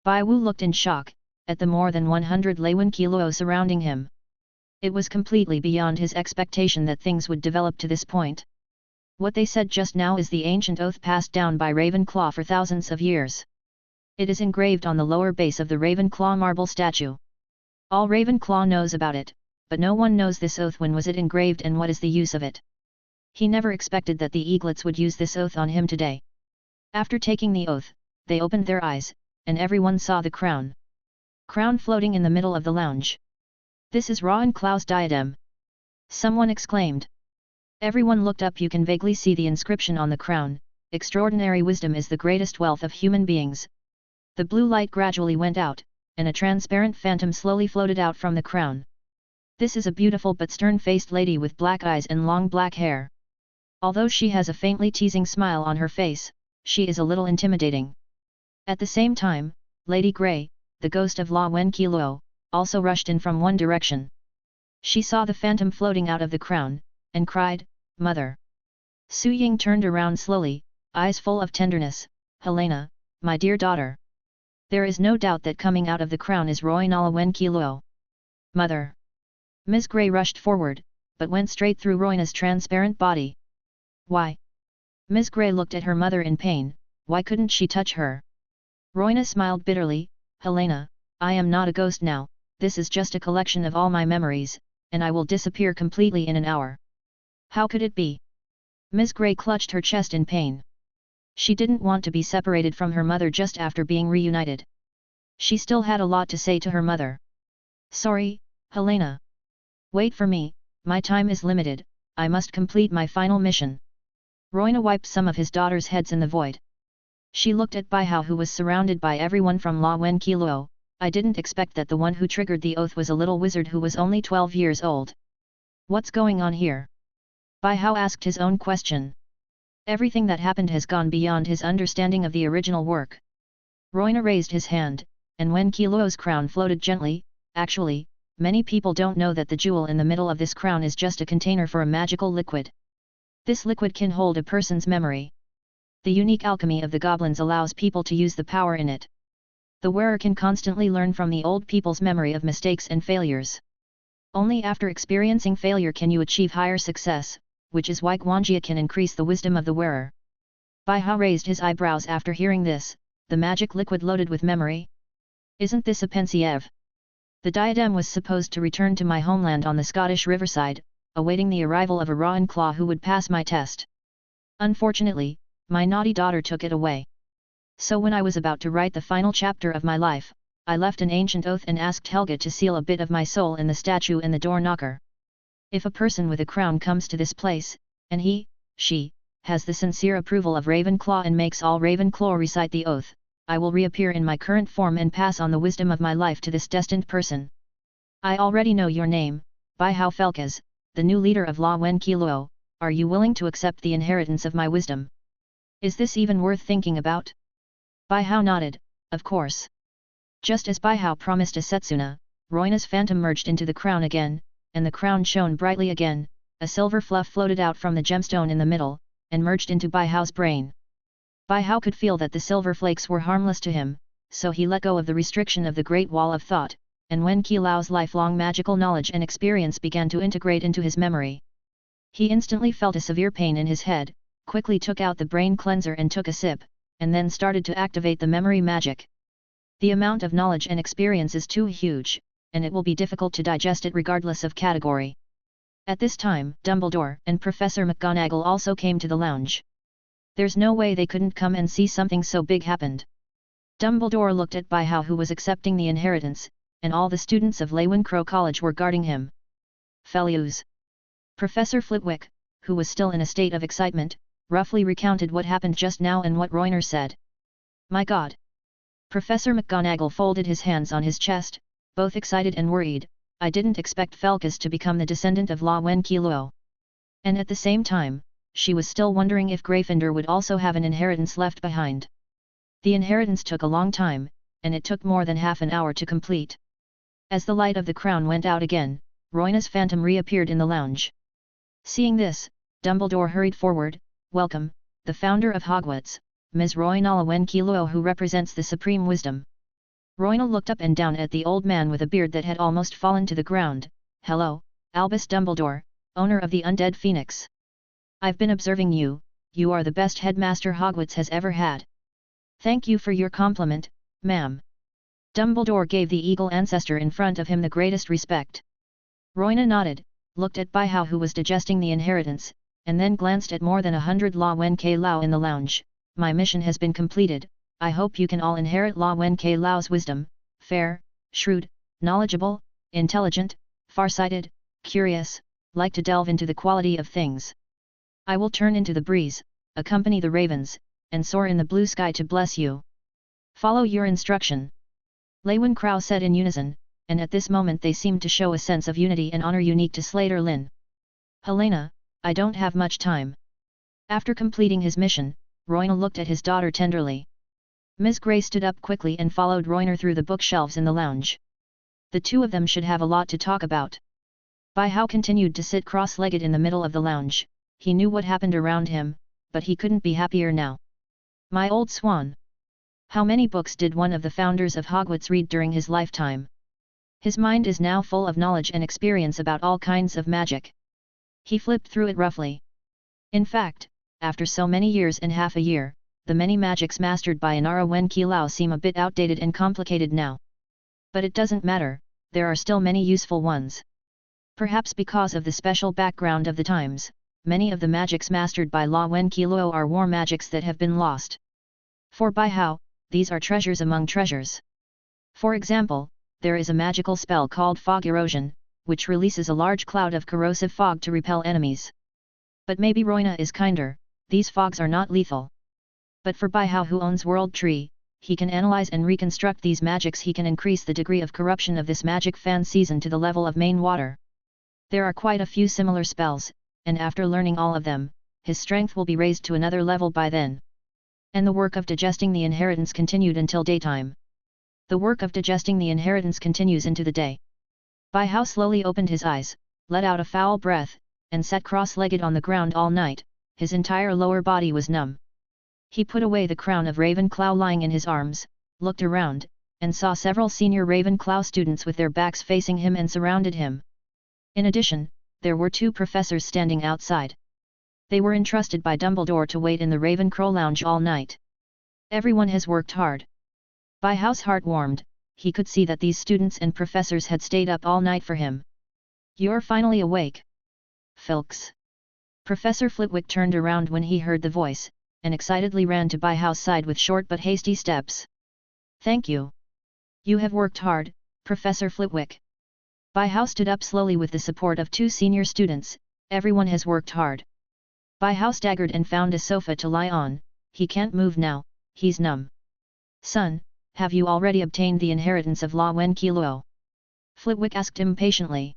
Bai Wu looked in shock, at the more than 100 Ravenclaw surrounding him. It was completely beyond his expectation that things would develop to this point. What they said just now is the ancient oath passed down by Ravenclaw for thousands of years. It is engraved on the lower base of the Ravenclaw marble statue. All Ravenclaw knows about it, but no one knows this oath. When was it engraved and what is the use of it? He never expected that the eaglets would use this oath on him today. After taking the oath, they opened their eyes, and everyone saw the crown. Crown floating in the middle of the lounge. This is Ravenclaw's diadem. Someone exclaimed. Everyone looked up. You can vaguely see the inscription on the crown, "Extraordinary wisdom is the greatest wealth of human beings." The blue light gradually went out, and a transparent phantom slowly floated out from the crown. This is a beautiful but stern-faced lady with black eyes and long black hair. Although she has a faintly teasing smile on her face, she is a little intimidating. At the same time, Lady Grey, the ghost of Ravenclaw, also rushed in from one direction. She saw the phantom floating out of the crown, and cried, "Mother!" Su Ying turned around slowly, eyes full of tenderness. "Helena, my dear daughter. There is no doubt that coming out of the crown is Ravenclaw." "Mother!" Ms. Grey rushed forward, but went straight through Royna's transparent body. "Why?" Ms. Grey looked at her mother in pain. Why couldn't she touch her? Royna smiled bitterly. "Helena, I am not a ghost now, this is just a collection of all my memories, and I will disappear completely in an hour." "How could it be?" Ms. Grey clutched her chest in pain. She didn't want to be separated from her mother just after being reunited. She still had a lot to say to her mother. "Sorry, Helena. Wait for me, my time is limited, I must complete my final mission." Royna wiped some of his daughter's heads in the void. She looked at Bai Hao, who was surrounded by everyone from Ravenclaw. "I didn't expect that the one who triggered the oath was a little wizard who was only 12 years old. What's going on here?" Bai Hao asked his own question. Everything that happened has gone beyond his understanding of the original work. Royna raised his hand, and when Kilow's crown floated gently. "Actually, many people don't know that the jewel in the middle of this crown is just a container for a magical liquid. This liquid can hold a person's memory. The unique alchemy of the goblins allows people to use the power in it. The wearer can constantly learn from the old people's memory of mistakes and failures. Only after experiencing failure can you achieve higher success, which is why Guanjia can increase the wisdom of the wearer." Bai Hao raised his eyebrows after hearing this. "The magic liquid loaded with memory? Isn't this a pensieve? The diadem was supposed to return to my homeland on the Scottish riverside, awaiting the arrival of a Ravenclaw who would pass my test. Unfortunately, my naughty daughter took it away. So when I was about to write the final chapter of my life, I left an ancient oath and asked Helga to seal a bit of my soul in the statue and the door knocker. If a person with a crown comes to this place, and she, has the sincere approval of Ravenclaw and makes all Ravenclaw recite the oath, I will reappear in my current form and pass on the wisdom of my life to this destined person. I already know your name, Bai Hao Felkas, the new leader of Ravenclaw. Are you willing to accept the inheritance of my wisdom? Is this even worth thinking about?" Bai Hao nodded, "Of course." Just as Bai Hao promised a Setsuna, Royna's phantom merged into the crown again, and the crown shone brightly again. A silver fluff floated out from the gemstone in the middle, and merged into Bai Hao's brain. Bai Hao could feel that the silver flakes were harmless to him, so he let go of the restriction of the Great Wall of Thought, and when Qi Lao's lifelong magical knowledge and experience began to integrate into his memory, he instantly felt a severe pain in his head, quickly took out the brain cleanser and took a sip, and then started to activate the memory magic. The amount of knowledge and experience is too huge, and it will be difficult to digest it regardless of category. At this time, Dumbledore and Professor McGonagall also came to the lounge. There's no way they couldn't come and see something so big happened. Dumbledore looked at Bai Hao, who was accepting the inheritance, and all the students of Ravenclaw College were guarding him. Fellows. Professor Flitwick, who was still in a state of excitement, roughly recounted what happened just now and what Royner said. My God! Professor McGonagall folded his hands on his chest, both excited and worried. I didn't expect Felkas to become the descendant of Ravenclaw. And at the same time, she was still wondering if Gryffindor would also have an inheritance left behind. The inheritance took a long time, and it took more than half an hour to complete. As the light of the crown went out again, Royna's phantom reappeared in the lounge. Seeing this, Dumbledore hurried forward. Welcome, the founder of Hogwarts, Ms. Ravenclaw, who represents the supreme wisdom. Royal looked up and down at the old man with a beard that had almost fallen to the ground. Hello, Albus Dumbledore, owner of the Undead Phoenix. I've been observing you, you are the best headmaster Hogwarts has ever had. Thank you for your compliment, ma'am. Dumbledore gave the eagle ancestor in front of him the greatest respect. Royna nodded, looked at Bai Hao who was digesting the inheritance, and then glanced at more than 100 La Wen Ke Lao in the lounge. My mission has been completed, I hope you can all inherit La Wen Ke Lao's wisdom, fair, shrewd, knowledgeable, intelligent, farsighted, curious, like to delve into the quality of things. I will turn into the breeze, accompany the ravens, and soar in the blue sky to bless you. Follow your instruction. Lei Wen Krao said in unison, and at this moment they seemed to show a sense of unity and honor unique to Slater Lin. Helena, I don't have much time. After completing his mission, Royna looked at his daughter tenderly. Ms. Grey stood up quickly and followed Royna through the bookshelves in the lounge. The two of them should have a lot to talk about. Bai Hao continued to sit cross-legged in the middle of the lounge. He knew what happened around him, but he couldn't be happier now. My old swan. How many books did one of the founders of Hogwarts read during his lifetime? His mind is now full of knowledge and experience about all kinds of magic. He flipped through it roughly. In fact, after so many years and half a year, the many magics mastered by Inara Wen Ke Lao seem a bit outdated and complicated now. But it doesn't matter, there are still many useful ones. Perhaps because of the special background of the times, many of the magics mastered by La Wen Ke Lao are war magics that have been lost. For Bai Hao, these are treasures among treasures. For example, there is a magical spell called Fog Erosion, which releases a large cloud of corrosive fog to repel enemies. But maybe Royna is kinder, these fogs are not lethal. But for Bai Hao who owns World Tree, he can analyze and reconstruct these magics. He can increase the degree of corruption of this magic fan season to the level of main water. There are quite a few similar spells, and after learning all of them, his strength will be raised to another level by then. And the work of digesting the inheritance continued until daytime. The work of digesting the inheritance continues into the day. Bai Hao slowly opened his eyes, let out a foul breath, and sat cross-legged on the ground all night. His entire lower body was numb. He put away the crown of Ravenclaw lying in his arms, looked around, and saw several senior Ravenclaw students with their backs facing him and surrounded him. In addition, there were two professors standing outside. They were entrusted by Dumbledore to wait in the Ravenclaw lounge all night. Everyone has worked hard. Bai Hao's heart warmed, he could see that these students and professors had stayed up all night for him. You're finally awake. Filks. Professor Flitwick turned around when he heard the voice, and excitedly ran to Bai Hao's side with short but hasty steps. Thank you. You have worked hard, Professor Flitwick. Bai Hao stood up slowly with the support of two senior students. Everyone has worked hard. Bai Hao staggered and found a sofa to lie on. He can't move now, he's numb. Son, have you already obtained the inheritance of La Wen Ke Lao? Flitwick asked impatiently.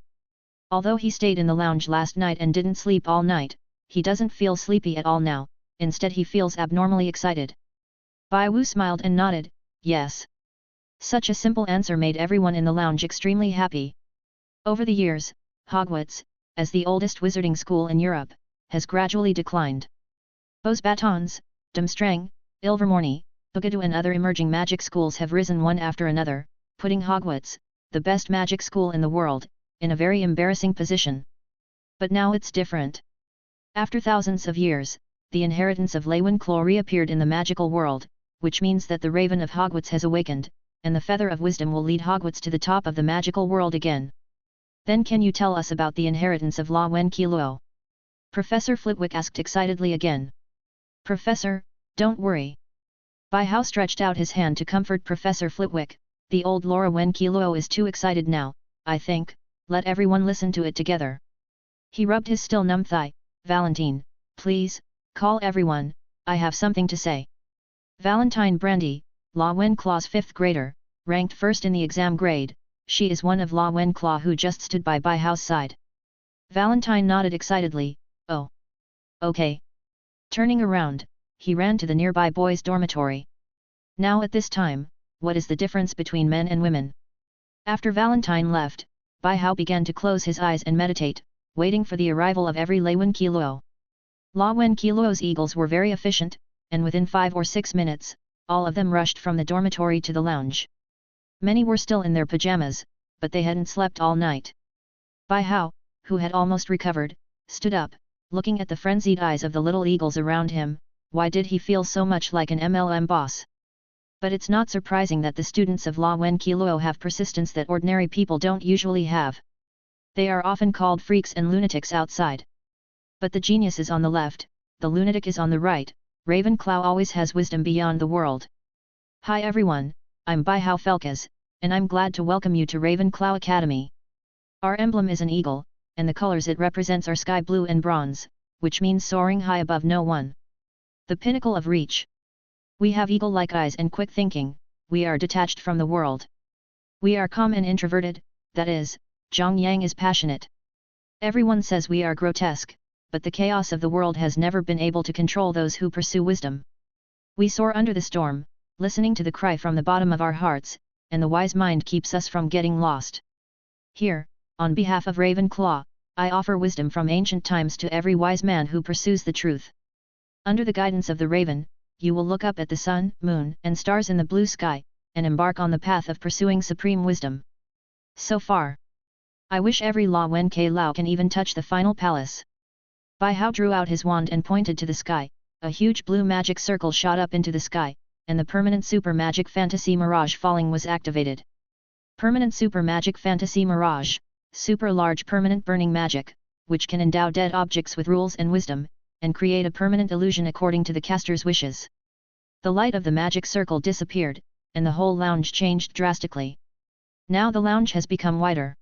Although he stayed in the lounge last night and didn't sleep all night, he doesn't feel sleepy at all now, instead he feels abnormally excited. Bai Wu smiled and nodded, yes. Such a simple answer made everyone in the lounge extremely happy. Over the years, Hogwarts, as the oldest wizarding school in Europe, has gradually declined. Bose Batons, Durmstrang, Ilvermorny, Bugadu and other emerging magic schools have risen one after another, putting Hogwarts, the best magic school in the world, in a very embarrassing position. But now it's different. After thousands of years, the inheritance of Ravenclaw reappeared in the magical world, which means that the Raven of Hogwarts has awakened, and the Feather of Wisdom will lead Hogwarts to the top of the magical world again. Then can you tell us about the inheritance of La Wen Ke Lao? Professor Flitwick asked excitedly again. Professor, don't worry. Bai Hao stretched out his hand to comfort Professor Flitwick. The old La Wen Ke Lao is too excited now, I think, let everyone listen to it together. He rubbed his still numb thigh. Valentine, please, call everyone, I have something to say. Valentine Brandy, La Wenclaw's 5th grader, ranked first in the exam grade, she is one of La Wenclaw who just stood by Bai Hao's side. Valentine nodded excitedly, oh. Okay. Turning around, he ran to the nearby boys' dormitory. Now at this time, what is the difference between men and women? After Valentine left, Bai Hao began to close his eyes and meditate, waiting for the arrival of every La Wen Ke Lao. La Wen Ke Lao's eagles were very efficient, and within 5 or 6 minutes, all of them rushed from the dormitory to the lounge. Many were still in their pajamas, but they hadn't slept all night. Bai Hao, who had almost recovered, stood up, looking at the frenzied eyes of the little eagles around him. Why did he feel so much like an MLM boss? But it's not surprising that the students of La Wen Qiluo have persistence that ordinary people don't usually have. They are often called freaks and lunatics outside. But the genius is on the left, the lunatic is on the right. Ravenclaw always has wisdom beyond the world. Hi everyone, I'm Bai Hao Felkes, and I'm glad to welcome you to Ravenclaw Academy. Our emblem is an eagle, and the colors it represents are sky blue and bronze, which means soaring high above no one. The pinnacle of reach. We have eagle-like eyes and quick thinking, we are detached from the world. We are calm and introverted, that is, Zhang Yang is passionate. Everyone says we are grotesque, but the chaos of the world has never been able to control those who pursue wisdom. We soar under the storm, listening to the cry from the bottom of our hearts, and the wise mind keeps us from getting lost. Here, on behalf of Ravenclaw, I offer wisdom from ancient times to every wise man who pursues the truth. Under the guidance of the raven, you will look up at the sun, moon, and stars in the blue sky, and embark on the path of pursuing supreme wisdom. So far. I wish every La Wen Ke Lao can even touch the final palace. Bai Hao drew out his wand and pointed to the sky. A huge blue magic circle shot up into the sky, and the permanent super magic fantasy mirage falling was activated. Permanent super magic fantasy mirage, super large permanent burning magic, which can endow dead objects with rules and wisdom, and create a permanent illusion according to the caster's wishes. The light of the magic circle disappeared, and the whole lounge changed drastically. Now the lounge has become wider.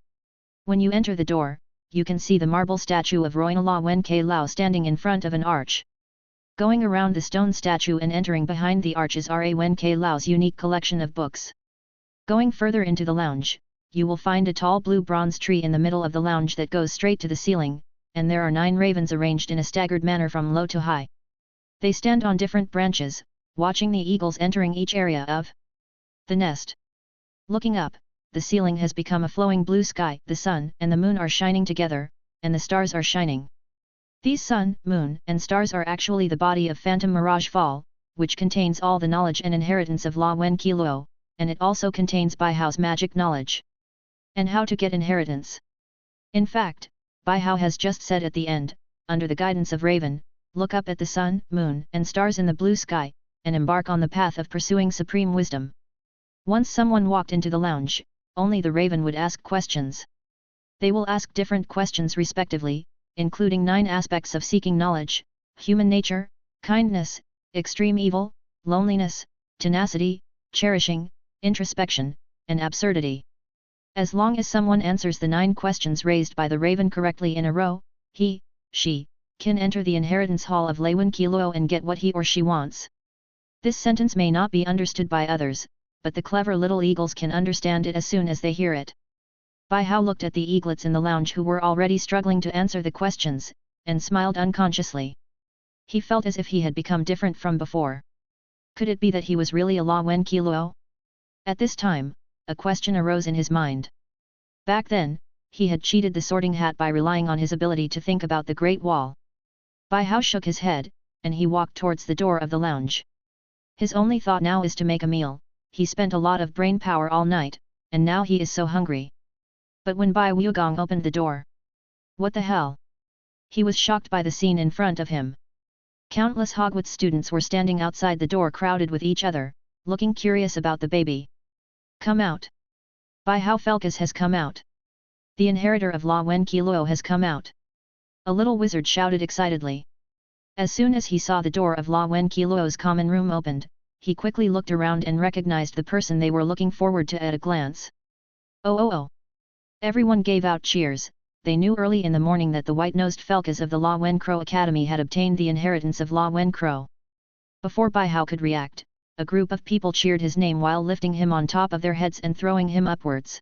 When you enter the door, you can see the marble statue of Royal La Wen Ke Lao standing in front of an arch. Going around the stone statue and entering behind the arch is Ra Wen Ke Lao's unique collection of books. Going further into the lounge, you will find a tall blue bronze tree in the middle of the lounge that goes straight to the ceiling, and there are 9 ravens arranged in a staggered manner from low to high. They stand on different branches, watching the eagles entering each area of the nest. Looking up, the ceiling has become a flowing blue sky. The sun and the moon are shining together, and the stars are shining. These sun, moon, and stars are actually the body of Phantom Mirage Fall, which contains all the knowledge and inheritance of La Wen Qiluo, and it also contains Bai Hao's magic knowledge. And how to get inheritance. In fact, Bai Hao has just said at the end, under the guidance of Raven, look up at the sun, moon, and stars in the blue sky, and embark on the path of pursuing supreme wisdom. Once someone walked into the lounge, only the Raven would ask questions. They will ask different questions respectively, including 9 aspects of seeking knowledge: human nature, kindness, extreme evil, loneliness, tenacity, cherishing, introspection, and absurdity. As long as someone answers the 9 questions raised by the Raven correctly in a row, he, she, can enter the inheritance hall of La Wen Qiluo and get what he or she wants. This sentence may not be understood by others, but the clever little eagles can understand it as soon as they hear it. Bai Hao looked at the eaglets in the lounge who were already struggling to answer the questions, and smiled unconsciously. He felt as if he had become different from before. Could it be that he was really a La Wen Qiluo? At this time, a question arose in his mind. Back then, he had cheated the Sorting Hat by relying on his ability to think about the Great Wall. Bai Hao shook his head, and he walked towards the door of the lounge. His only thought now is to make a meal. He spent a lot of brain power all night, and now he is so hungry. But when Bai Wugong opened the door, what the hell? He was shocked by the scene in front of him. Countless Hogwarts students were standing outside the door crowded with each other, looking curious about the baby. Come out! Bai Hao Felkes has come out! The inheritor of La Wen Qiluo has come out! A little wizard shouted excitedly. As soon as he saw the door of La Wen Qiluo's common room opened, he quickly looked around and recognized the person they were looking forward to at a glance. Oh oh oh! Everyone gave out cheers. They knew early in the morning that the white-nosed Felkes of the La Wen Crow Academy had obtained the inheritance of La Wen Crow. Before Bai Hao could react, a group of people cheered his name while lifting him on top of their heads and throwing him upwards.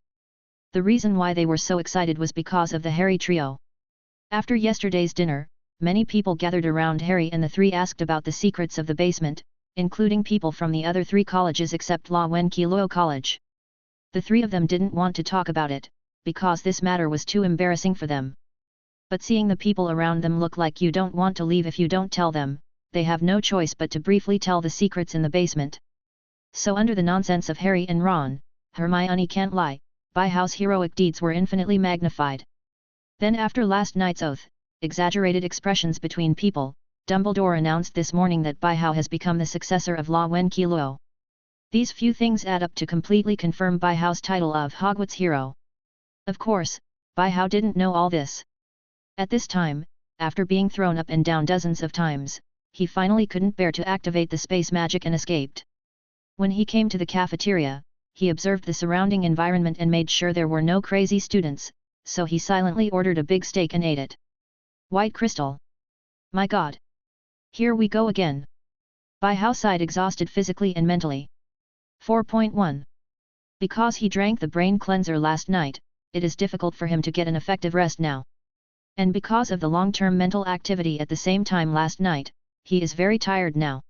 The reason why they were so excited was because of the Harry trio. After yesterday's dinner, many people gathered around Harry and the 3 asked about the secrets of the basement, including people from the other 3 colleges except La Wen Qiluo College. The 3 of them didn't want to talk about it, because this matter was too embarrassing for them. But seeing the people around them look like you don't want to leave if you don't tell them, they have no choice but to briefly tell the secrets in the basement. So under the nonsense of Harry and Ron, Hermione can't lie, Bai Hao's heroic deeds were infinitely magnified. Then after last night's oath, exaggerated expressions between people, Dumbledore announced this morning that Bai Hao has become the successor of La Wenqiluo. These few things add up to completely confirm Bai Hao's title of Hogwarts hero. Of course, Bai Hao didn't know all this. At this time, after being thrown up and down dozens of times, he finally couldn't bear to activate the space magic and escaped. When he came to the cafeteria, he observed the surrounding environment and made sure there were no crazy students, so he silently ordered a big steak and ate it. White crystal. My god. Here we go again. Bai Hao sighed, exhausted physically and mentally. 4.1. Because he drank the brain cleanser last night, it is difficult for him to get an effective rest now. And because of the long-term mental activity at the same time last night, he is very tired now.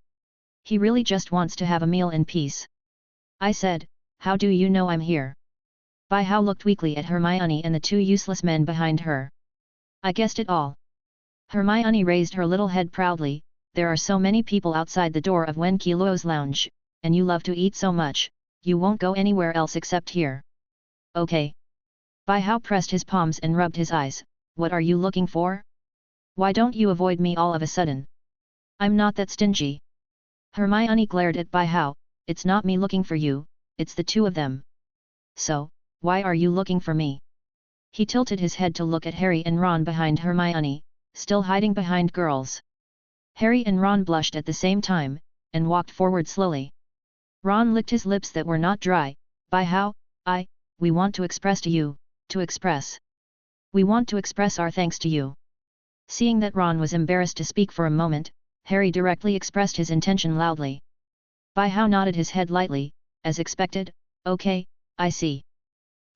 He really just wants to have a meal in peace. I said, how do you know I'm here? Bai Hao looked weakly at Hermione and the two useless men behind her. I guessed it all. Hermione raised her little head proudly. There are so many people outside the door of Wenqiluo's lounge, and you love to eat so much, you won't go anywhere else except here. Okay. Bai Hao pressed his palms and rubbed his eyes. What are you looking for? Why don't you avoid me all of a sudden? I'm not that stingy. Hermione glared at Bai Hao. It's not me looking for you, it's the two of them. So, why are you looking for me? He tilted his head to look at Harry and Ron behind Hermione, still hiding behind girls. Harry and Ron blushed at the same time, and walked forward slowly. Ron licked his lips that were not dry. Bai Hao, we want to express to you, We want to express our thanks to you. Seeing that Ron was embarrassed to speak for a moment, Harry directly expressed his intention loudly. Bai Hao nodded his head lightly, as expected. Okay, I see.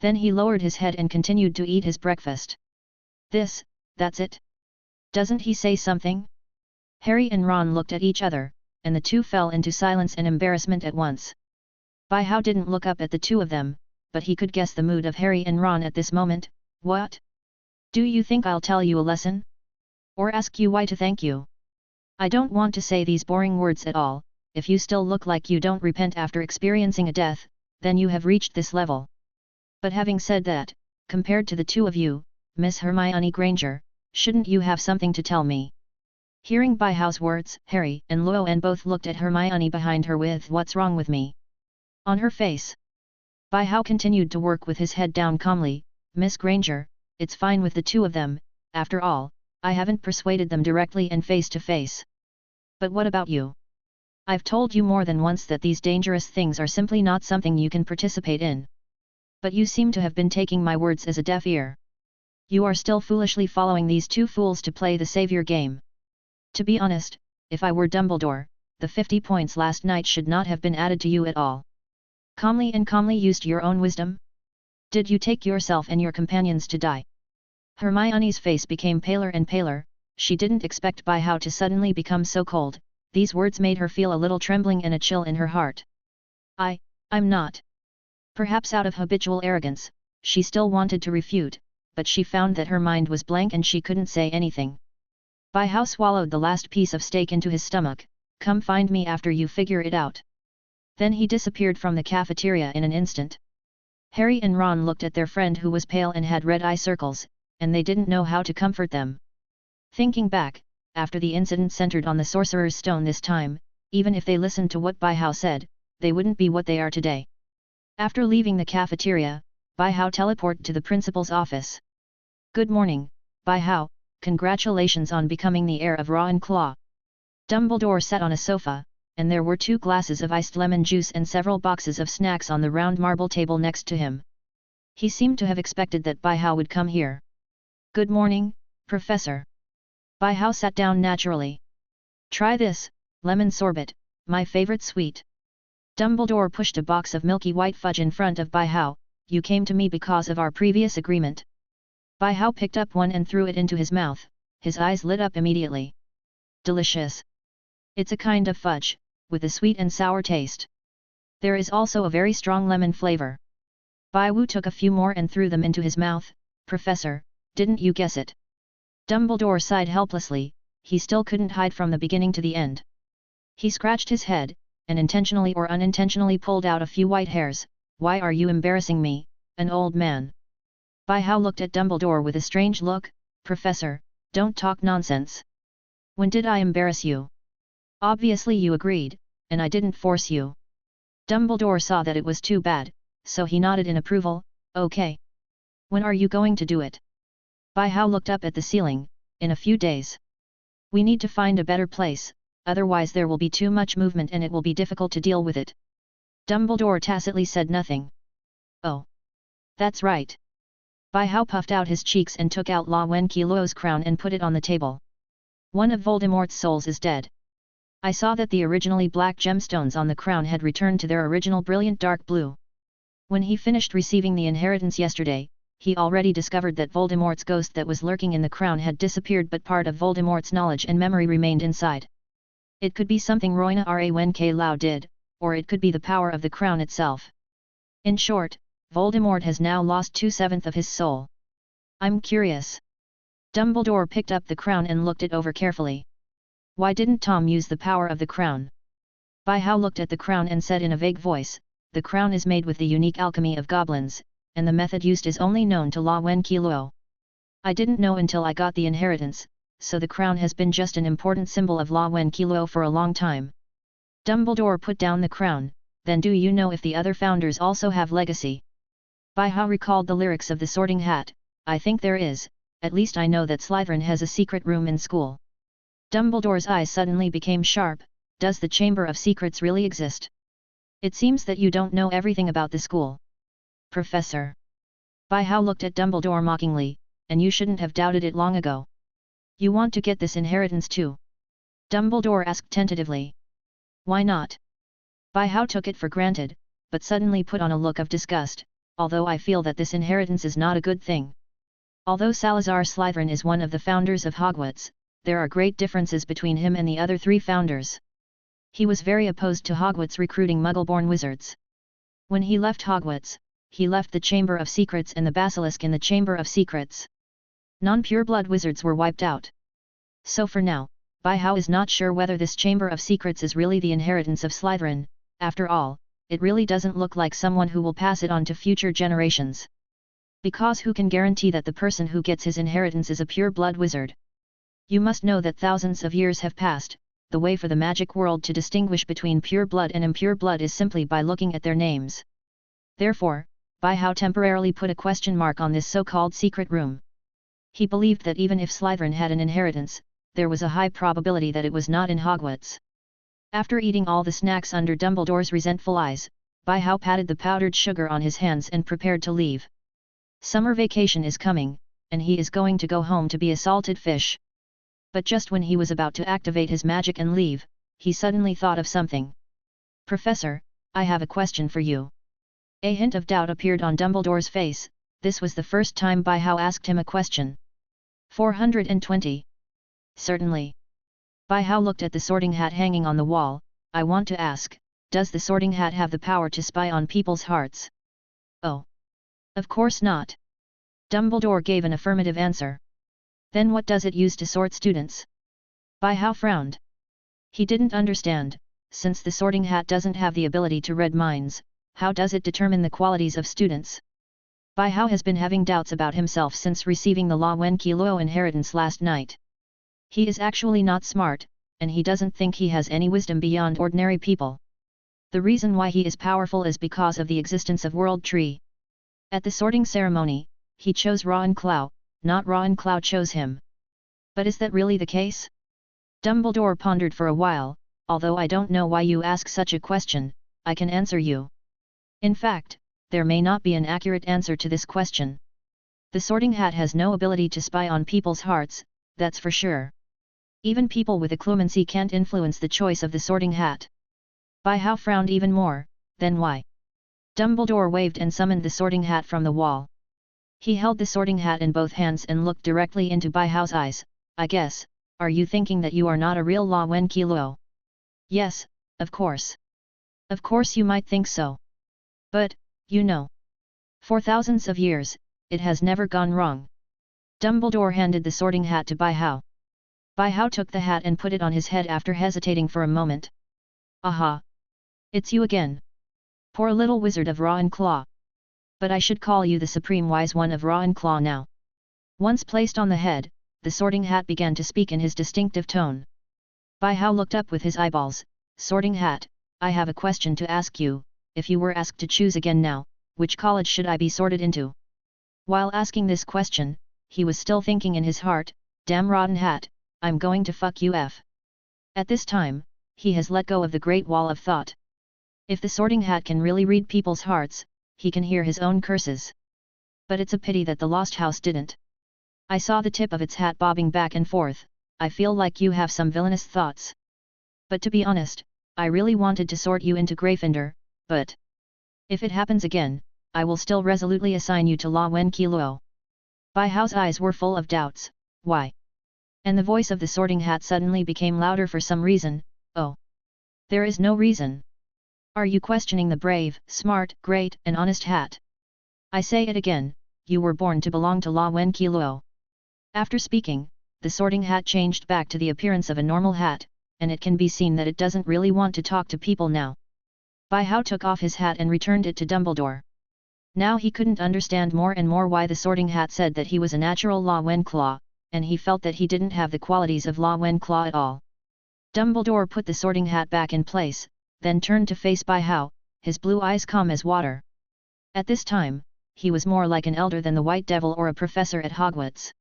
Then he lowered his head and continued to eat his breakfast. That's it? Doesn't he say something? Harry and Ron looked at each other, and the two fell into silence and embarrassment at once. Bai Hao didn't look up at the two of them, but he could guess the mood of Harry and Ron at this moment. What? Do you think I'll tell you a lesson? Or ask you why to thank you? I don't want to say these boring words at all. If you still look like you don't repent after experiencing a death, then you have reached this level. But having said that, compared to the two of you, Miss Hermione Granger, shouldn't you have something to tell me? Hearing Bai Hao's words, Harry and Luoan both looked at Hermione behind her with "What's wrong with me?" on her face. Bai Hao continued to work with his head down calmly. Miss Granger, it's fine with the two of them, after all, I haven't persuaded them directly and face to face. But what about you? I've told you more than once that these dangerous things are simply not something you can participate in. But you seem to have been taking my words as a deaf ear. You are still foolishly following these two fools to play the savior game. To be honest, if I were Dumbledore, the 50 points last night should not have been added to you at all. Calmly used your own wisdom? Did you take yourself and your companions to die? Hermione's face became paler and paler. She didn't expect Bai Hao to suddenly become so cold. These words made her feel a little trembling and a chill in her heart. I'm not. Perhaps out of habitual arrogance, she still wanted to refute, but she found that her mind was blank and she couldn't say anything. Bai Hao swallowed the last piece of steak into his stomach. Come find me after you figure it out. Then he disappeared from the cafeteria in an instant. Harry and Ron looked at their friend who was pale and had red eye circles, and they didn't know how to comfort them. Thinking back, after the incident centered on the Sorcerer's Stone this time, even if they listened to what Bai Hao said, they wouldn't be what they are today. After leaving the cafeteria, Bai Hao teleported to the principal's office. Good morning, Bai Hao, congratulations on becoming the heir of Ravenclaw. Dumbledore sat on a sofa, and there were 2 glasses of iced lemon juice and several boxes of snacks on the round marble table next to him. He seemed to have expected that Bai Hao would come here. Good morning, Professor. Bai Hao sat down naturally. Try this, lemon sorbet, my favorite sweet. Dumbledore pushed a box of milky white fudge in front of Bai Hao. You came to me because of our previous agreement. Bai Hao picked up one and threw it into his mouth. His eyes lit up immediately. Delicious. It's a kind of fudge, with a sweet and sour taste. There is also a very strong lemon flavor. Bai Wu took a few more and threw them into his mouth. Professor, didn't you guess it? Dumbledore sighed helplessly. He still couldn't hide from the beginning to the end. He scratched his head, and intentionally or unintentionally pulled out a few white hairs. why are you embarrassing me, an old man? Bai Hao looked at Dumbledore with a strange look. Professor, don't talk nonsense. When did I embarrass you? Obviously you agreed, and I didn't force you. Dumbledore saw that it was too bad, so he nodded in approval. Okay. When are you going to do it? Bai Hao looked up at the ceiling. In a few days. We need to find a better place, otherwise there will be too much movement and it will be difficult to deal with it. Dumbledore tacitly said nothing. Oh. That's right. Bai Hao puffed out his cheeks and took out La Wen Qiluo's crown and put it on the table. One of Voldemort's souls is dead. I saw that the originally black gemstones on the crown had returned to their original brilliant dark blue. When he finished receiving the inheritance yesterday, he already discovered that Voldemort's ghost that was lurking in the crown had disappeared, but part of Voldemort's knowledge and memory remained inside. It could be something Roina Ravenclaw did, or it could be the power of the crown itself. In short, Voldemort has now lost 2/7 of his soul. I'm curious. Dumbledore picked up the crown and looked it over carefully. Why didn't Tom use the power of the crown? Bai Hao looked at the crown and said in a vague voice, the crown is made with the unique alchemy of goblins, and the method used is only known to La Wen Qiluo. I didn't know until I got the inheritance, so the crown has been just an important symbol of La Wen Qiluo for a long time. Dumbledore put down the crown. Then do you know if the other founders also have legacy? Bai Hao recalled the lyrics of the Sorting Hat. I think there is, at least I know that Slytherin has a secret room in school. Dumbledore's eyes suddenly became sharp. Does the Chamber of Secrets really exist? It seems that you don't know everything about the school. Professor. Bai Hao looked at Dumbledore mockingly, and you shouldn't have doubted it long ago. You want to get this inheritance too? Dumbledore asked tentatively. Why not? Bai Hao took it for granted, but suddenly put on a look of disgust, although I feel that this inheritance is not a good thing. Although Salazar Slytherin is one of the founders of Hogwarts, there are great differences between him and the other 3 founders. He was very opposed to Hogwarts recruiting Muggle-born wizards. When he left Hogwarts, he left the Chamber of Secrets and the Basilisk in the Chamber of Secrets. Non-pureblood wizards were wiped out. So for now, Bai Hao is not sure whether this Chamber of Secrets is really the inheritance of Slytherin. After all, it really doesn't look like someone who will pass it on to future generations. Because who can guarantee that the person who gets his inheritance is a pure-blood wizard? You must know that thousands of years have passed. The way for the magic world to distinguish between pure blood and impure blood is simply by looking at their names. Therefore, Bai Hao temporarily put a question mark on this so-called secret room. He believed that even if Slytherin had an inheritance, there was a high probability that it was not in Hogwarts. After eating all the snacks under Dumbledore's resentful eyes, Bai Hao patted the powdered sugar on his hands and prepared to leave. Summer vacation is coming, and he is going to go home to be a salted fish. But just when he was about to activate his magic and leave, he suddenly thought of something. Professor, I have a question for you. A hint of doubt appeared on Dumbledore's face. This was the first time Bai Hao asked him a question. 420. Certainly. Bai Hao looked at the Sorting Hat hanging on the wall. I want to ask, does the Sorting Hat have the power to spy on people's hearts? Oh. Of course not. Dumbledore gave an affirmative answer. Then what does it use to sort students? Bai Hao frowned. He didn't understand. Since the Sorting Hat doesn't have the ability to read minds, how does it determine the qualities of students? Bai Hao has been having doubts about himself since receiving the La Wen Qiluo inheritance last night. He is actually not smart, and he doesn't think he has any wisdom beyond ordinary people. The reason why he is powerful is because of the existence of World Tree. At the sorting ceremony, he chose Ravenclaw, not Ravenclaw chose him. But is that really the case? Dumbledore pondered for a while. Although I don't know why you ask such a question, I can answer you. In fact, there may not be an accurate answer to this question. The Sorting Hat has no ability to spy on people's hearts, that's for sure. Even people with occlumency can't influence the choice of the Sorting Hat. Bai Hao frowned even more. Then why? Dumbledore waved and summoned the Sorting Hat from the wall. He held the Sorting Hat in both hands and looked directly into Bai Hao's eyes. I guess, are you thinking that you are not a real La Wen Qiluo? Yes, of course. Of course you might think so. But, you know. For thousands of years, it has never gone wrong. Dumbledore handed the Sorting Hat to Bai Hao. Bai Hao took the hat and put it on his head after hesitating for a moment. Aha! It's you again. Poor little wizard of Ravenclaw. But I should call you the supreme wise one of Ravenclaw now. Once placed on the head, the Sorting Hat began to speak in his distinctive tone. Bai Hao looked up with his eyeballs. Sorting Hat, I have a question to ask you. If you were asked to choose again now, which college should I be sorted into? While asking this question, he was still thinking in his heart, damn rotten hat, I'm going to fuck you f. At this time, he has let go of the Great Wall of Thought. If the Sorting Hat can really read people's hearts, he can hear his own curses. But it's a pity that the Lost House didn't. I saw the tip of its hat bobbing back and forth. I feel like you have some villainous thoughts. But to be honest, I really wanted to sort you into Gryffindor, but if it happens again, I will still resolutely assign you to La Wen Kilo. Bai Hao's eyes were full of doubts. Why? And the voice of the Sorting Hat suddenly became louder for some reason. Oh. There is no reason. Are you questioning the brave, smart, great, and honest hat? I say it again, you were born to belong to La Wen Kilo. After speaking, the Sorting Hat changed back to the appearance of a normal hat, and it can be seen that it doesn't really want to talk to people now. Bai Hao took off his hat and returned it to Dumbledore. Now he couldn't understand more and more why the Sorting Hat said that he was a natural Ravenclaw, and he felt that he didn't have the qualities of Ravenclaw at all. Dumbledore put the Sorting Hat back in place, then turned to face Bai Hao, his blue eyes calm as water. At this time, he was more like an elder than the White Devil or a professor at Hogwarts.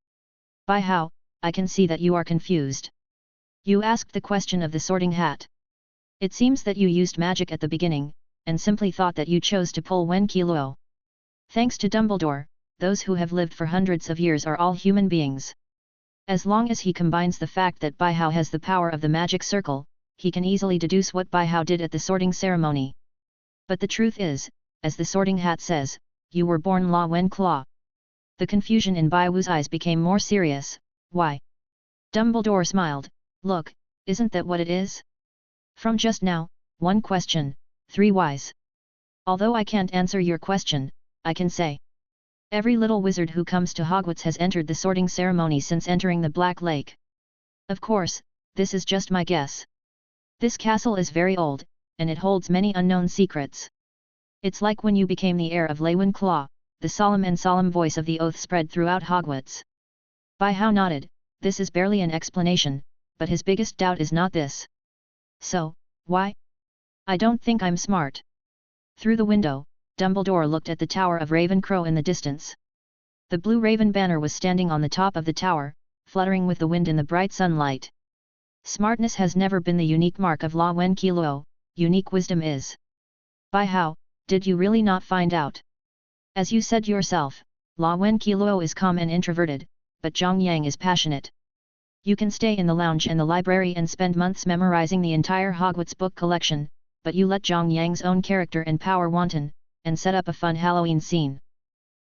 Bai Hao, I can see that you are confused. You asked the question of the Sorting Hat. It seems that you used magic at the beginning, and simply thought that you chose to pull Wen Kilo. Thanks to Dumbledore, those who have lived for hundreds of years are all human beings. As long as he combines the fact that Bai Hao has the power of the magic circle, he can easily deduce what Bai Hao did at the sorting ceremony. But the truth is, as the Sorting Hat says, you were born Ravenclaw. The confusion in Bai Wu's eyes became more serious. Why? Dumbledore smiled. Look, isn't that what it is? From just now, one question, three whys. Although I can't answer your question, I can say. Every little wizard who comes to Hogwarts has entered the sorting ceremony since entering the Black Lake. Of course, this is just my guess. This castle is very old, and it holds many unknown secrets. It's like when you became the heir of Ravenclaw, the solemn voice of the oath spread throughout Hogwarts. Bai Hao nodded. This is barely an explanation, but his biggest doubt is not this. So, why? I don't think I'm smart. Through the window, Dumbledore looked at the Tower of Ravenclaw in the distance. The blue raven banner was standing on the top of the tower, fluttering with the wind in the bright sunlight. Smartness has never been the unique mark of La Wen Kilo, unique wisdom is. Bai Hao, did you really not find out? As you said yourself, La Wen Kilo is calm and introverted, but Zhang Yang is passionate. You can stay in the lounge and the library and spend months memorizing the entire Hogwarts book collection, but you let Zhang Yang's own character and power wanton, and set up a fun Halloween scene.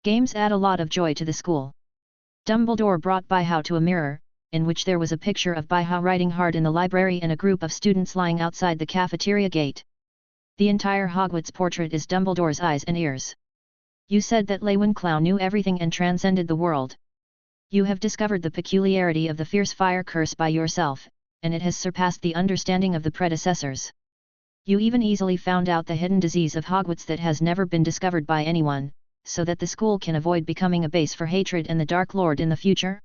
Games add a lot of joy to the school. Dumbledore brought Bai Hao to a mirror, in which there was a picture of Bai Hao writing hard in the library and a group of students lying outside the cafeteria gate. The entire Hogwarts portrait is Dumbledore's eyes and ears. You said that Ravenclaw knew everything and transcended the world. You have discovered the peculiarity of the fierce fire curse by yourself, and it has surpassed the understanding of the predecessors. You even easily found out the hidden disease of Hogwarts that has never been discovered by anyone, so that the school can avoid becoming a base for hatred and the Dark Lord in the future?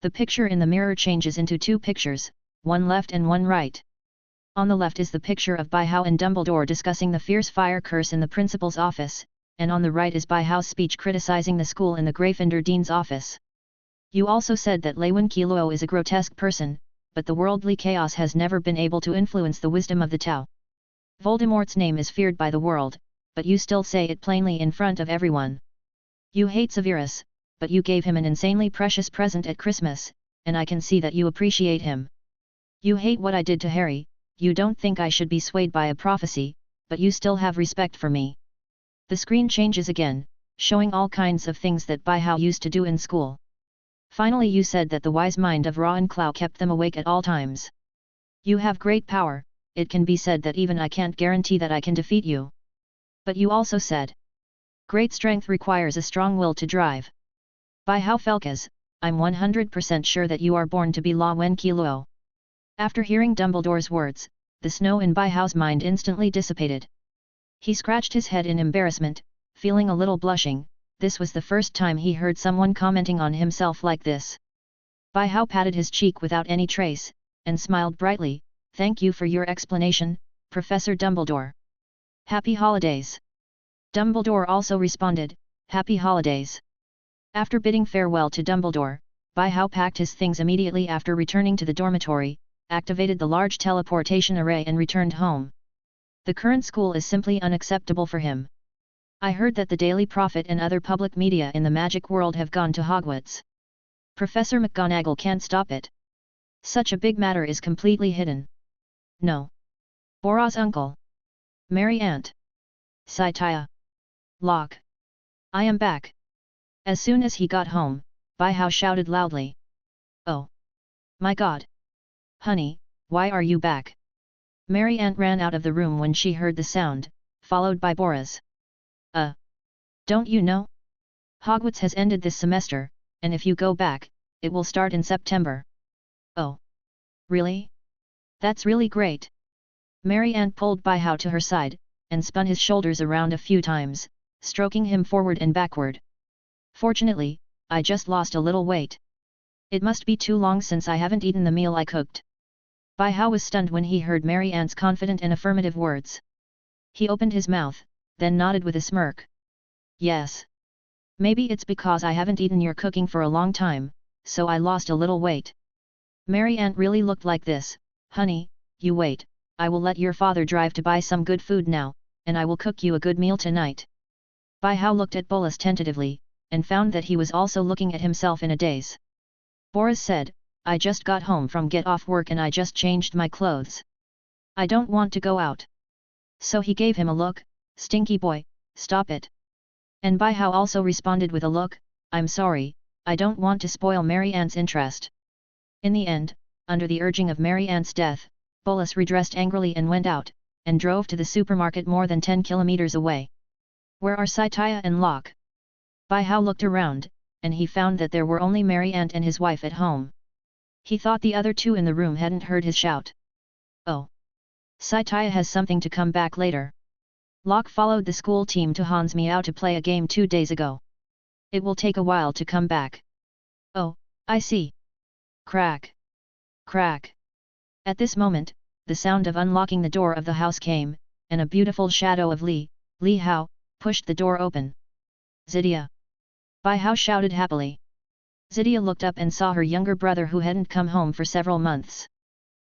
The picture in the mirror changes into two pictures, one left and one right. On the left is the picture of Bai Hao and Dumbledore discussing the fierce fire curse in the principal's office, and on the right is Bai Hao's speech criticizing the school in the Gryffindor Dean's office. You also said that Ravenclaw is a grotesque person, but the worldly chaos has never been able to influence the wisdom of the Tao. Voldemort's name is feared by the world, but you still say it plainly in front of everyone. You hate Severus, but you gave him an insanely precious present at Christmas, and I can see that you appreciate him. You hate what I did to Harry, you don't think I should be swayed by a prophecy, but you still have respect for me. The screen changes again, showing all kinds of things that Bai Hao used to do in school. Finally you said that the wise mind of Ravenclaw kept them awake at all times. You have great power, it can be said that even I can't guarantee that I can defeat you. But you also said, great strength requires a strong will to drive. Bai Hao Felkas, I'm 100% sure that you are born to be Ravenclaw. After hearing Dumbledore's words, the snow in Bai Hao's mind instantly dissipated. He scratched his head in embarrassment, feeling a little blushing. This was the first time he heard someone commenting on himself like this. Bai Hao patted his cheek without any trace, and smiled brightly. Thank you for your explanation, Professor Dumbledore. Happy holidays. Dumbledore also responded, Happy holidays. After bidding farewell to Dumbledore, Bai Hao packed his things immediately after returning to the dormitory, activated the large teleportation array and returned home. The current school is simply unacceptable for him. I heard that the Daily Prophet and other public media in the magic world have gone to Hogwarts. Professor McGonagall can't stop it. Such a big matter is completely hidden. No. Bora's uncle. Mary Aunt. Saitaya. Locke. I am back. As soon as he got home, Bai Hao shouted loudly. Oh. My God. Honey, why are you back? Mary Aunt ran out of the room when she heard the sound, followed by Bora's. Don't you know? Hogwarts has ended this semester, and if you go back, it will start in September. Oh. Really? That's really great. Mary Aunt pulled Bai Hao to her side, and spun his shoulders around a few times, stroking him forward and backward. Fortunately, I just lost a little weight. It must be too long since I haven't eaten the meal I cooked. Bai Hao was stunned when he heard Mary Aunt's confident and affirmative words. He opened his mouth, then nodded with a smirk. Yes. Maybe it's because I haven't eaten your cooking for a long time, so I lost a little weight. Mary Aunt really looked like this. Honey, you wait, I will let your father drive to buy some good food now, and I will cook you a good meal tonight. Bai Hao looked at Boris tentatively, and found that he was also looking at himself in a daze. Boris said, I just got home from get off work and I just changed my clothes. I don't want to go out. So he gave him a look. Stinky boy, stop it. And Bai Hao also responded with a look, I'm sorry, I don't want to spoil Mary Aunt's interest. In the end, under the urging of Mary Aunt's death, Boris redressed angrily and went out, and drove to the supermarket more than 10 kilometers away. Where are Saitaya and Locke? Bai Hao looked around, and he found that there were only Mary Aunt and his wife at home. He thought the other two in the room hadn't heard his shout. Oh. Saitaya has something to come back later. Locke followed the school team to Hans Meow to play a game 2 days ago. It will take a while to come back. Oh, I see. Crack. Crack. At this moment, the sound of unlocking the door of the house came, and a beautiful shadow of Li Hao, pushed the door open. Zydia. Bai Hao shouted happily. Zydia looked up and saw her younger brother who hadn't come home for several months.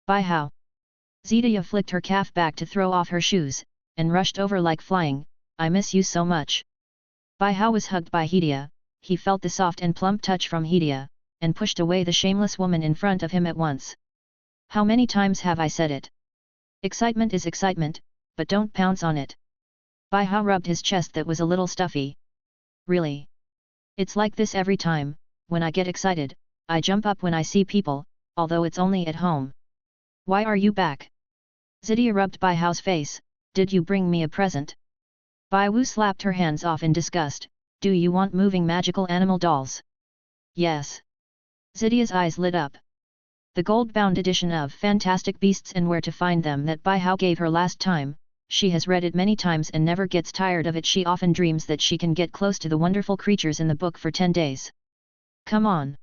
Bai Hao. Zydia flicked her calf back to throw off her shoes, and rushed over like flying. I miss you so much. Bai Hao was hugged by Hedia. He felt the soft and plump touch from Hedia, and pushed away the shameless woman in front of him at once. How many times have I said it? Excitement is excitement, but don't pounce on it. Bai Hao rubbed his chest that was a little stuffy. Really? It's like this every time. When I get excited, I jump up when I see people, although it's only at home. Why are you back? Zydia rubbed Bai Hao's face. Did you bring me a present? Bai Wu slapped her hands off in disgust. Do you want moving magical animal dolls? Yes. Zydia's eyes lit up. The gold-bound edition of Fantastic Beasts and Where to Find Them that Bai Hao gave her last time, she has read it many times and never gets tired of it. She often dreams that she can get close to the wonderful creatures in the book for 10 days. Come on.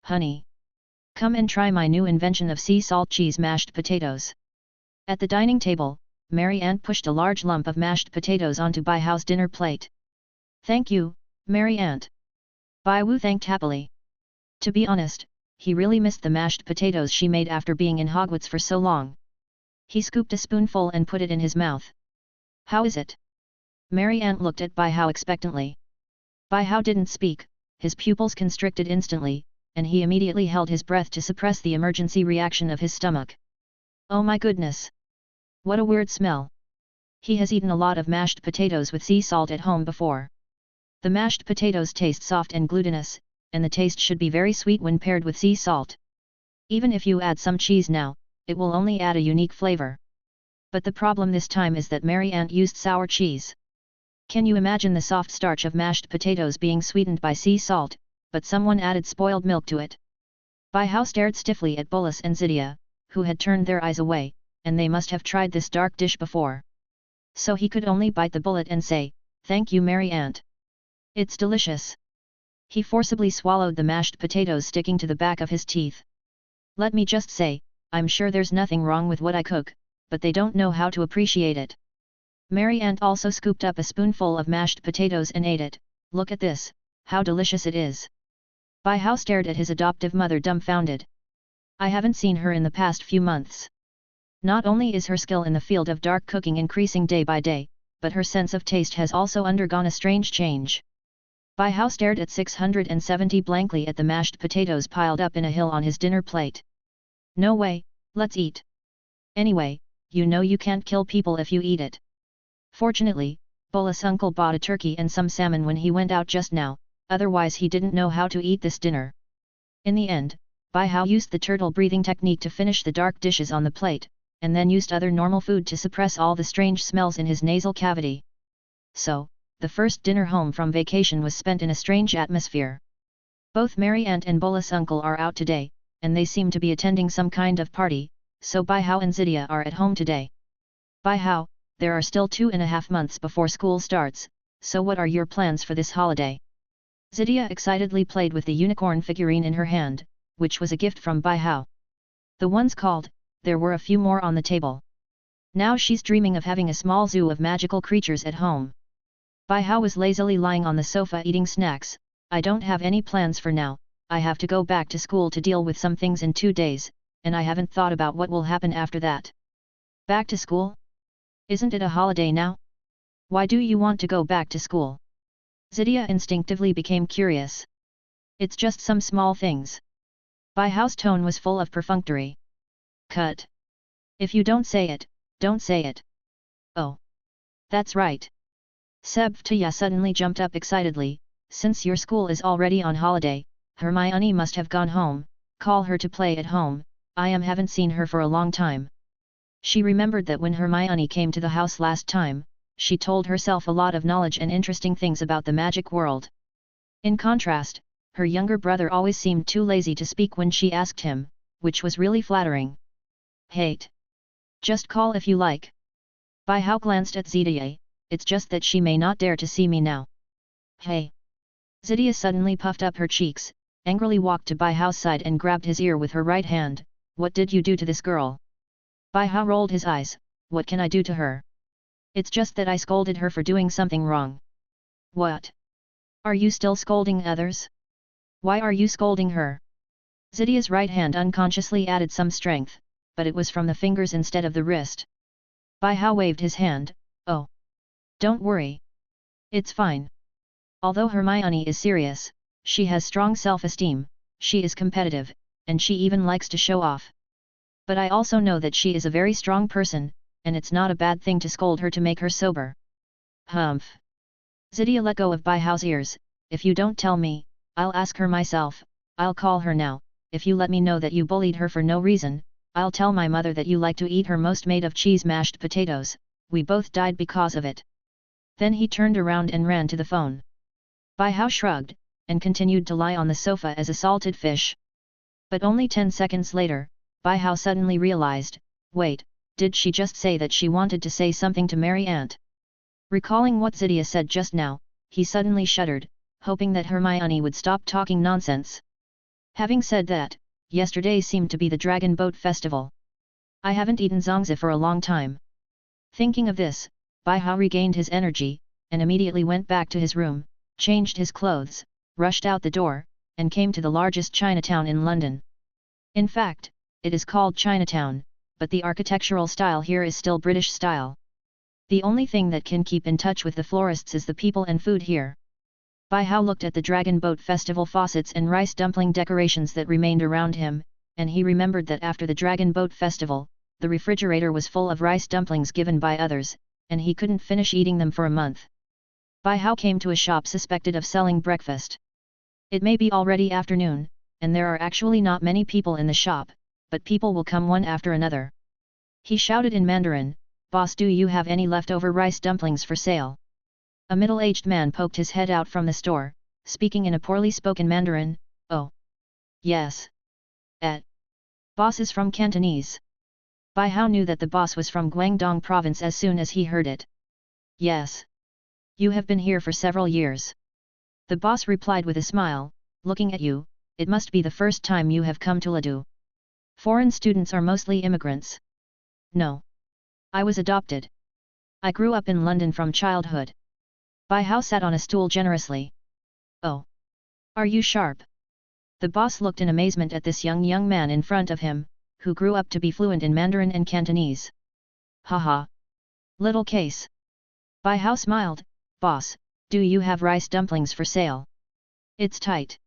Honey. Come and try my new invention of sea salt cheese mashed potatoes. At the dining table, Mary Aunt pushed a large lump of mashed potatoes onto Bai Hao's dinner plate. Thank you, Mary Aunt. Bai Wu thanked happily. To be honest, he really missed the mashed potatoes she made after being in Hogwarts for so long. He scooped a spoonful and put it in his mouth. How is it? Mary Aunt looked at Bai Hao expectantly. Bai Hao didn't speak, his pupils constricted instantly, and he immediately held his breath to suppress the emergency reaction of his stomach. Oh my goodness! What a weird smell! He has eaten a lot of mashed potatoes with sea salt at home before. The mashed potatoes taste soft and glutinous, and the taste should be very sweet when paired with sea salt. Even if you add some cheese now, it will only add a unique flavor. But the problem this time is that Mary Aunt used sour cheese. Can you imagine the soft starch of mashed potatoes being sweetened by sea salt, but someone added spoiled milk to it? Bai Hao stared stiffly at Boris and Zydia, who had turned their eyes away, and they must have tried this dark dish before. so he could only bite the bullet and say, "Thank you, Mary Aunt. It's delicious." He forcibly swallowed the mashed potatoes sticking to the back of his teeth. "Let me just say, I'm sure there's nothing wrong with what I cook, but they don't know how to appreciate it." Mary Aunt also scooped up a spoonful of mashed potatoes and ate it. "Look at this, how delicious it is." Bai Hao stared at his adoptive mother dumbfounded. "I haven't seen her in the past few months. Not only is her skill in the field of dark cooking increasing day by day, but her sense of taste has also undergone a strange change." Bai Hao stared at 670 blankly at the mashed potatoes piled up in a hill on his dinner plate. "No way, let's eat. Anyway, you know you can't kill people if you eat it." Fortunately, Bolus uncle bought a turkey and some salmon when he went out just now, otherwise he didn't know how to eat this dinner. In the end, Bai Hao used the turtle breathing technique to finish the dark dishes on the plate, and then used other normal food to suppress all the strange smells in his nasal cavity. So, the first dinner home from vacation was spent in a strange atmosphere. Both Mary Aunt and Bolus uncle are out today, and they seem to be attending some kind of party, so Bai Hao and Xidia are at home today. "Bai Hao, there are still 2.5 months before school starts, so what are your plans for this holiday?" Xidia excitedly played with the unicorn figurine in her hand, which was a gift from Bai Hao. The ones called, there were a few more on the table. Now she's dreaming of having a small zoo of magical creatures at home. Bai Hao was lazily lying on the sofa eating snacks. "I don't have any plans for now, I have to go back to school to deal with some things in 2 days, and I haven't thought about what will happen after that." "Back to school? Isn't it a holiday now? Why do you want to go back to school?" Xidia instinctively became curious. "It's just some small things." Bai Hao's tone was full of perfunctory. "Cut. If you don't say it, don't say it." "Oh. That's right." Sebtaya suddenly jumped up excitedly. "Since your school is already on holiday, Hermione must have gone home, call her to play at home, I haven't seen her for a long time." She remembered that when Hermione came to the house last time, she told herself a lot of knowledge and interesting things about the magic world. In contrast, her younger brother always seemed too lazy to speak when she asked him, which was really flattering. "Hate. Just call if you like." Bai Hao glanced at Xidia. "It's just that she may not dare to see me now." "Hey!" Xidia suddenly puffed up her cheeks, angrily walked to Bai Hao's side and grabbed his ear with her right hand. "What did you do to this girl?" Bai Hao rolled his eyes. "What can I do to her? It's just that I scolded her for doing something wrong." "What? Are you still scolding others? Why are you scolding her?" Xidia's right hand unconsciously added some strength, but it was from the fingers instead of the wrist. Bai Hao waved his hand. "Oh. Don't worry. It's fine. Although Hermione is serious, she has strong self-esteem, she is competitive, and she even likes to show off. But I also know that she is a very strong person, and it's not a bad thing to scold her to make her sober." "Humph." Xidia let go of Bai Hao's ears. "If you don't tell me, I'll ask her myself. I'll call her now. If you let me know that you bullied her for no reason, I'll tell my mother that you like to eat her most made of cheese mashed potatoes. We both died because of it." Then he turned around and ran to the phone. Bai Hao shrugged, and continued to lie on the sofa as a salted fish. But only 10 seconds later, Bai Hao suddenly realized, wait, did she just say that she wanted to say something to Mary Aunt? Recalling what Xidia said just now, he suddenly shuddered, hoping that Hermione would stop talking nonsense. Having said that, yesterday seemed to be the Dragon Boat Festival. I haven't eaten zongzi for a long time. Thinking of this, Bai Hao regained his energy, and immediately went back to his room, changed his clothes, rushed out the door, and came to the largest Chinatown in London. In fact, it is called Chinatown, but the architectural style here is still British style. The only thing that can keep in touch with the florists is the people and food here. Bai Hao looked at the Dragon Boat Festival faucets and rice dumpling decorations that remained around him, and he remembered that after the Dragon Boat Festival, the refrigerator was full of rice dumplings given by others, and he couldn't finish eating them for a month. Bai Hao came to a shop suspected of selling breakfast. It may be already afternoon, and there are actually not many people in the shop, but people will come one after another. He shouted in Mandarin, "Boss, do you have any leftover rice dumplings for sale?" A middle-aged man poked his head out from the store, speaking in a poorly spoken Mandarin, "Oh. Yes. Boss is from Cantonese." Bai Hao knew that the boss was from Guangdong province as soon as he heard it. Yes. You have been here for several years. The boss replied with a smile, looking at you, it must be the first time you have come to Ladu. Foreign students are mostly immigrants. No. I was adopted. I grew up in London from childhood. Bai Hao sat on a stool generously. Oh. Are you sharp? The boss looked in amazement at this young man in front of him, who grew up to be fluent in Mandarin and Cantonese. Haha. Little case. Bai Hao smiled, boss, do you have rice dumplings for sale? It's tight.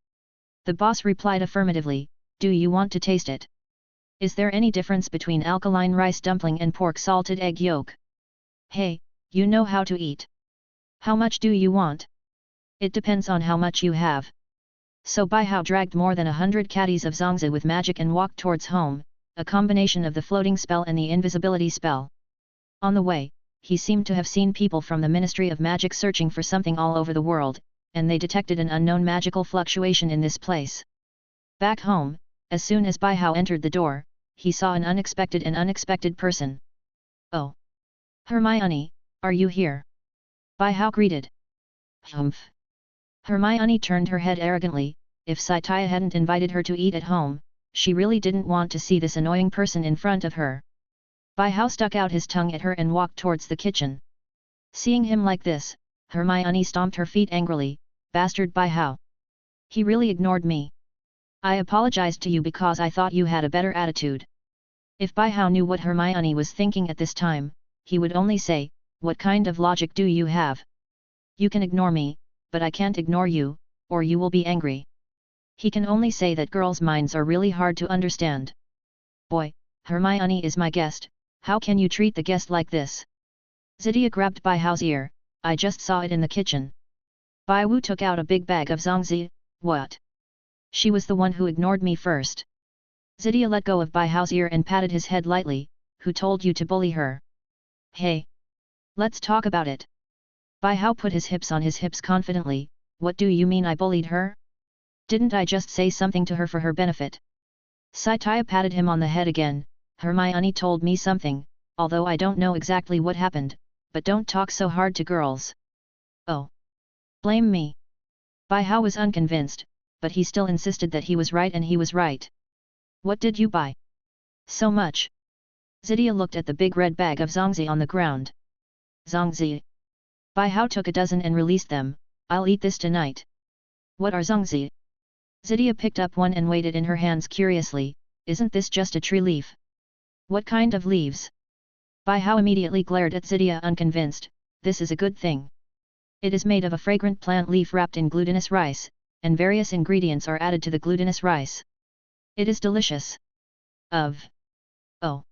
The boss replied affirmatively, do you want to taste it? Is there any difference between alkaline rice dumpling and pork salted egg yolk? Hey, you know how to eat. How much do you want? It depends on how much you have. So Bai Hao dragged more than 100 caddies of Zongzi with magic and walked towards home, a combination of the floating spell and the invisibility spell. On the way, he seemed to have seen people from the Ministry of Magic searching for something all over the world, and they detected an unknown magical fluctuation in this place. Back home, as soon as Bai Hao entered the door, he saw an unexpected person. Oh! Hermione, are you here? Bai Hao greeted. Humph! Hermione turned her head arrogantly, if Saitaya hadn't invited her to eat at home, she really didn't want to see this annoying person in front of her. Bai Hao stuck out his tongue at her and walked towards the kitchen. Seeing him like this, Hermione stomped her feet angrily, bastard Bai Hao. He really ignored me. I apologized to you because I thought you had a better attitude. If Bai Hao knew what Hermione was thinking at this time, he would only say, what kind of logic do you have? You can ignore me, but I can't ignore you, or you will be angry. He can only say that girls' minds are really hard to understand. Boy, Hermione is my guest, how can you treat the guest like this? Xidia grabbed Bai Hao's ear, I just saw it in the kitchen. Bai Wu took out a big bag of Zongzi, what? She was the one who ignored me first. Xidia let go of Bai Hao's ear and patted his head lightly, who told you to bully her? Hey! Let's talk about it. Bai Hao put his hips on his hips confidently, what do you mean I bullied her? Didn't I just say something to her for her benefit? Saitaya patted him on the head again, Hermione told me something, although I don't know exactly what happened, but don't talk so hard to girls. Oh! Blame me. Bai Hao was unconvinced, but he still insisted that he was right and he was right. What did you buy? So much. Xidia looked at the big red bag of Zongzi on the ground. Zongzi. Bai Hao took a dozen and released them, I'll eat this tonight. What are Zongzi? Xidia picked up one and weighed it in her hands curiously, isn't this just a tree leaf? What kind of leaves? Bai Hao immediately glared at Xidia unconvinced, this is a good thing. It is made of a fragrant plant leaf wrapped in glutinous rice, and various ingredients are added to the glutinous rice. It is delicious. Oh.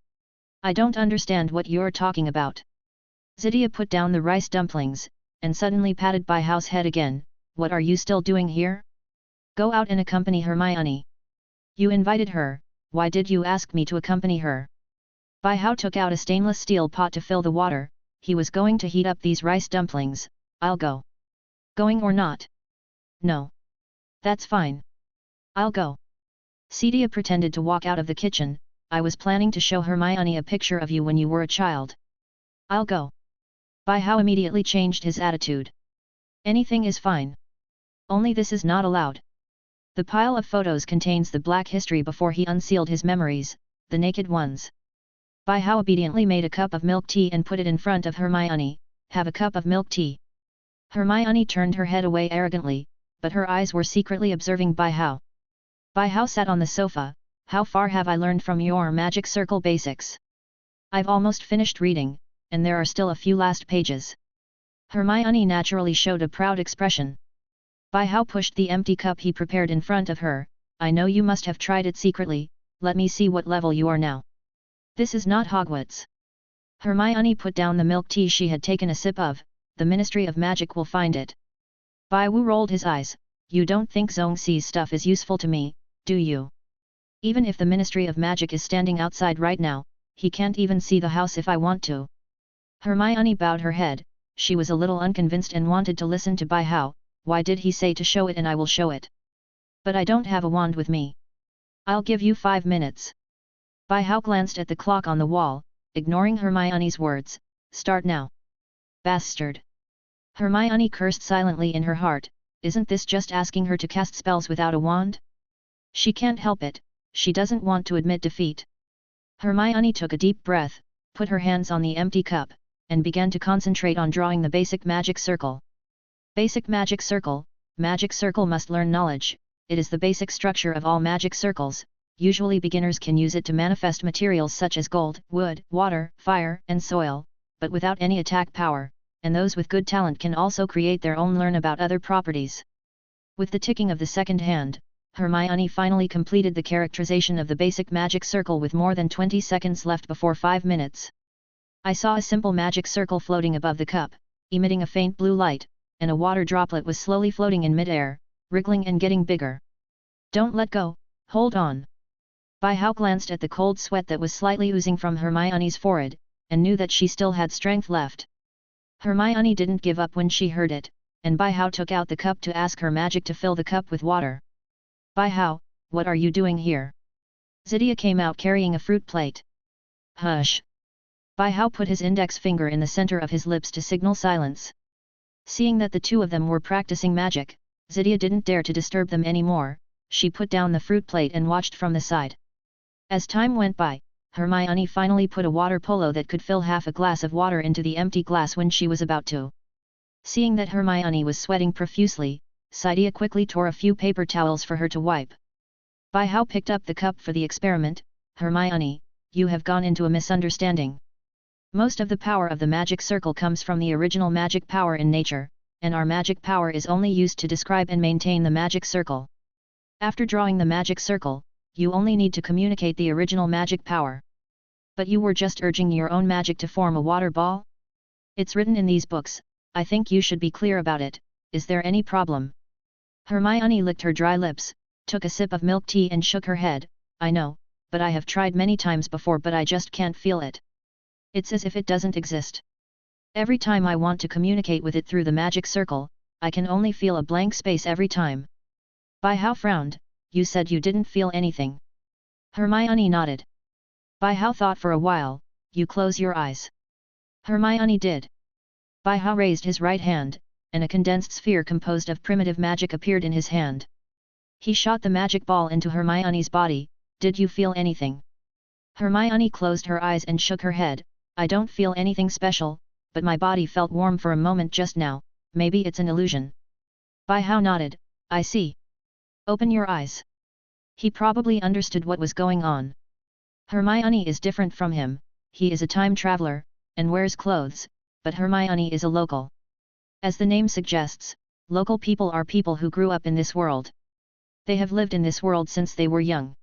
I don't understand what you're talking about. Xidia put down the rice dumplings, and suddenly patted Bai Hao's head again, what are you still doing here? Go out and accompany Hermione. You invited her, why did you ask me to accompany her? Bai Hao took out a stainless steel pot to fill the water, he was going to heat up these rice dumplings, I'll go. Going or not? No. That's fine. I'll go. Xidia pretended to walk out of the kitchen, I was planning to show Hermione a picture of you when you were a child. I'll go. Bai Hao immediately changed his attitude. Anything is fine. Only this is not allowed. The pile of photos contains the black history before he unsealed his memories, the naked ones. Bai Hao obediently made a cup of milk tea and put it in front of Hermione, have a cup of milk tea. Hermione turned her head away arrogantly, but her eyes were secretly observing Bai Hao. Bai Hao sat on the sofa, how far have I learned from your magic circle basics? I've almost finished reading, and there are still a few last pages. Hermione naturally showed a proud expression. Bai Hao pushed the empty cup he prepared in front of her, I know you must have tried it secretly, let me see what level you are now. This is not Hogwarts. Hermione put down the milk tea she had taken a sip of, the Ministry of Magic will find it. Bai Wu rolled his eyes, you don't think Zongxi's stuff is useful to me, do you? Even if the Ministry of Magic is standing outside right now, he can't even see the house if I want to. Hermione bowed her head, she was a little unconvinced and wanted to listen to Bai Hao, why did he say to show it and I will show it? But I don't have a wand with me. I'll give you 5 minutes. Bai Hao glanced at the clock on the wall, ignoring Hermione's words, start now. Bastard! Hermione cursed silently in her heart, isn't this just asking her to cast spells without a wand? She can't help it, she doesn't want to admit defeat. Hermione took a deep breath, put her hands on the empty cup, and began to concentrate on drawing the basic magic circle. Basic magic circle must learn knowledge, it is the basic structure of all magic circles. Usually beginners can use it to manifest materials such as gold, wood, water, fire, and soil, but without any attack power, and those with good talent can also create their own learn about other properties. With the ticking of the second hand, Hermione finally completed the characterization of the basic magic circle with more than 20 seconds left before 5 minutes. I saw a simple magic circle floating above the cup, emitting a faint blue light, and a water droplet was slowly floating in mid-air, wriggling and getting bigger. Don't let go, hold on. Bai-Hao glanced at the cold sweat that was slightly oozing from Hermione's forehead, and knew that she still had strength left. Hermione didn't give up when she heard it, and Bai-Hao took out the cup to ask her magic to fill the cup with water. Bai-Hao, what are you doing here? Zydia came out carrying a fruit plate. Hush! Bai-Hao put his index finger in the center of his lips to signal silence. Seeing that the two of them were practicing magic, Zydia didn't dare to disturb them anymore, she put down the fruit plate and watched from the side. As time went by, Hermione finally put a water polo that could fill half a glass of water into the empty glass when she was about to. Seeing that Hermione was sweating profusely, Zydia quickly tore a few paper towels for her to wipe. Bai-Hao picked up the cup for the experiment. Hermione, you have gone into a misunderstanding. Most of the power of the magic circle comes from the original magic power in nature, and our magic power is only used to describe and maintain the magic circle. After drawing the magic circle, you only need to communicate the original magic power. But you were just urging your own magic to form a water ball? It's written in these books, I think you should be clear about it, is there any problem? Hermione licked her dry lips, took a sip of milk tea and shook her head, I know, but I have tried many times before but I just can't feel it. It's as if it doesn't exist. Every time I want to communicate with it through the magic circle, I can only feel a blank space every time. Bai-Hao frowned, you said you didn't feel anything. Hermione nodded. Bai-Hao thought for a while, you close your eyes. Hermione did. Bai-Hao raised his right hand, and a condensed sphere composed of primitive magic appeared in his hand. He shot the magic ball into Hermione's body. Did you feel anything? Hermione closed her eyes and shook her head, I don't feel anything special, but my body felt warm for a moment just now, maybe it's an illusion. Bai-Hao nodded, I see. Open your eyes. He probably understood what was going on. Hermione is different from him, he is a time traveler, and wears clothes, but Hermione is a local. As the name suggests, local people are people who grew up in this world. They have lived in this world since they were young.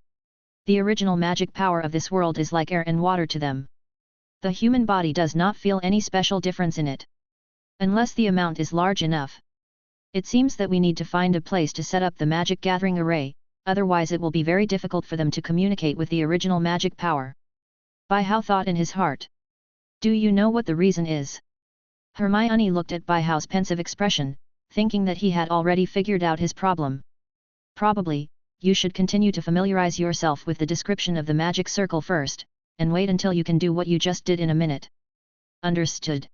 The original magic power of this world is like air and water to them. The human body does not feel any special difference in it. Unless the amount is large enough. It seems that we need to find a place to set up the magic gathering array, otherwise it will be very difficult for them to communicate with the original magic power. Bai-Hao thought in his heart. Do you know what the reason is? Hermione looked at Bai-Hao's pensive expression, thinking that he had already figured out his problem. Probably, you should continue to familiarize yourself with the description of the magic circle first, and wait until you can do what you just did in a minute. Understood.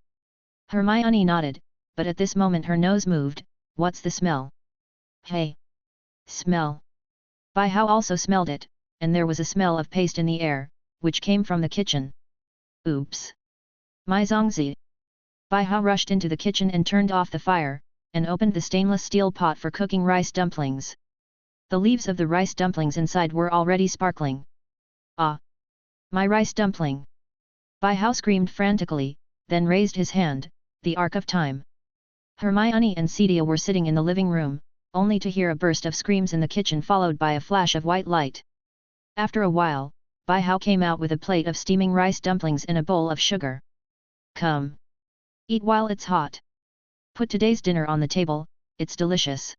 Hermione nodded, but at this moment her nose moved. What's the smell? Hey! Smell! Bai-Hao also smelled it, and there was a smell of paste in the air, which came from the kitchen. Oops! My zongzi! Bai-Hao rushed into the kitchen and turned off the fire, and opened the stainless steel pot for cooking rice dumplings. The leaves of the rice dumplings inside were already sparkling. Ah! My rice dumpling! Bai-Hao screamed frantically, then raised his hand, the arc of time. Hermione and Zydia were sitting in the living room, only to hear a burst of screams in the kitchen followed by a flash of white light. After a while, Bai-Hao came out with a plate of steaming rice dumplings and a bowl of sugar. Come! Eat while it's hot. Put today's dinner on the table, it's delicious.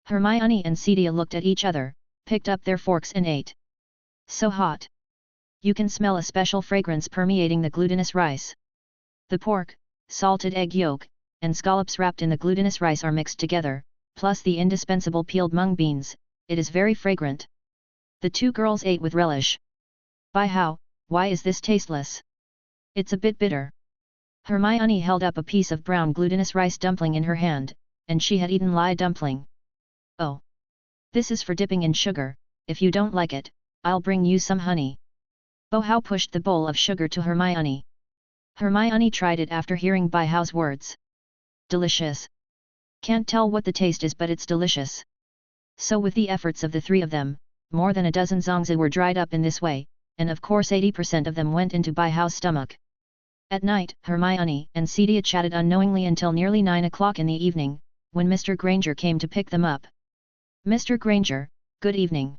Hermione and Zydia looked at each other, picked up their forks and ate. So hot! You can smell a special fragrance permeating the glutinous rice. The pork, salted egg yolk, and scallops wrapped in the glutinous rice are mixed together, plus the indispensable peeled mung beans, it is very fragrant. The two girls ate with relish. Bai-Hao, why is this tasteless? It's a bit bitter. Hermione held up a piece of brown glutinous rice dumpling in her hand, and she had eaten lye dumpling. Oh! This is for dipping in sugar, if you don't like it, I'll bring you some honey. Bohao pushed the bowl of sugar to Hermione. Hermione tried it after hearing Bohao's words. Delicious. Can't tell what the taste is, but it's delicious. So with the efforts of the three of them, more than a dozen zongzi were dried up in this way, and of course 80% of them went into Bohao's stomach. At night, Hermione and Cedia chatted unknowingly until nearly 9 o'clock in the evening, when Mr. Granger came to pick them up. Mr. Granger, good evening.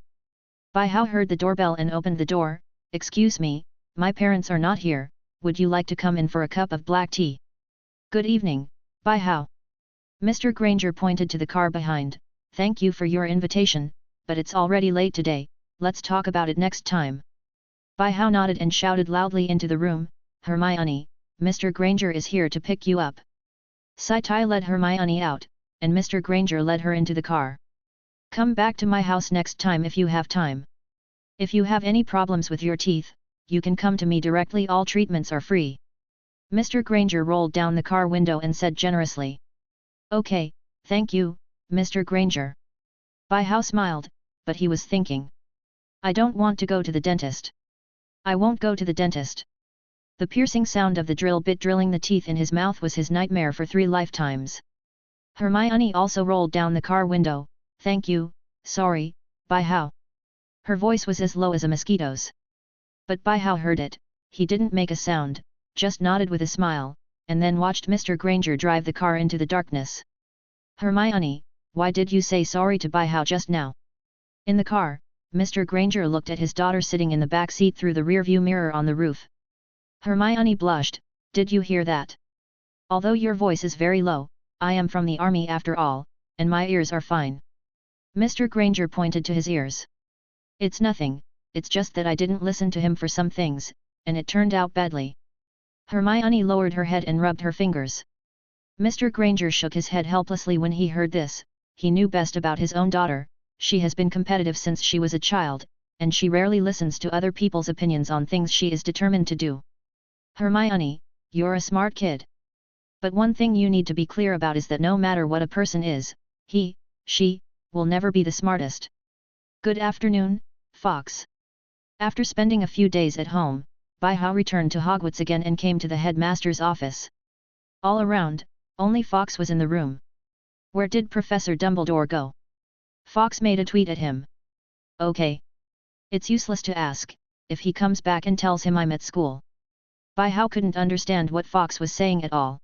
Bohao heard the doorbell and opened the door. Excuse me, my parents are not here, would you like to come in for a cup of black tea? Good evening, Bohao. Mr. Granger pointed to the car behind. Thank you for your invitation, but it's already late today, let's talk about it next time. Bohao nodded and shouted loudly into the room, Hermione, Mr. Granger is here to pick you up. Sai-Tai led Hermione out, and Mr. Granger led her into the car. Come back to my house next time if you have time. If you have any problems with your teeth, you can come to me directly, all treatments are free. Mr. Granger rolled down the car window and said generously. Okay, thank you, Mr. Granger. Bohao smiled, but he was thinking. I don't want to go to the dentist. I won't go to the dentist. The piercing sound of the drill bit drilling the teeth in his mouth was his nightmare for 3 lifetimes. Hermione also rolled down the car window. Thank you, sorry, Bohao. Her voice was as low as a mosquito's. But Bohao heard it, he didn't make a sound, just nodded with a smile, and then watched Mr. Granger drive the car into the darkness. Hermione, why did you say sorry to Bohao just now? In the car, Mr. Granger looked at his daughter sitting in the back seat through the rearview mirror on the roof. Hermione blushed, did you hear that? Although your voice is very low, I am from the army after all, and my ears are fine. Mr. Granger pointed to his ears. It's nothing, it's just that I didn't listen to him for some things, and it turned out badly. Hermione lowered her head and rubbed her fingers. Mr. Granger shook his head helplessly when he heard this. He knew best about his own daughter, she has been competitive since she was a child, and she rarely listens to other people's opinions on things she is determined to do. Hermione, you're a smart kid. But one thing you need to be clear about is that no matter what a person is, he, she, will never be the smartest. Good afternoon, Fox. After spending a few days at home, Bohao returned to Hogwarts again and came to the headmaster's office. All around, only Fox was in the room. Where did Professor Dumbledore go? Fox made a tweet at him. Okay. It's useless to ask, if he comes back and tells him I'm at school. Bohao couldn't understand what Fox was saying at all.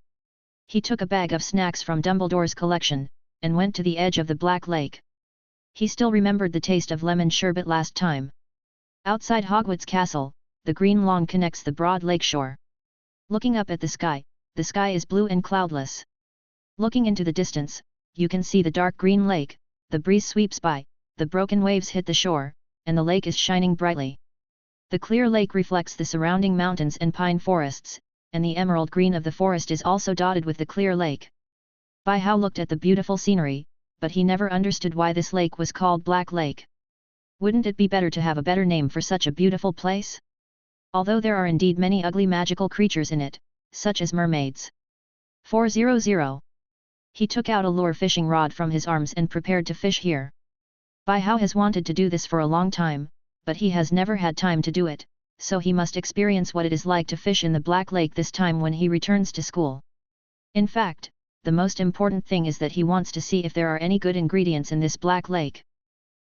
He took a bag of snacks from Dumbledore's collection, and went to the edge of the Black Lake. He still remembered the taste of lemon sherbet last time. Outside Hogwarts Castle, the green lawn connects the broad lakeshore. Looking up at the sky is blue and cloudless. Looking into the distance, you can see the dark green lake, the breeze sweeps by, the broken waves hit the shore, and the lake is shining brightly. The clear lake reflects the surrounding mountains and pine forests, and the emerald green of the forest is also dotted with the clear lake. Bohao looked at the beautiful scenery, but he never understood why this lake was called Black Lake. Wouldn't it be better to have a better name for such a beautiful place? Although there are indeed many ugly magical creatures in it, such as mermaids. 400. He took out a lure fishing rod from his arms and prepared to fish here. Bohao has wanted to do this for a long time, but he has never had time to do it, so he must experience what it is like to fish in the Black Lake this time when he returns to school. In fact, the most important thing is that he wants to see if there are any good ingredients in this Black Lake.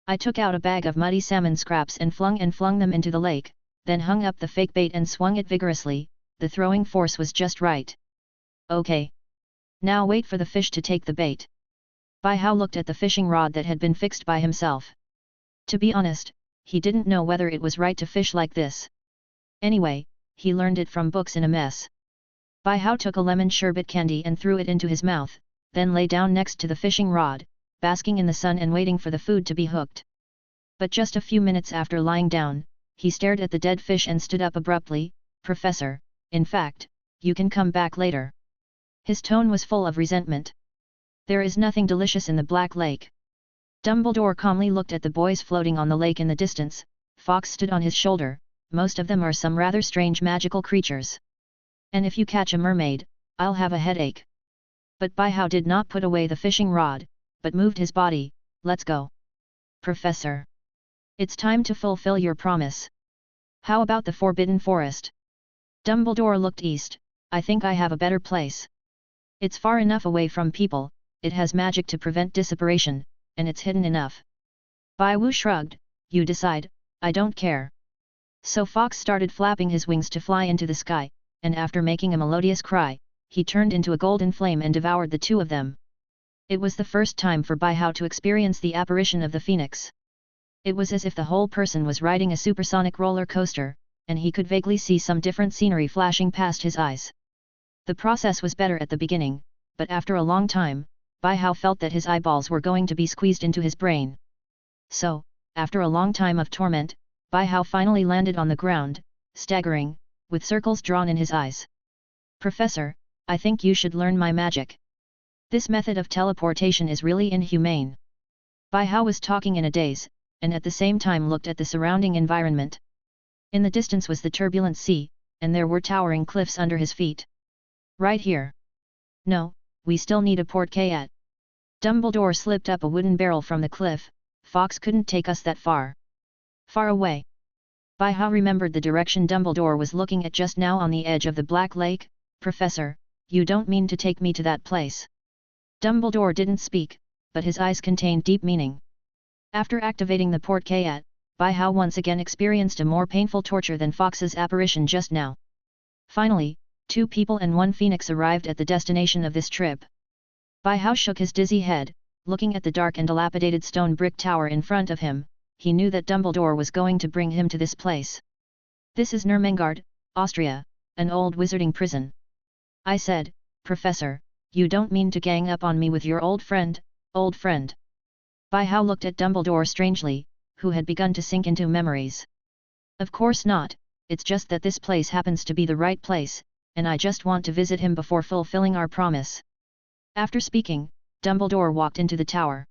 I took out a bag of muddy salmon scraps and flung them into the lake, then hung up the fake bait and swung it vigorously. The throwing force was just right. Okay. Now wait for the fish to take the bait. Bohao looked at the fishing rod that had been fixed by himself. To be honest, he didn't know whether it was right to fish like this. Anyway, he learned it from books in a mess. Bohao took a lemon sherbet candy and threw it into his mouth, then lay down next to the fishing rod, basking in the sun and waiting for the food to be hooked. But just a few minutes after lying down, he stared at the dead fish and stood up abruptly. Professor, in fact, you can come back later. His tone was full of resentment. There is nothing delicious in the Black Lake. Dumbledore calmly looked at the boys floating on the lake in the distance. Fox stood on his shoulder. Most of them are some rather strange magical creatures. And if you catch a mermaid, I'll have a headache. But Bai Hao did not put away the fishing rod, but moved his body. Let's go. Professor. It's time to fulfill your promise. How about the Forbidden Forest? Dumbledore looked east. I think I have a better place. It's far enough away from people, it has magic to prevent disapparition, and it's hidden enough. Bai Wu shrugged, you decide, I don't care. So Fox started flapping his wings to fly into the sky, and after making a melodious cry, he turned into a golden flame and devoured the two of them. It was the first time for Bai Hao to experience the apparition of the phoenix. It was as if the whole person was riding a supersonic roller coaster, and he could vaguely see some different scenery flashing past his eyes. The process was better at the beginning, but after a long time, Bai Hao felt that his eyeballs were going to be squeezed into his brain. So, after a long time of torment, Bai Hao finally landed on the ground, staggering, with circles drawn in his eyes. Professor, I think you should learn my magic. This method of teleportation is really inhumane. Bai Hao was talking in a daze, and at the same time looked at the surrounding environment. In the distance was the turbulent sea, and there were towering cliffs under his feet. Right here. No, we still need a portrait. Dumbledore slipped up a wooden barrel from the cliff. Fox couldn't take us that far. Far away. Bai Hao remembered the direction Dumbledore was looking at just now on the edge of the Black Lake. Professor, you don't mean to take me to that place. Dumbledore didn't speak, but his eyes contained deep meaning. After activating the portrait, Bai Hao once again experienced a more painful torture than Fox's apparition just now. Finally, 2 people and 1 phoenix arrived at the destination of this trip. Bai Hao shook his dizzy head, looking at the dark and dilapidated stone brick tower in front of him. He knew that Dumbledore was going to bring him to this place. This is Nurmengard, Austria, an old wizarding prison. I said, Professor, you don't mean to gang up on me with your old friend, old friend. Bai Hao looked at Dumbledore strangely, who had begun to sink into memories. Of course not, it's just that this place happens to be the right place, and I just want to visit him before fulfilling our promise. After speaking, Dumbledore walked into the tower.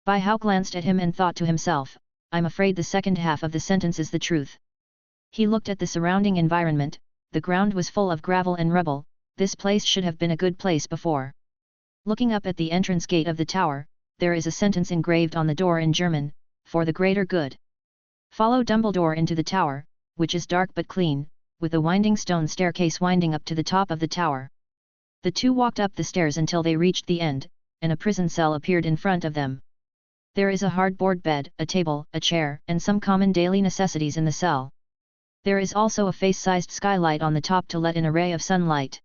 Bai Hao glanced at him and thought to himself, I'm afraid the second half of the sentence is the truth. He looked at the surrounding environment. The ground was full of gravel and rubble. This place should have been a good place before. Looking up at the entrance gate of the tower, there is a sentence engraved on the door in German, for the greater good. Follow Dumbledore into the tower, which is dark but clean, with a winding stone staircase winding up to the top of the tower. The two walked up the stairs until they reached the end, and a prison cell appeared in front of them. There is a hardboard bed, a table, a chair, and some common daily necessities in the cell. There is also a face-sized skylight on the top to let in a ray of sunlight.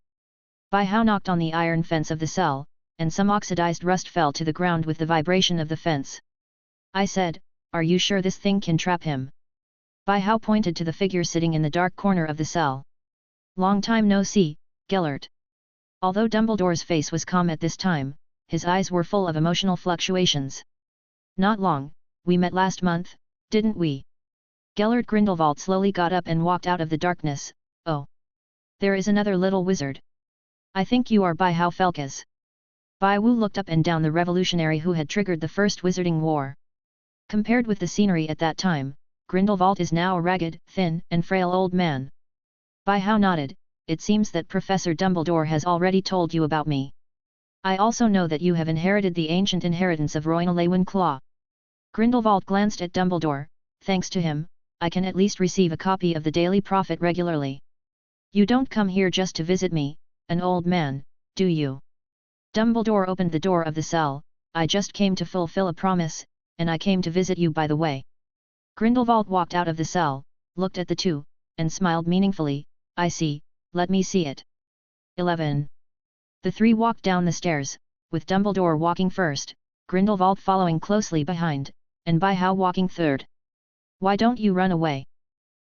Bai Hao knocked on the iron fence of the cell, and some oxidized rust fell to the ground with the vibration of the fence. I said, are you sure this thing can trap him? Bai Hao pointed to the figure sitting in the dark corner of the cell. Long time no see, Gellert. Although Dumbledore's face was calm at this time, his eyes were full of emotional fluctuations. Not long, we met last month, didn't we? Gellert Grindelwald slowly got up and walked out of the darkness. Oh. There is another little wizard. I think you are Bai Hao Felkes. Bai Wu looked up and down the revolutionary who had triggered the first wizarding war. Compared with the scenery at that time, Grindelwald is now a ragged, thin, and frail old man. Bai Hao nodded. It seems that Professor Dumbledore has already told you about me. I also know that you have inherited the ancient inheritance of Royal Ravenclaw. Grindelwald glanced at Dumbledore. Thanks to him, I can at least receive a copy of the Daily Prophet regularly. You don't come here just to visit me, an old man, do you? Dumbledore opened the door of the cell. I just came to fulfill a promise, and I came to visit you by the way. Grindelwald walked out of the cell, looked at the two, and smiled meaningfully. I see, let me see it. 11. The three walked down the stairs, with Dumbledore walking first, Grindelwald following closely behind, and Bai Hao walking third. Why don't you run away?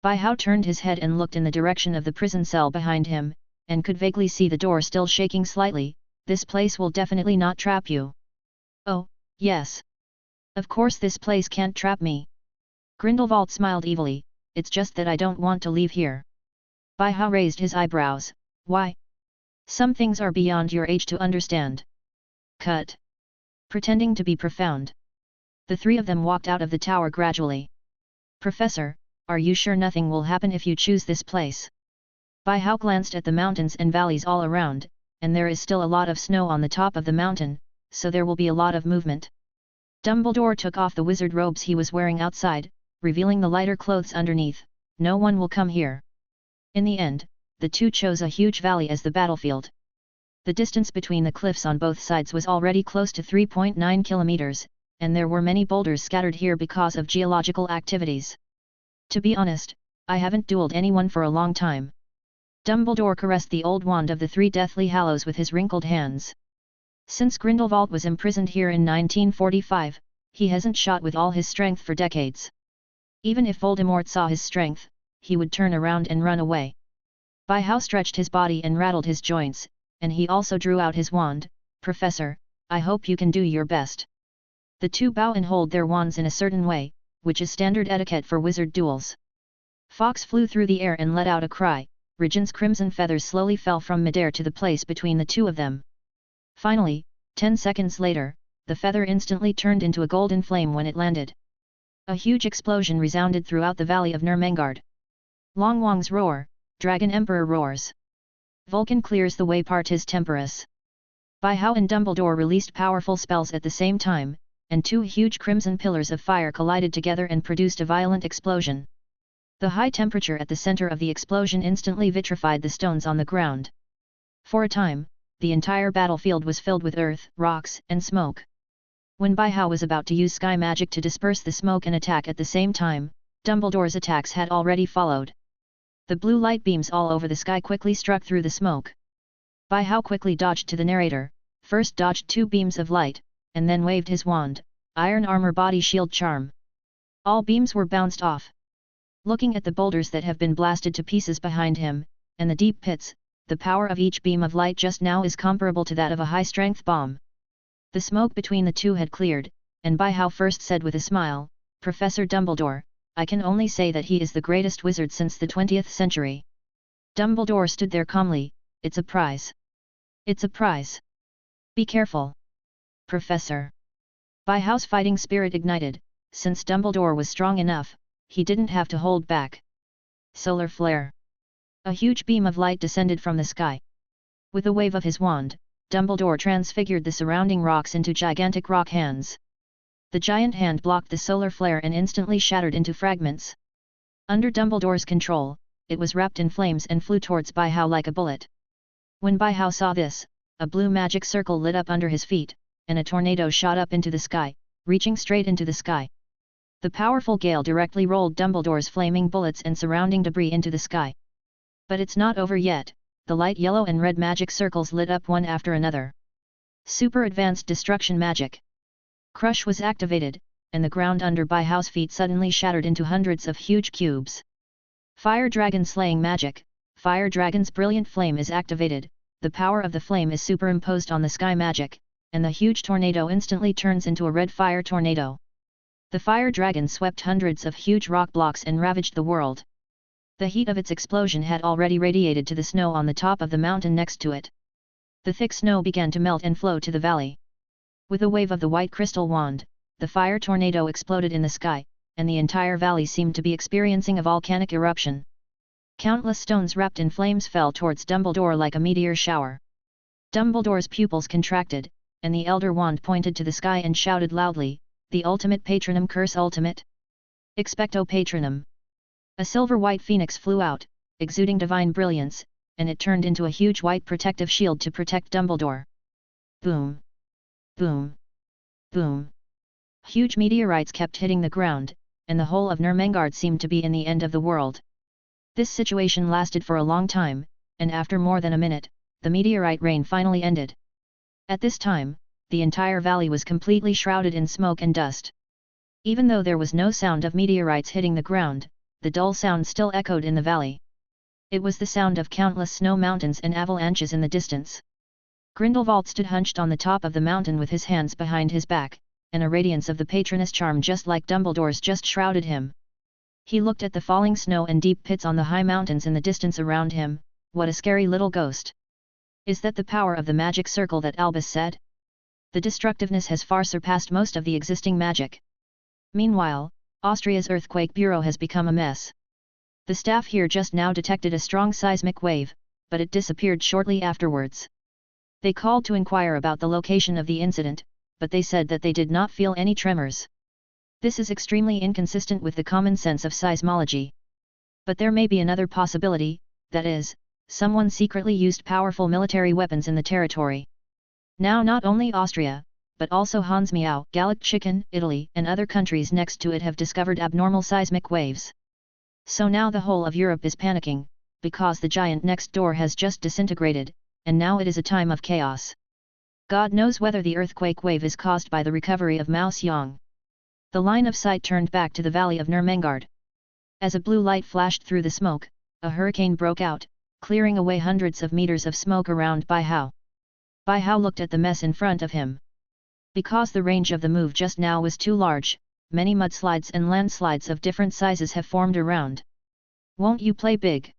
Bai Hao turned his head and looked in the direction of the prison cell behind him, and could vaguely see the door still shaking slightly. This place will definitely not trap you. Oh, yes. Of course this place can't trap me. Grindelwald smiled evilly, it's just that I don't want to leave here. Bai Hao raised his eyebrows. Why? Some things are beyond your age to understand. Cut. Pretending to be profound. The three of them walked out of the tower gradually. Professor, are you sure nothing will happen if you choose this place? Baihao glanced at the mountains and valleys all around, and there is still a lot of snow on the top of the mountain, so there will be a lot of movement. Dumbledore took off the wizard robes he was wearing outside, revealing the lighter clothes underneath. No one will come here. In the end, the two chose a huge valley as the battlefield. The distance between the cliffs on both sides was already close to 3.9 kilometers, and there were many boulders scattered here because of geological activities. To be honest, I haven't duelled anyone for a long time. Dumbledore caressed the old wand of the three Deathly Hallows with his wrinkled hands. Since Grindelwald was imprisoned here in 1945, he hasn't shot with all his strength for decades. Even if Voldemort saw his strength, he would turn around and run away. Baihao stretched his body and rattled his joints, and he also drew out his wand. Professor, I hope you can do your best. The two bow and hold their wands in a certain way, which is standard etiquette for wizard duels. Fawkes flew through the air and let out a cry. Regin's crimson feathers slowly fell from midair to the place between the two of them. Finally, 10 seconds later, the feather instantly turned into a golden flame when it landed. A huge explosion resounded throughout the valley of Nurmengard. Long Wang's roar, Dragon Emperor roars. Vulcan clears the way Partis Temporis. Baihao and Dumbledore released powerful spells at the same time, and two huge crimson pillars of fire collided together and produced a violent explosion. The high temperature at the center of the explosion instantly vitrified the stones on the ground. For a time, the entire battlefield was filled with earth, rocks, and smoke. When Baihao was about to use sky magic to disperse the smoke and attack at the same time, Dumbledore's attacks had already followed. The blue light beams all over the sky quickly struck through the smoke. Baihao quickly dodged to the narrator, first dodged two beams of light, and then waved his wand, Iron Armor Body Shield Charm. All beams were bounced off. Looking at the boulders that have been blasted to pieces behind him, and the deep pits, the power of each beam of light just now is comparable to that of a high-strength bomb. The smoke between the two had cleared, and Baihao first said with a smile, Professor Dumbledore, I can only say that he is the greatest wizard since the 20th century. Dumbledore stood there calmly, it's a prize. It's a prize. Be careful. Professor. Baihao's fighting spirit ignited, since Dumbledore was strong enough, he didn't have to hold back. Solar flare. A huge beam of light descended from the sky. With a wave of his wand, Dumbledore transfigured the surrounding rocks into gigantic rock hands. The giant hand blocked the solar flare and instantly shattered into fragments. Under Dumbledore's control, it was wrapped in flames and flew towards Baihao like a bullet. When Baihao saw this, a blue magic circle lit up under his feet, and a tornado shot up into the sky, reaching straight into the sky. The powerful gale directly rolled Dumbledore's flaming bullets and surrounding debris into the sky. But it's not over yet, the light yellow and red magic circles lit up one after another. Super advanced destruction magic. Crush was activated, and the ground under Baihao's feet suddenly shattered into hundreds of huge cubes. Fire Dragon Slaying Magic. Fire Dragon's brilliant flame is activated, the power of the flame is superimposed on the sky magic, and the huge tornado instantly turns into a red fire tornado. The fire dragon swept hundreds of huge rock blocks and ravaged the world. The heat of its explosion had already radiated to the snow on the top of the mountain next to it. The thick snow began to melt and flow to the valley. With a wave of the white crystal wand, the fire tornado exploded in the sky, and the entire valley seemed to be experiencing a volcanic eruption. Countless stones wrapped in flames fell towards Dumbledore like a meteor shower. Dumbledore's pupils contracted, and the Elder Wand pointed to the sky and shouted loudly, The ultimate patronum curse ultimate. Expecto patronum. A silver-white phoenix flew out, exuding divine brilliance, and it turned into a huge white protective shield to protect Dumbledore. Boom! Boom! Boom! Huge meteorites kept hitting the ground, and the whole of Nurmengard seemed to be in the end of the world. This situation lasted for a long time, and after more than a minute, the meteorite rain finally ended. At this time, the entire valley was completely shrouded in smoke and dust. Even though there was no sound of meteorites hitting the ground, the dull sound still echoed in the valley. It was the sound of countless snow mountains and avalanches in the distance. Grindelwald stood hunched on the top of the mountain with his hands behind his back, and a radiance of the patroness charm just like Dumbledore's just shrouded him. He looked at the falling snow and deep pits on the high mountains in the distance around him. What a scary little ghost. Is that the power of the magic circle that Albus said? The destructiveness has far surpassed most of the existing magic. Meanwhile, Austria's earthquake bureau has become a mess. The staff here just now detected a strong seismic wave, but it disappeared shortly afterwards. They called to inquire about the location of the incident, but they said that they did not feel any tremors. This is extremely inconsistent with the common sense of seismology. But there may be another possibility, that is, someone secretly used powerful military weapons in the territory. Now not only Austria, but also Hansmiao, Gallic Chicken, Italy, and other countries next to it have discovered abnormal seismic waves. So now the whole of Europe is panicking, because the giant next door has just disintegrated, and now it is a time of chaos. God knows whether the earthquake wave is caused by the recovery of Mao Xiang. The line of sight turned back to the valley of Nurmengard. As a blue light flashed through the smoke, a hurricane broke out, clearing away hundreds of meters of smoke around Bai Hao. Bai Hao looked at the mess in front of him. Because the range of the move just now was too large, many mudslides and landslides of different sizes have formed around. Won't you play big?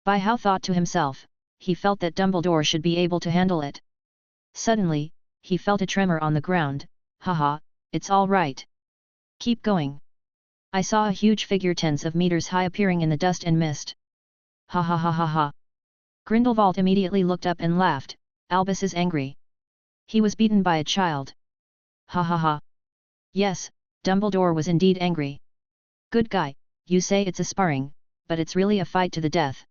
Bai Hao thought to himself. He felt that Dumbledore should be able to handle it. Suddenly, he felt a tremor on the ground. Haha, it's all right. Keep going. I saw a huge figure tens of meters high appearing in the dust and mist. Ha ha ha ha ha. Grindelwald immediately looked up and laughed. Albus is angry. He was beaten by a child. Ha ha ha. Yes, Dumbledore was indeed angry. Good guy, you say it's a sparring, but it's really a fight to the death.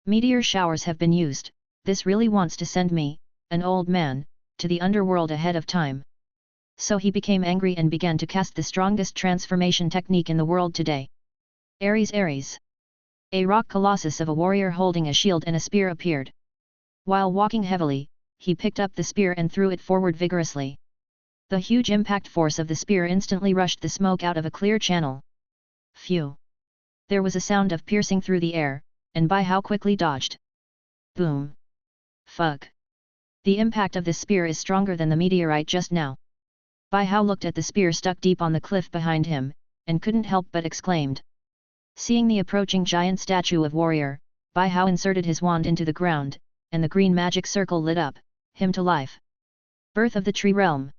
Meteor showers have been used, this really wants to send me, an old man, to the underworld ahead of time. So he became angry and began to cast the strongest transformation technique in the world today. Ares Ares. A rock colossus of a warrior holding a shield and a spear appeared. While walking heavily, he picked up the spear and threw it forward vigorously. The huge impact force of the spear instantly rushed the smoke out of a clear channel. Phew! There was a sound of piercing through the air, and Bai Hao quickly dodged. Boom! Fuck! The impact of this spear is stronger than the meteorite just now. Bai Hao looked at the spear stuck deep on the cliff behind him, and couldn't help but exclaimed. Seeing the approaching giant statue of warrior, Bai Hao inserted his wand into the ground, and the green magic circle lit up, him to life. Birth of the Tree Realm.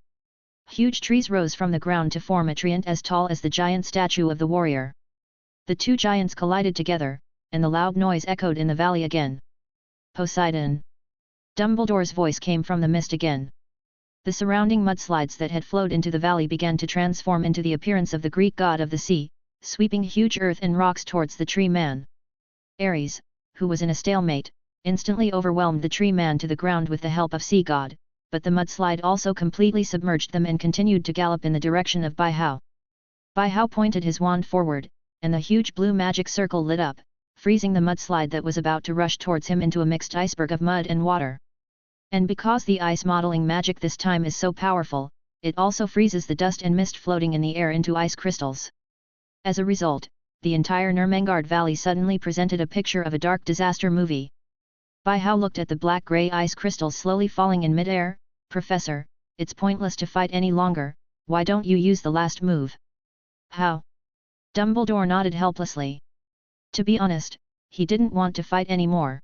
Huge trees rose from the ground to form a treant as tall as the giant statue of the warrior. The two giants collided together, and the loud noise echoed in the valley again. Poseidon! Dumbledore's voice came from the mist again. The surrounding mudslides that had flowed into the valley began to transform into the appearance of the Greek god of the sea, sweeping huge earth and rocks towards the tree man. Ares, who was in a stalemate, instantly overwhelmed the tree man to the ground with the help of sea god, but the mudslide also completely submerged them and continued to gallop in the direction of Bai Hao. Bai Hao pointed his wand forward, and the huge blue magic circle lit up, freezing the mudslide that was about to rush towards him into a mixed iceberg of mud and water. And because the ice modeling magic this time is so powerful, it also freezes the dust and mist floating in the air into ice crystals. As a result, the entire Nurmengard Valley suddenly presented a picture of a dark disaster movie. Bai Hao looked at the black-grey ice crystals slowly falling in mid-air. Professor, it's pointless to fight any longer, why don't you use the last move? How? Dumbledore nodded helplessly. To be honest, he didn't want to fight anymore.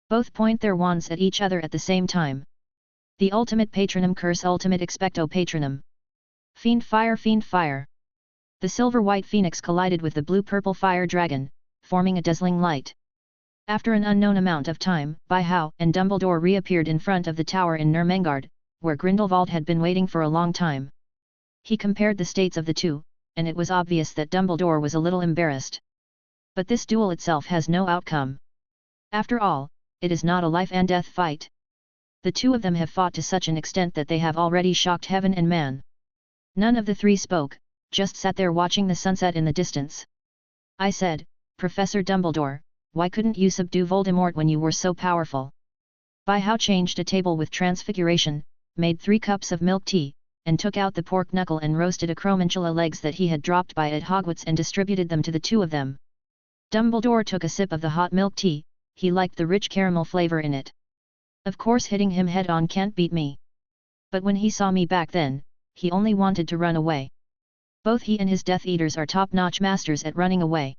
Both point their wands at each other at the same time. The ultimate patronum curse ultimate expecto patronum. Fiend fire fiend fire. The silver-white phoenix collided with the blue-purple fire dragon, forming a dazzling light. After an unknown amount of time, Bai Hao and Dumbledore reappeared in front of the tower in Nurmengard, where Grindelwald had been waiting for a long time. He compared the states of the two, and it was obvious that Dumbledore was a little embarrassed. But this duel itself has no outcome. After all, it is not a life-and-death fight. The two of them have fought to such an extent that they have already shocked heaven and man. None of the three spoke, just sat there watching the sunset in the distance. I said, Professor Dumbledore, why couldn't you subdue Voldemort when you were so powerful? Bai Hao changed a table with transfiguration, made 3 cups of milk tea, and took out the pork knuckle and roasted a chromantula legs that he had dropped by at Hogwarts and distributed them to the two of them. Dumbledore took a sip of the hot milk tea, he liked the rich caramel flavor in it. Of course hitting him head-on can't beat me. But when he saw me back then, he only wanted to run away. Both he and his Death Eaters are top-notch masters at running away.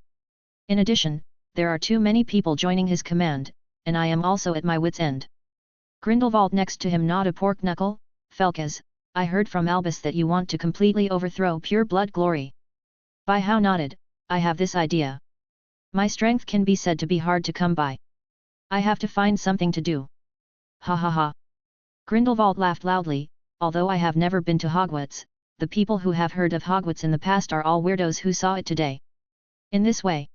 In addition, there are too many people joining his command, and I am also at my wit's end. Grindelwald next to him gnawed a pork knuckle. Felkas, I heard from Albus that you want to completely overthrow pure blood glory. Bai Hao nodded, I have this idea. My strength can be said to be hard to come by. I have to find something to do. Ha ha ha. Grindelwald laughed loudly. Although I have never been to Hogwarts, the people who have heard of Hogwarts in the past are all weirdos who saw it today. In this way,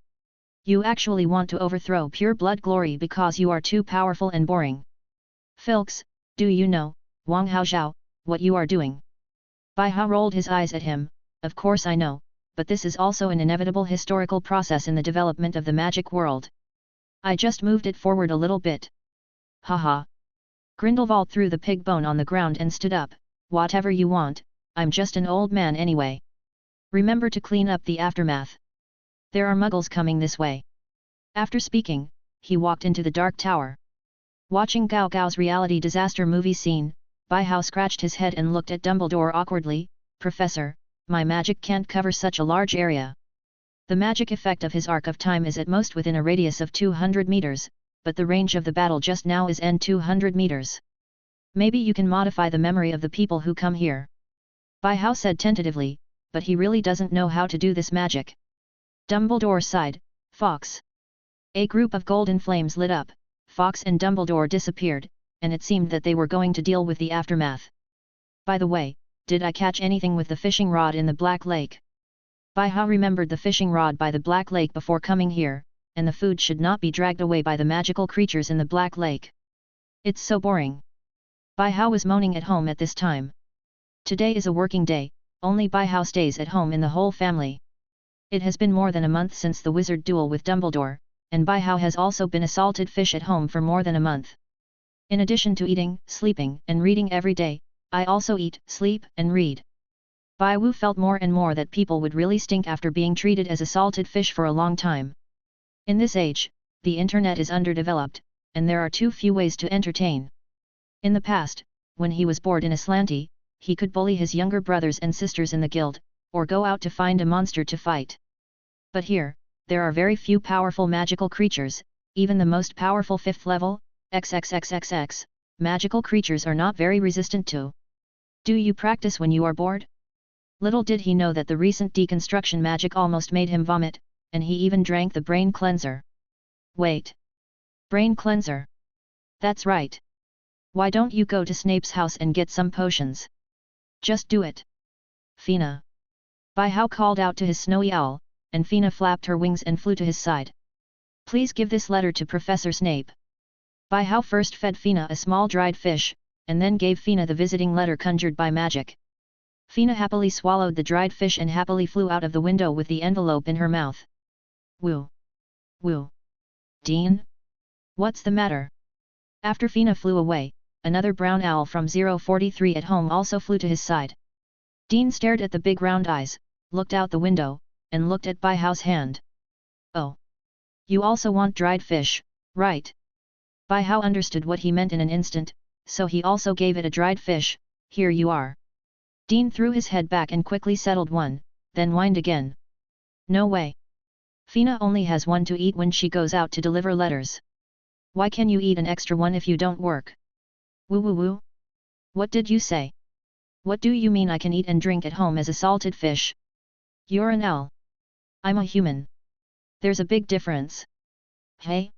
you actually want to overthrow pure blood glory because you are too powerful and boring. Filks, do you know, Wang Haozhao, what you are doing? Bai Hao rolled his eyes at him. Of course I know, but this is also an inevitable historical process in the development of the magic world. I just moved it forward a little bit. Haha. Grindelwald threw the pig bone on the ground and stood up. Whatever you want, I'm just an old man anyway. Remember to clean up the aftermath. There are muggles coming this way. After speaking, he walked into the dark tower. Watching Gao Gao's reality disaster movie scene, Bai Hao scratched his head and looked at Dumbledore awkwardly. Professor, my magic can't cover such a large area. The magic effect of his arc of time is at most within a radius of 200 meters, but the range of the battle just now is n 200 meters. Maybe you can modify the memory of the people who come here. Bai Hao said tentatively, but he really doesn't know how to do this magic. Dumbledore sighed. Fox. A group of golden flames lit up, Fox and Dumbledore disappeared, and it seemed that they were going to deal with the aftermath. By the way, did I catch anything with the fishing rod in the Black Lake? Bai Hao remembered the fishing rod by the Black Lake before coming here, and the food should not be dragged away by the magical creatures in the Black Lake. It's so boring. Bai Hao was moaning at home at this time. Today is a working day, only Bai Hao stays at home in the whole family. It has been more than a month since the wizard duel with Dumbledore, and Bai Hao has also been a salted fish at home for more than a month. In addition to eating, sleeping, and reading every day, I also eat, sleep, and read. Bai Wu felt more and more that people would really stink after being treated as a salted fish for a long time. In this age, the internet is underdeveloped, and there are too few ways to entertain. In the past, when he was bored in a slanty, he could bully his younger brothers and sisters in the guild, or go out to find a monster to fight. But here, there are very few powerful magical creatures, even the most powerful 5th level, XXXXX, magical creatures are not very resistant to. Do you practice when you are bored? Little did he know that the recent deconstruction magic almost made him vomit, and he even drank the brain cleanser. Wait. Brain cleanser? That's right. Why don't you go to Snape's house and get some potions? Just do it. Fina. Bai Hao called out to his snowy owl, and Fina flapped her wings and flew to his side. Please give this letter to Professor Snape. Bai Hao first fed Fina a small dried fish, and then gave Fina the visiting letter conjured by magic. Fina happily swallowed the dried fish and happily flew out of the window with the envelope in her mouth. Woo! Woo! Dean? What's the matter? After Fina flew away, another brown owl from 043 at home also flew to his side. Dean stared at the big round eyes, looked out the window, and looked at Bai Hao's hand. Oh! You also want dried fish, right? Bai Hao understood what he meant in an instant, so he also gave it a dried fish. Here you are. Dean threw his head back and quickly settled one, then whined again. No way. Fina only has one to eat when she goes out to deliver letters. Why can you eat an extra one if you don't work? Woo woo woo? What did you say? What do you mean I can eat and drink at home as a salted fish? You're an owl. I'm a human. There's a big difference. Hey?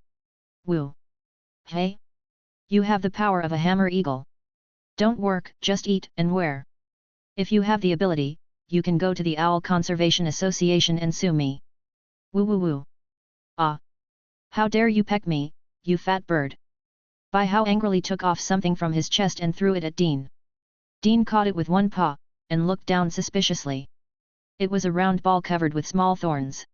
Woo. Hey? You have the power of a hammer eagle. Don't work, just eat and wear. If you have the ability, you can go to the Owl Conservation Association and sue me. Woo woo woo. Ah! How dare you peck me, you fat bird! Bai Hao angrily took off something from his chest and threw it at Dean. Dean caught it with one paw, and looked down suspiciously. It was a round ball covered with small thorns.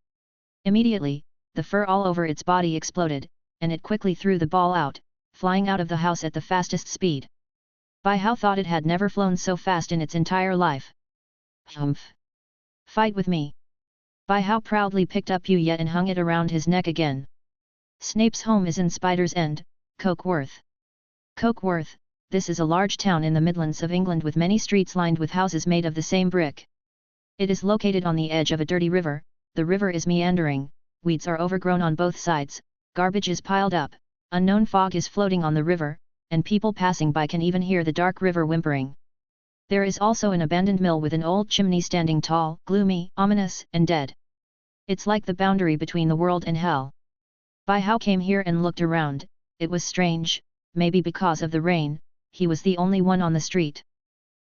Immediately, the fur all over its body exploded, and it quickly threw the ball out, flying out of the house at the fastest speed. Bai Hao thought it had never flown so fast in its entire life. Humph! Fight with me! Bai Hao proudly picked up Yue and hung it around his neck again. Snape's home is in Spider's End, Cokeworth. Cokeworth, this is a large town in the Midlands of England with many streets lined with houses made of the same brick. It is located on the edge of a dirty river, the river is meandering, weeds are overgrown on both sides, garbage is piled up, unknown fog is floating on the river, and people passing by can even hear the dark river whimpering. There is also an abandoned mill with an old chimney standing tall, gloomy, ominous, and dead. It's like the boundary between the world and hell. Bai Hao came here and looked around. It was strange, maybe because of the rain, he was the only one on the street.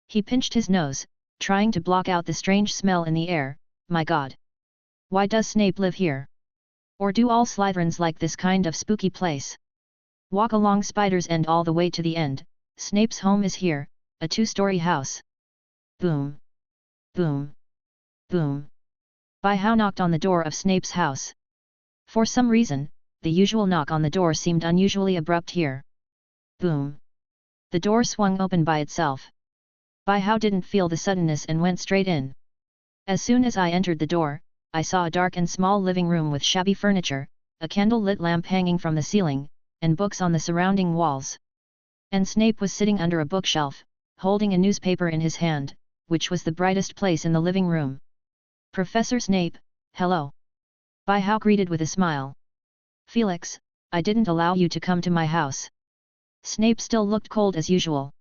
He pinched his nose, trying to block out the strange smell in the air. My God! Why does Snape live here? Or do all Slytherins like this kind of spooky place? Walk along Spider's End all the way to the end. Snape's home is here, a 2-story house. Boom! Boom! Boom! Bai Hao knocked on the door of Snape's house. For some reason, the usual knock on the door seemed unusually abrupt here. Boom! The door swung open by itself. Bai Hao didn't feel the suddenness and went straight in. As soon as I entered the door, I saw a dark and small living room with shabby furniture, a candle-lit lamp hanging from the ceiling, and books on the surrounding walls. And Snape was sitting under a bookshelf, holding a newspaper in his hand, which was the brightest place in the living room. Professor Snape, hello. Bai Hao greeted with a smile. Felix, I didn't allow you to come to my house. Snape still looked cold as usual.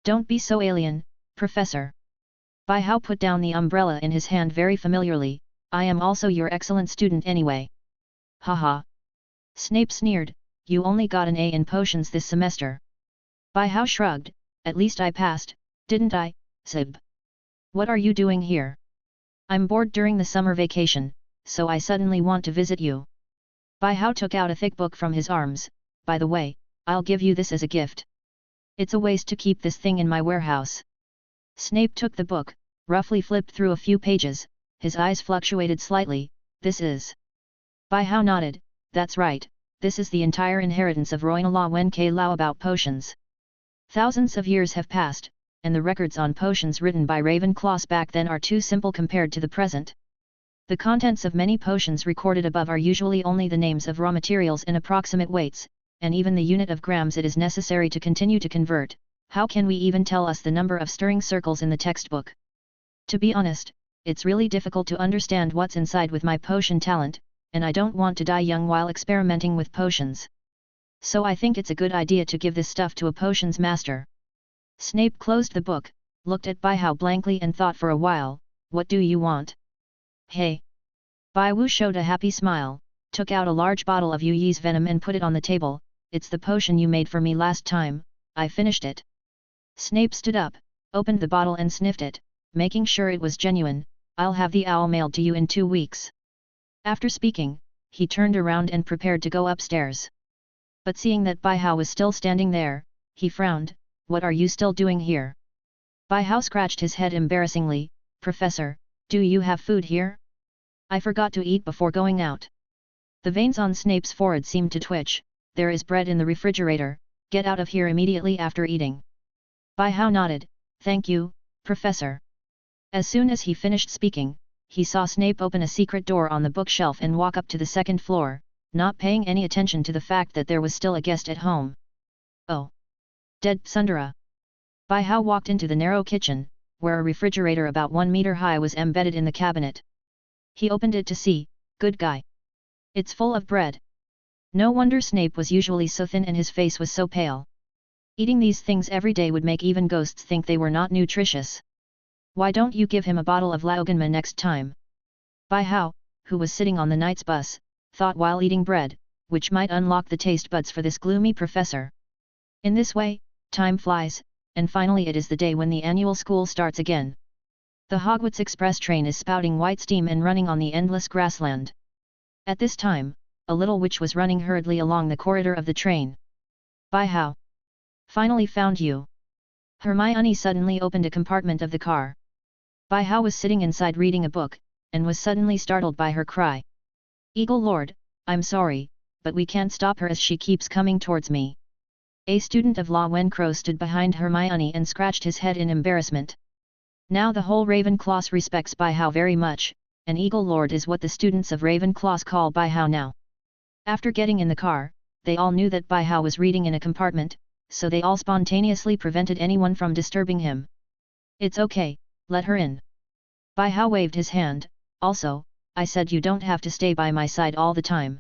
Don't be so alien, Professor. Bai Hao put down the umbrella in his hand very familiarly. I am also your excellent student anyway. Haha. Snape sneered, you only got an A in potions this semester. Bai Hao shrugged, at least I passed, didn't I, Sib? What are you doing here? I'm bored during the summer vacation, so I suddenly want to visit you. Bai Hao took out a thick book from his arms. By the way, I'll give you this as a gift. It's a waste to keep this thing in my warehouse. Snape took the book, roughly flipped through a few pages, his eyes fluctuated slightly. This is... Bai Hao nodded, that's right, this is the entire inheritance of Royala Wen Ke Lao about potions. Thousands of years have passed, and the records on potions written by Ravenclaws back then are too simple compared to the present. The contents of many potions recorded above are usually only the names of raw materials and approximate weights, and even the unit of grams it is necessary to continue to convert. How can we even tell us the number of stirring circles in the textbook? To be honest, it's really difficult to understand what's inside with my potion talent, and I don't want to die young while experimenting with potions. So I think it's a good idea to give this stuff to a potions master. Snape closed the book, looked at Bai Hao blankly and thought for a while, what do you want? Hey! Bai Wu showed a happy smile, took out a large bottle of Yu Yi's venom and put it on the table. It's the potion you made for me last time, I finished it. Snape stood up, opened the bottle and sniffed it, making sure it was genuine. I'll have the owl mailed to you in 2 weeks. After speaking, he turned around and prepared to go upstairs. But seeing that Bai Hao was still standing there, he frowned. What are you still doing here? Bai Hao scratched his head embarrassingly. Professor, do you have food here? I forgot to eat before going out. The veins on Snape's forehead seemed to twitch. There is bread in the refrigerator, get out of here immediately after eating. Bai Hao nodded, thank you, Professor. As soon as he finished speaking, he saw Snape open a secret door on the bookshelf and walk up to the 2nd floor, not paying any attention to the fact that there was still a guest at home. Oh! Dead Sundara! Bai Hao walked into the narrow kitchen, where a refrigerator about 1 meter high was embedded in the cabinet. He opened it to see, good guy. It's full of bread. No wonder Snape was usually so thin and his face was so pale. Eating these things every day would make even ghosts think they were not nutritious. Why don't you give him a bottle of Lauganma next time? Bai Hao, who was sitting on the night's bus, thought while eating bread, which might unlock the taste buds for this gloomy professor. In this way, time flies, and finally it is the day when the annual school starts again. The Hogwarts express train is spouting white steam and running on the endless grassland. At this time, a little witch was running hurriedly along the corridor of the train. Bai Hao! Finally found you! Hermione suddenly opened a compartment of the car. Bai Hao was sitting inside reading a book, and was suddenly startled by her cry. Eagle Lord, I'm sorry, but we can't stop her as she keeps coming towards me. A student of Law Wen Crow stood behind Hermione and scratched his head in embarrassment. Now the whole Ravenclaw respects Bai Hao very much, and Eagle Lord is what the students of Ravenclaw call Bai Hao now. After getting in the car, they all knew that Bai Hao was reading in a compartment, so they all spontaneously prevented anyone from disturbing him. It's okay, let her in. Bai Hao waved his hand. Also, I said you don't have to stay by my side all the time.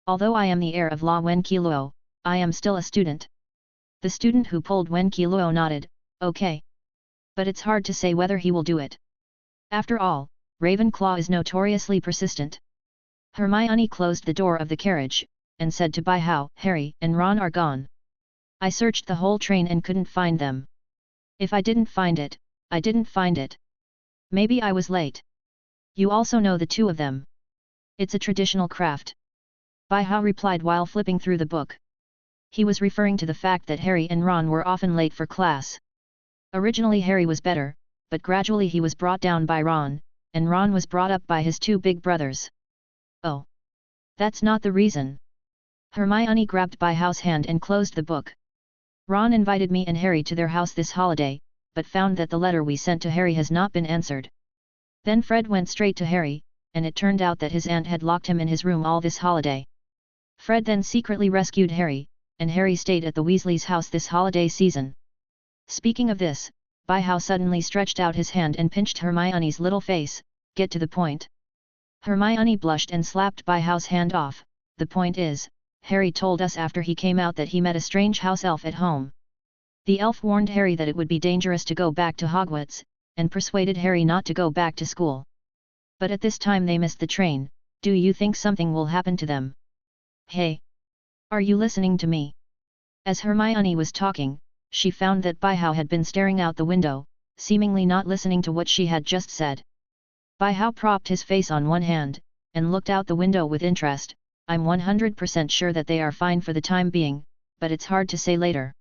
Although I am the heir of La Wen Qiluo, I am still a student. The student who pulled Wen Qiluo nodded, okay. But it's hard to say whether he will do it. After all, Ravenclaw is notoriously persistent. Hermione closed the door of the carriage, and said to By-How, Harry and Ron are gone. I searched the whole train and couldn't find them. If I didn't find it, I didn't find it. Maybe I was late. You also know the two of them. It's a traditional craft. By-How replied while flipping through the book. He was referring to the fact that Harry and Ron were often late for class. Originally Harry was better, but gradually he was brought down by Ron, and Ron was brought up by his two big brothers. Oh. That's not the reason. Hermione grabbed By-How's hand and closed the book. Ron invited me and Harry to their house this holiday, but found that the letter we sent to Harry has not been answered. Then Fred went straight to Harry, and it turned out that his aunt had locked him in his room all this holiday. Fred then secretly rescued Harry, and Harry stayed at the Weasleys' house this holiday season. Speaking of this, By-How suddenly stretched out his hand and pinched Hermione's little face. Get to the point. Hermione blushed and slapped By-How's hand off. The point is, Harry told us after he came out that he met a strange house elf at home. The elf warned Harry that it would be dangerous to go back to Hogwarts, and persuaded Harry not to go back to school. But at this time they missed the train. Do you think something will happen to them? Hey! Are you listening to me? As Hermione was talking, she found that By-How had been staring out the window, seemingly not listening to what she had just said. By-How propped his face on one hand, and looked out the window with interest. I'm 100% sure that they are fine for the time being, but it's hard to say later.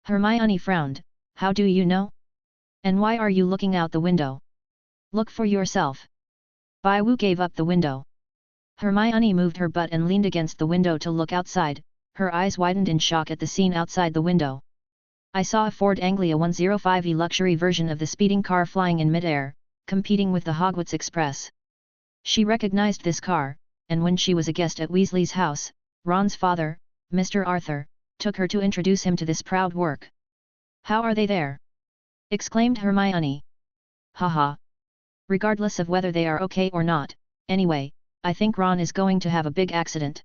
Hermione frowned. How do you know? And why are you looking out the window? Look for yourself. By-Wu gave up the window. Hermione moved her butt and leaned against the window to look outside. Her eyes widened in shock at the scene outside the window. I saw a Ford Anglia 105e luxury version of the speeding car flying in mid-air, competing with the Hogwarts Express. She recognized this car, and when she was a guest at Weasley's house, Ron's father, Mr. Arthur, took her to introduce him to this proud work. How are they there? Exclaimed Hermione. Haha. Regardless of whether they are okay or not, anyway, I think Ron is going to have a big accident.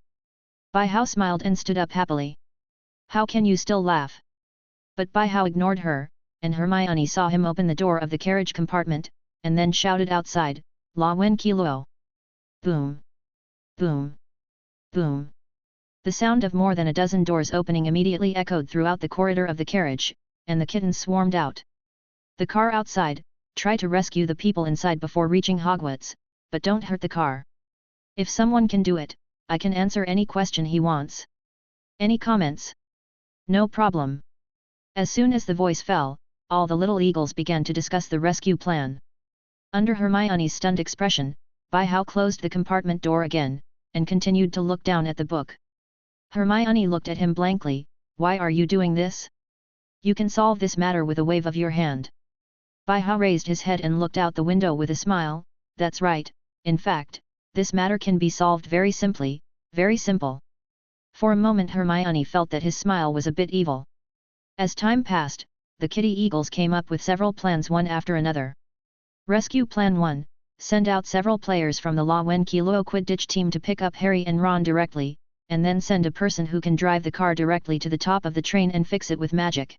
By-How smiled and stood up happily. How can you still laugh? But By-How ignored her, and Hermione saw him open the door of the carriage compartment, and then shouted outside, La Wen Kilo. Boom. Boom. Boom. The sound of more than a dozen doors opening immediately echoed throughout the corridor of the carriage, and the kittens swarmed out. The car outside, try to rescue the people inside before reaching Hogwarts, but don't hurt the car. If someone can do it, I can answer any question he wants. Any comments? No problem. As soon as the voice fell, all the little eagles began to discuss the rescue plan. Under Hermione's stunned expression, By-How closed the compartment door again, and continued to look down at the book. Hermione looked at him blankly. Why are you doing this? You can solve this matter with a wave of your hand. By-How raised his head and looked out the window with a smile. That's right, in fact, this matter can be solved very simply, very simple. For a moment Hermione felt that his smile was a bit evil. As time passed, the Kitty Eagles came up with several plans one after another. Rescue Plan 1, send out several players from the La Wen Kilo Quidditch team to pick up Harry and Ron directly, and then send a person who can drive the car directly to the top of the train and fix it with magic.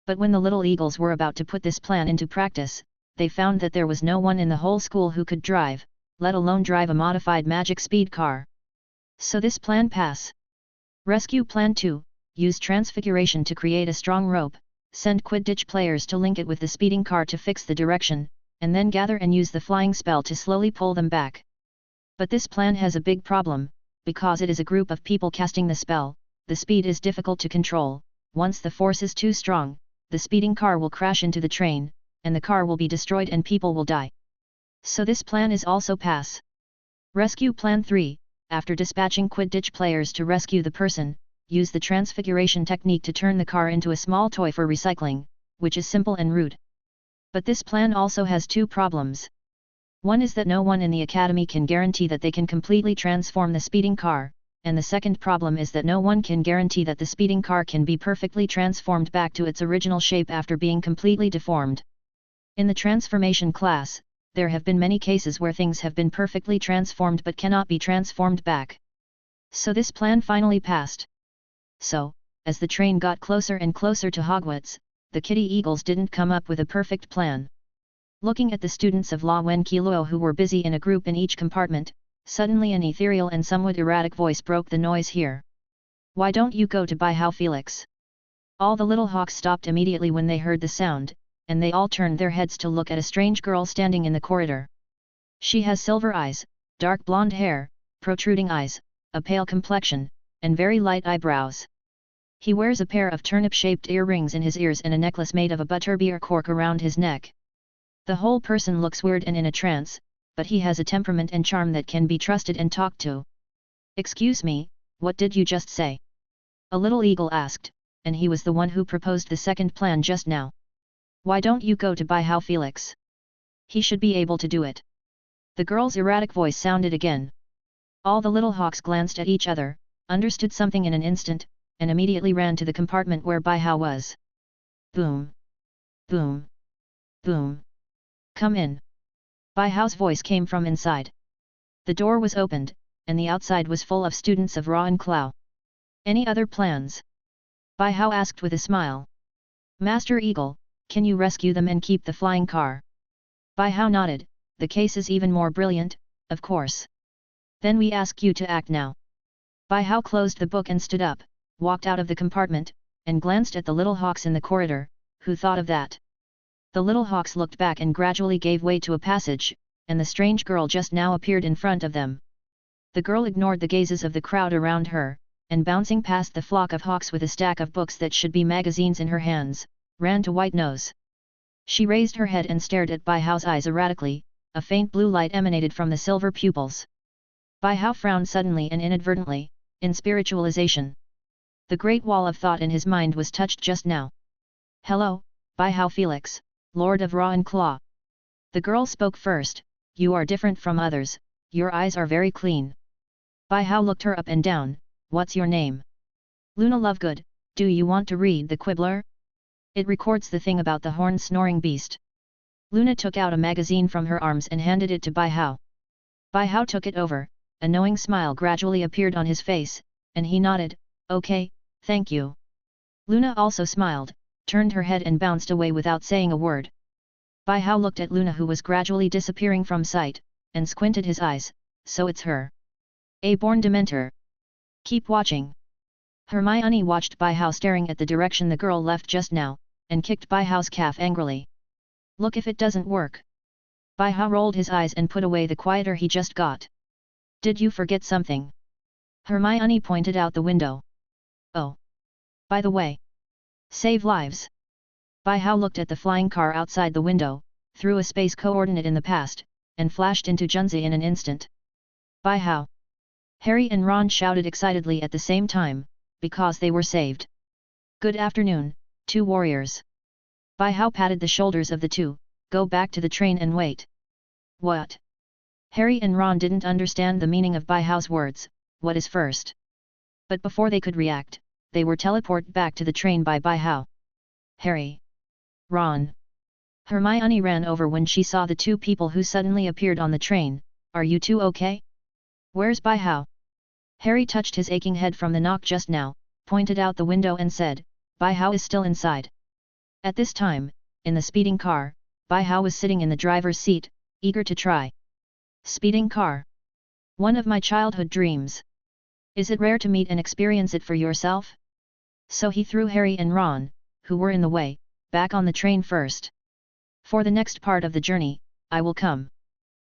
But when the little eagles were about to put this plan into practice, they found that there was no one in the whole school who could drive, let alone drive a modified magic speed car. So this plan passed. Rescue Plan 2, use transfiguration to create a strong rope, send Quidditch players to link it with the speeding car to fix the direction, and then gather and use the flying spell to slowly pull them back. But this plan has a big problem, because it is a group of people casting the spell. The speed is difficult to control. Once the force is too strong, the speeding car will crash into the train, and the car will be destroyed and people will die. So this plan is also pass. Rescue Plan 3, after dispatching Quidditch players to rescue the person, use the transfiguration technique to turn the car into a small toy for recycling, which is simple and rude. But this plan also has two problems. One is that no one in the academy can guarantee that they can completely transform the speeding car, and the second problem is that no one can guarantee that the speeding car can be perfectly transformed back to its original shape after being completely deformed. In the transformation class, there have been many cases where things have been perfectly transformed but cannot be transformed back. So this plan finally passed. So, as the train got closer and closer to Hogwarts, the Kitty Eagles didn't come up with a perfect plan. Looking at the students of Ravenclaw who were busy in a group in each compartment, suddenly an ethereal and somewhat erratic voice broke the noise here. Why don't you go to How Felix? All the little hawks stopped immediately when they heard the sound, and they all turned their heads to look at a strange girl standing in the corridor. She has silver eyes, dark blonde hair, protruding eyes, a pale complexion, and very light eyebrows. He wears a pair of turnip-shaped earrings in his ears and a necklace made of a butterbeer cork around his neck. The whole person looks weird and in a trance, but he has a temperament and charm that can be trusted and talked to. Excuse me, what did you just say? A little eagle asked, and he was the one who proposed the second plan just now. Why don't you go to How Felix? He should be able to do it. The girl's erratic voice sounded again. All the little hawks glanced at each other, understood something in an instant, and immediately ran to the compartment where How was. Boom! Boom! Boom! Come in! How's voice came from inside. The door was opened, and the outside was full of students of Ravenclaw. Any other plans? How asked with a smile. Master Eagle, can you rescue them and keep the flying car? How nodded, the case is even more brilliant, of course. Then we ask you to act now. How closed the book and stood up, walked out of the compartment, and glanced at the little hawks in the corridor. Who thought of that? The little hawks looked back and gradually gave way to a passage, and the strange girl just now appeared in front of them. The girl ignored the gazes of the crowd around her, and bouncing past the flock of hawks with a stack of books that should be magazines in her hands, ran to White Nose. She raised her head and stared at How's eyes erratically, a faint blue light emanated from the silver pupils. How frowned suddenly and inadvertently, in spiritualization. The great wall of thought in his mind was touched just now. Hello, How Felix, Lord of Ravenclaw. The girl spoke first. You are different from others, your eyes are very clean. How looked her up and down. What's your name? Luna Lovegood. Do you want to read the Quibbler? It records the thing about the horn-snoring beast. Luna took out a magazine from her arms and handed it to How. How took it over, a knowing smile gradually appeared on his face, and he nodded, okay, thank you. Luna also smiled, turned her head and bounced away without saying a word. How looked at Luna who was gradually disappearing from sight, and squinted his eyes, so it's her. A born Dementor. Keep watching. Hermione watched How staring at the direction the girl left just now, and kicked How's calf angrily. Look if it doesn't work. How rolled his eyes and put away the quieter he just got. Did you forget something? Hermione pointed out the window. Oh. By the way. Save lives. How looked at the flying car outside the window, threw a space coordinate in the past, and flashed into Junzi in an instant. How. Harry and Ron shouted excitedly at the same time, because they were saved. Good afternoon, two warriors. How patted the shoulders of the two. Go back to the train and wait. What? Harry and Ron didn't understand the meaning of How's words. What is first? But before they could react, they were teleported back to the train by How. Harry. Ron. Hermione ran over when she saw the two people who suddenly appeared on the train. Are you two okay? Where's How? Harry touched his aching head from the knock just now, pointed out the window and said, How is still inside. At this time, in the speeding car, How was sitting in the driver's seat, eager to try. Speeding car. One of my childhood dreams. Is it rare to meet and experience it for yourself? So he threw Harry and Ron, who were in the way, back on the train first. For the next part of the journey, I will come.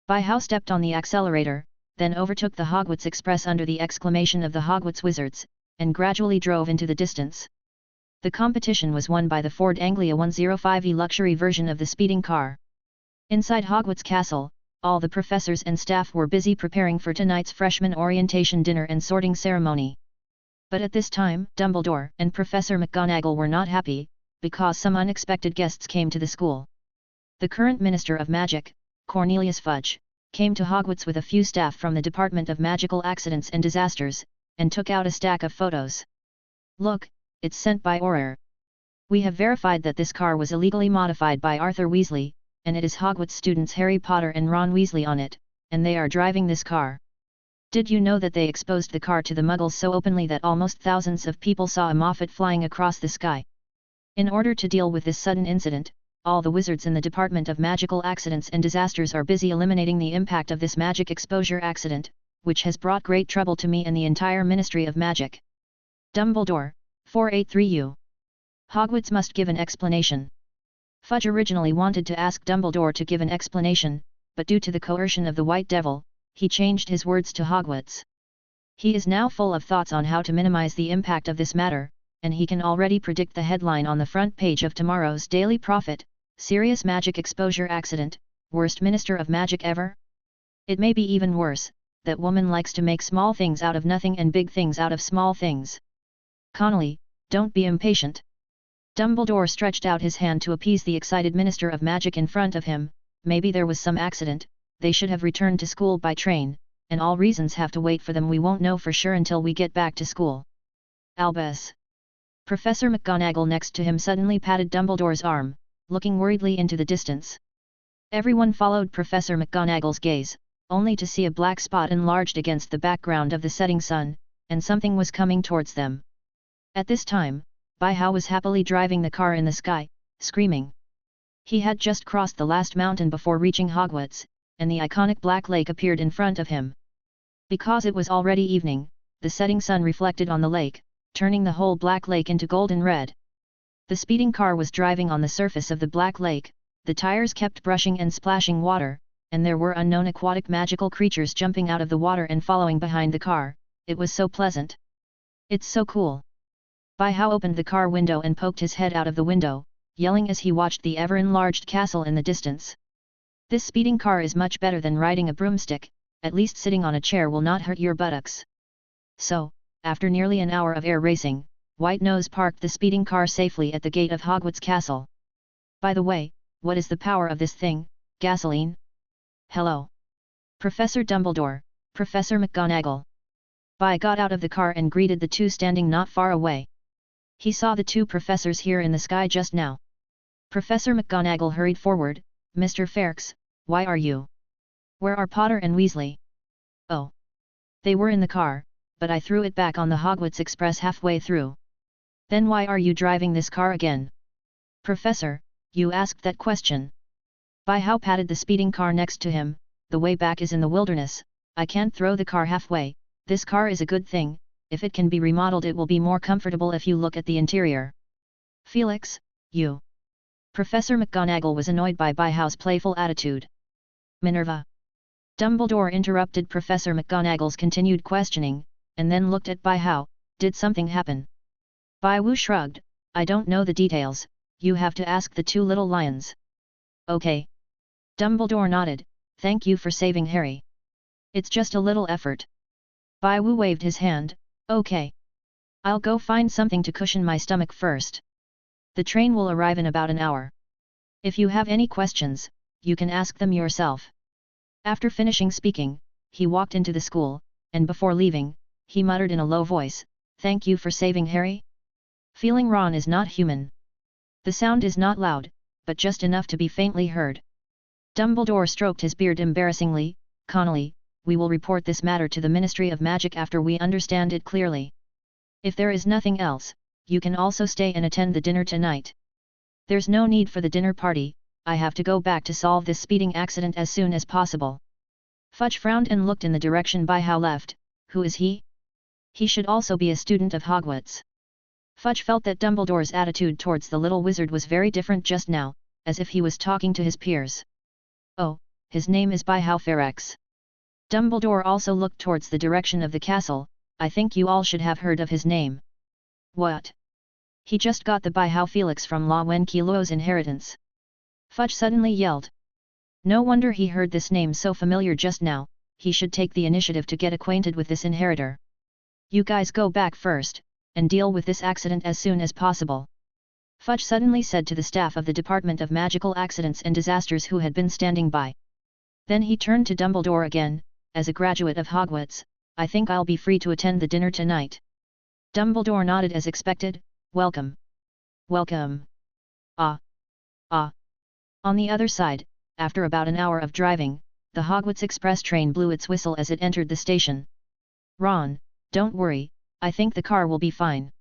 How stepped on the accelerator, then overtook the Hogwarts Express under the exclamation of the Hogwarts Wizards, and gradually drove into the distance. The competition was won by the Ford Anglia 105e luxury version of the speeding car. Inside Hogwarts Castle, all the professors and staff were busy preparing for tonight's freshman orientation dinner and sorting ceremony. But at this time, Dumbledore and Professor McGonagall were not happy, because some unexpected guests came to the school. The current Minister of Magic, Cornelius Fudge, came to Hogwarts with a few staff from the Department of Magical Accidents and Disasters, and took out a stack of photos. Look, it's sent by Auror. We have verified that this car was illegally modified by Arthur Weasley, and it is Hogwarts students Harry Potter and Ron Weasley on it, and they are driving this car. Did you know that they exposed the car to the Muggles so openly that almost thousands of people saw a Moffat flying across the sky? In order to deal with this sudden incident, all the wizards in the Department of Magical Accidents and Disasters are busy eliminating the impact of this magic exposure accident, which has brought great trouble to me and the entire Ministry of Magic. Dumbledore, 483U. Hogwarts must give an explanation. Fudge originally wanted to ask Dumbledore to give an explanation, but due to the coercion of the White Devil, he changed his words to Hogwarts. He is now full of thoughts on how to minimize the impact of this matter, and he can already predict the headline on the front page of tomorrow's Daily Prophet: Serious Magic Exposure Accident, Worst Minister of Magic Ever? It may be even worse, that woman likes to make small things out of nothing and big things out of small things. Connolly, don't be impatient. Dumbledore stretched out his hand to appease the excited Minister of Magic in front of him. Maybe there was some accident, they should have returned to school by train, and all reasons have to wait for them. We won't know for sure until we get back to school. Albus. Professor McGonagall next to him suddenly patted Dumbledore's arm, looking worriedly into the distance. Everyone followed Professor McGonagall's gaze, only to see a black spot enlarged against the background of the setting sun, and something was coming towards them. At this time, Bai-Hao was happily driving the car in the sky, screaming. He had just crossed the last mountain before reaching Hogwarts, and the iconic Black Lake appeared in front of him. Because it was already evening, the setting sun reflected on the lake, turning the whole Black Lake into golden red. The speeding car was driving on the surface of the Black Lake, the tires kept brushing and splashing water, and there were unknown aquatic magical creatures jumping out of the water and following behind the car. It was so pleasant. It's so cool. Bai-Hao opened the car window and poked his head out of the window, yelling as he watched the ever-enlarged castle in the distance. This speeding car is much better than riding a broomstick, at least sitting on a chair will not hurt your buttocks. So, after nearly an hour of air racing, White Nose parked the speeding car safely at the gate of Hogwarts Castle. By the way, what is the power of this thing, gasoline? Hello. Professor Dumbledore, Professor McGonagall. Bai got out of the car and greeted the two standing not far away. He saw the two professors here in the sky just now. Professor McGonagall hurried forward. Mr. Ferks, why are you? Where are Potter and Weasley? Oh. They were in the car, but I threw it back on the Hogwarts Express halfway through. Then why are you driving this car again? Professor, you asked that question. Bai-Hao patted the speeding car next to him. The way back is in the wilderness, I can't throw the car halfway. This car is a good thing, if it can be remodeled it will be more comfortable if you look at the interior. Felix, you. Professor McGonagall was annoyed by Bai-Hao's playful attitude. Minerva. Dumbledore interrupted Professor McGonagall's continued questioning, and then looked at Bai-Hao. Did something happen? Bai-Wu shrugged. I don't know the details, you have to ask the two little lions. Okay. Dumbledore nodded. Thank you for saving Harry. It's just a little effort. Bai-Wu waved his hand. Okay. I'll go find something to cushion my stomach first. The train will arrive in about an hour. If you have any questions, you can ask them yourself. After finishing speaking, he walked into the school, and before leaving, he muttered in a low voice, "Thank you for saving Harry?" Feeling Ron is not human. The sound is not loud, but just enough to be faintly heard. Dumbledore stroked his beard embarrassingly. Connolly, we will report this matter to the Ministry of Magic after we understand it clearly. If there is nothing else, you can also stay and attend the dinner tonight. There's no need for the dinner party, I have to go back to solve this speeding accident as soon as possible. Fudge frowned and looked in the direction Bai-Hao left. Who is he? He should also be a student of Hogwarts. Fudge felt that Dumbledore's attitude towards the little wizard was very different just now, as if he was talking to his peers. Oh, his name is Bai-Hao Ferex. Dumbledore also looked towards the direction of the castle. I think you all should have heard of his name. What? He just got the Bai-Hao Felix from La Wenqiluo's inheritance. Fudge suddenly yelled. No wonder he heard this name so familiar just now, he should take the initiative to get acquainted with this inheritor. You guys go back first, and deal with this accident as soon as possible. Fudge suddenly said to the staff of the Department of Magical Accidents and Disasters who had been standing by. Then he turned to Dumbledore again. As a graduate of Hogwarts, I think I'll be free to attend the dinner tonight. Dumbledore nodded as expected. Welcome. Welcome. Ah. Ah. On the other side, after about an hour of driving, the Hogwarts Express train blew its whistle as it entered the station. Ron, don't worry, I think the car will be fine.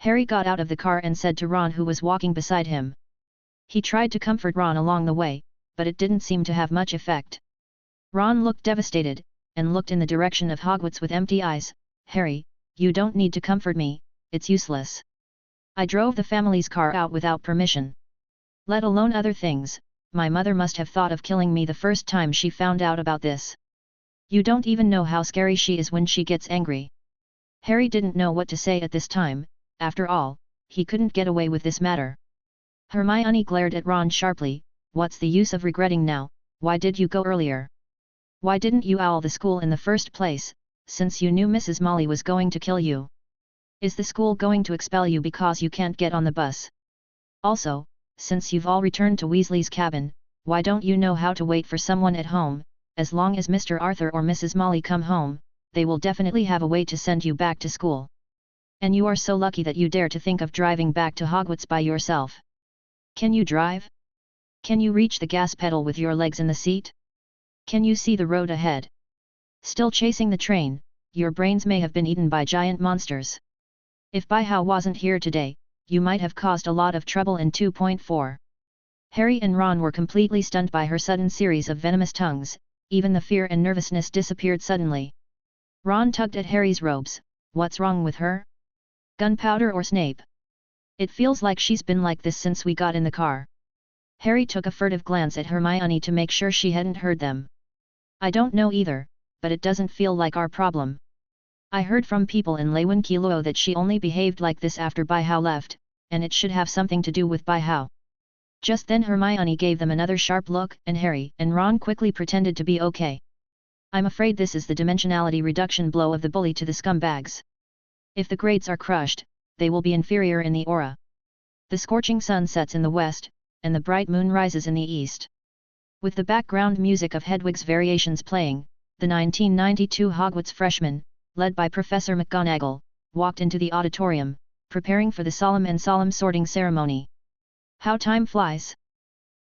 Harry got out of the car and said to Ron who was walking beside him. He tried to comfort Ron along the way, but it didn't seem to have much effect. Ron looked devastated, and looked in the direction of Hogwarts with empty eyes. Harry, you don't need to comfort me, it's useless. I drove the family's car out without permission. Let alone other things, my mother must have thought of killing me the first time she found out about this. You don't even know how scary she is when she gets angry. Harry didn't know what to say at this time. After all, he couldn't get away with this matter. Hermione glared at Ron sharply. What's the use of regretting now? Why did you go earlier? Why didn't you owl the school in the first place, since you knew Mrs. Molly was going to kill you? Is the school going to expel you because you can't get on the bus? Also, since you've all returned to Weasley's cabin, why don't you know how to wait for someone at home? As long as Mr. Arthur or Mrs. Molly come home, they will definitely have a way to send you back to school. And you are so lucky that you dare to think of driving back to Hogwarts by yourself. Can you drive? Can you reach the gas pedal with your legs in the seat? Can you see the road ahead? Still chasing the train, your brains may have been eaten by giant monsters. If Baihow wasn't here today, you might have caused a lot of trouble in 2.4. Harry and Ron were completely stunned by her sudden series of venomous tongues. Even the fear and nervousness disappeared suddenly. Ron tugged at Harry's robes. What's wrong with her? Gunpowder or Snape? It feels like she's been like this since we got in the car. Harry took a furtive glance at Hermione to make sure she hadn't heard them. I don't know either, but it doesn't feel like our problem. I heard from people in Ravenclaw that she only behaved like this after Baihow left, and it should have something to do with Baihow. Just then Hermione gave them another sharp look, and Harry and Ron quickly pretended to be okay. I'm afraid this is the dimensionality reduction blow of the bully to the scumbags. If the grades are crushed, they will be inferior in the aura. The scorching sun sets in the west, and the bright moon rises in the east. With the background music of Hedwig's Variations playing, the 1992 Hogwarts freshmen, led by Professor McGonagall, walked into the auditorium, preparing for the solemn sorting ceremony. How time flies!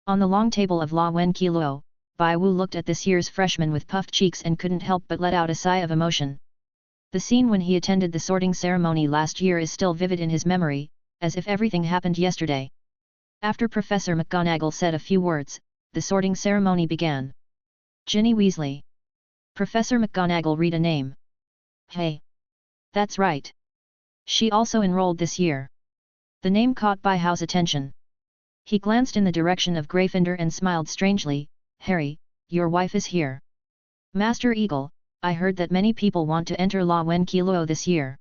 On the long table of Ravenclaw, Baiwu looked at this year's freshmen with puffed cheeks and couldn't help but let out a sigh of emotion. The scene when he attended the sorting ceremony last year is still vivid in his memory, as if everything happened yesterday. After Professor McGonagall said a few words, the sorting ceremony began. Ginny Weasley. Professor McGonagall read a name. Hey! That's right. She also enrolled this year. The name caught Baihau's attention. He glanced in the direction of Gryffindor and smiled strangely. Harry, your wife is here. Master Eagle, I heard that many people want to enter Ravenclaw this year.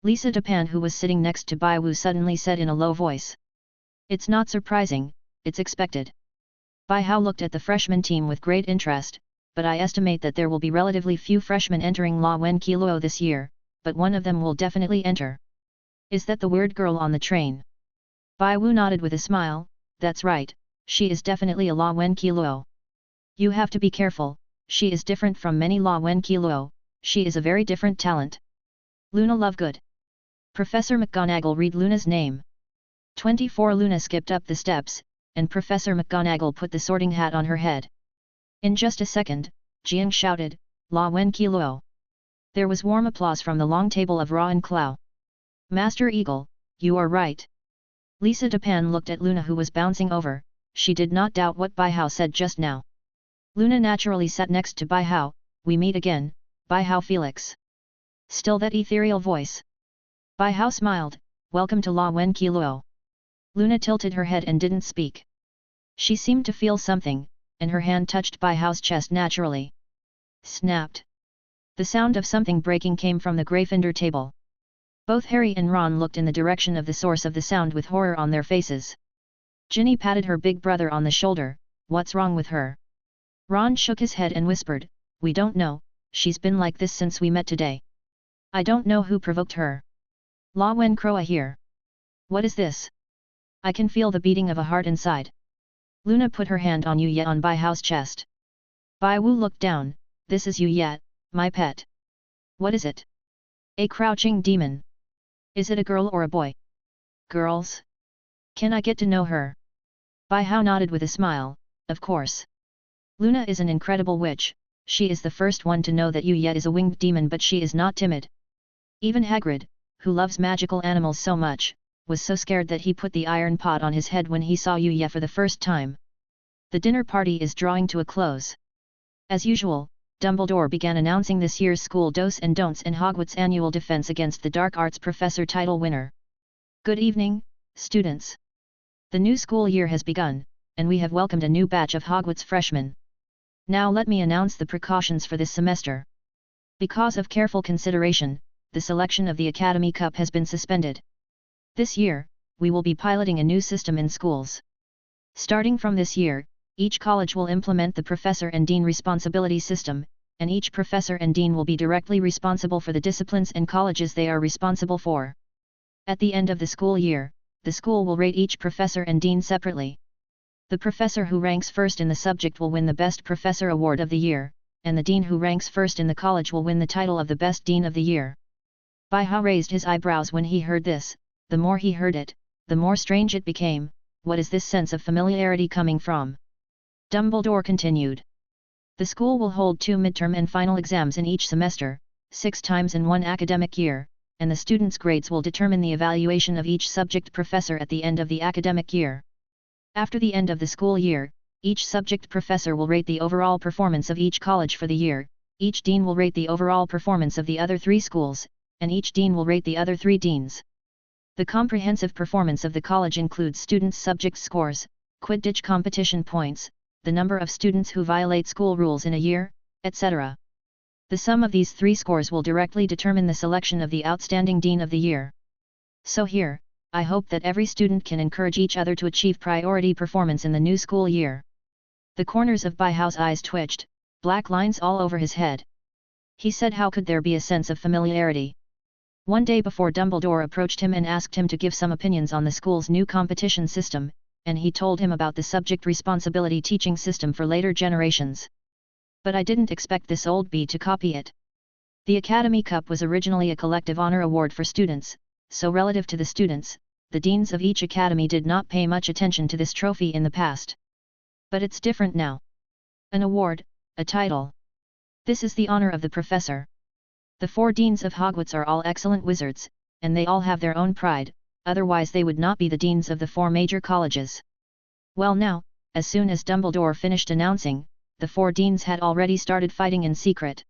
Lisa Dupin, who was sitting next to Baiwu, suddenly said in a low voice. It's not surprising, it's expected. Baihau looked at the freshman team with great interest, but I estimate that there will be relatively few freshmen entering Ravenclaw this year, but one of them will definitely enter. Is that the weird girl on the train? Baiwu nodded with a smile. That's right, she is definitely a Ravenclaw. You have to be careful, she is different from many Ravenclaw, she is a very different talent. Luna Lovegood. Professor McGonagall read Luna's name. 24 Luna skipped up the steps, and Professor McGonagall put the sorting hat on her head. In just a second, Jiang shouted, Ravenclaw. There was warm applause from the long table of Ravenclaw. Master Eagle, you are right. Lisa Dupin looked at Luna, who was bouncing over. She did not doubt what Baihau said just now. Luna naturally sat next to Baihau. We meet again, Baihau Felix. Still that ethereal voice. Baihau smiled. Welcome to Ravenclaw. Luna tilted her head and didn't speak. She seemed to feel something, and her hand touched Baihau's chest naturally. Snapped. The sound of something breaking came from the Gryffindor table. Both Harry and Ron looked in the direction of the source of the sound with horror on their faces. Ginny patted her big brother on the shoulder. What's wrong with her? Ron shook his head and whispered, we don't know, she's been like this since we met today. I don't know who provoked her. Ravenclaw here. What is this? I can feel the beating of a heart inside. Luna put her hand on Yu on Baihau's chest. Baiwu looked down. This is Yu, my pet. What is it? A crouching demon. Is it a girl or a boy? Girls? Can I get to know her? Baihau nodded with a smile. Of course. Luna is an incredible witch. She is the first one to know that Yu is a winged demon, but she is not timid. Even Hagrid, who loves magical animals so much, was so scared that he put the iron pot on his head when he saw Yuya for the first time. The dinner party is drawing to a close. As usual, Dumbledore began announcing this year's school do's and don'ts and Hogwarts' annual defense against the Dark Arts Professor title winner. Good evening, students. The new school year has begun, and we have welcomed a new batch of Hogwarts freshmen. Now let me announce the precautions for this semester. Because of careful consideration, the selection of the Academy Cup has been suspended. This year, we will be piloting a new system in schools. Starting from this year, each college will implement the Professor and Dean responsibility system, and each Professor and Dean will be directly responsible for the disciplines and colleges they are responsible for. At the end of the school year, the school will rate each Professor and Dean separately. The Professor who ranks first in the subject will win the Best Professor Award of the Year, and the Dean who ranks first in the college will win the title of the Best Dean of the Year. Baihao raised his eyebrows when he heard this. The more he heard it, the more strange it became. What is this sense of familiarity coming from? Dumbledore continued. The school will hold 2 midterm and final exams in each semester, 6 times in one academic year, and the students' grades will determine the evaluation of each subject professor at the end of the academic year. After the end of the school year, each subject professor will rate the overall performance of each college for the year, each dean will rate the overall performance of the other 3 schools, and each dean will rate the other 3 deans. The comprehensive performance of the college includes students' subject scores, Quidditch competition points, the number of students who violate school rules in a year, etc. The sum of these 3 scores will directly determine the selection of the outstanding Dean of the Year. So here, I hope that every student can encourage each other to achieve priority performance in the new school year. The corners of Baihao's eyes twitched, black lines all over his head. He said, how could there be a sense of familiarity? One day before, Dumbledore approached him and asked him to give some opinions on the school's new competition system, and he told him about the subject responsibility teaching system for later generations. But I didn't expect this old bee to copy it. The Academy Cup was originally a collective honor award for students, so relative to the students, the deans of each academy did not pay much attention to this trophy in the past. But it's different now. An award, a title. This is the honor of the professor. The 4 deans of Hogwarts are all excellent wizards, and they all have their own pride, otherwise they would not be the deans of the 4 major colleges. Well now, as soon as Dumbledore finished announcing, the 4 deans had already started fighting in secret.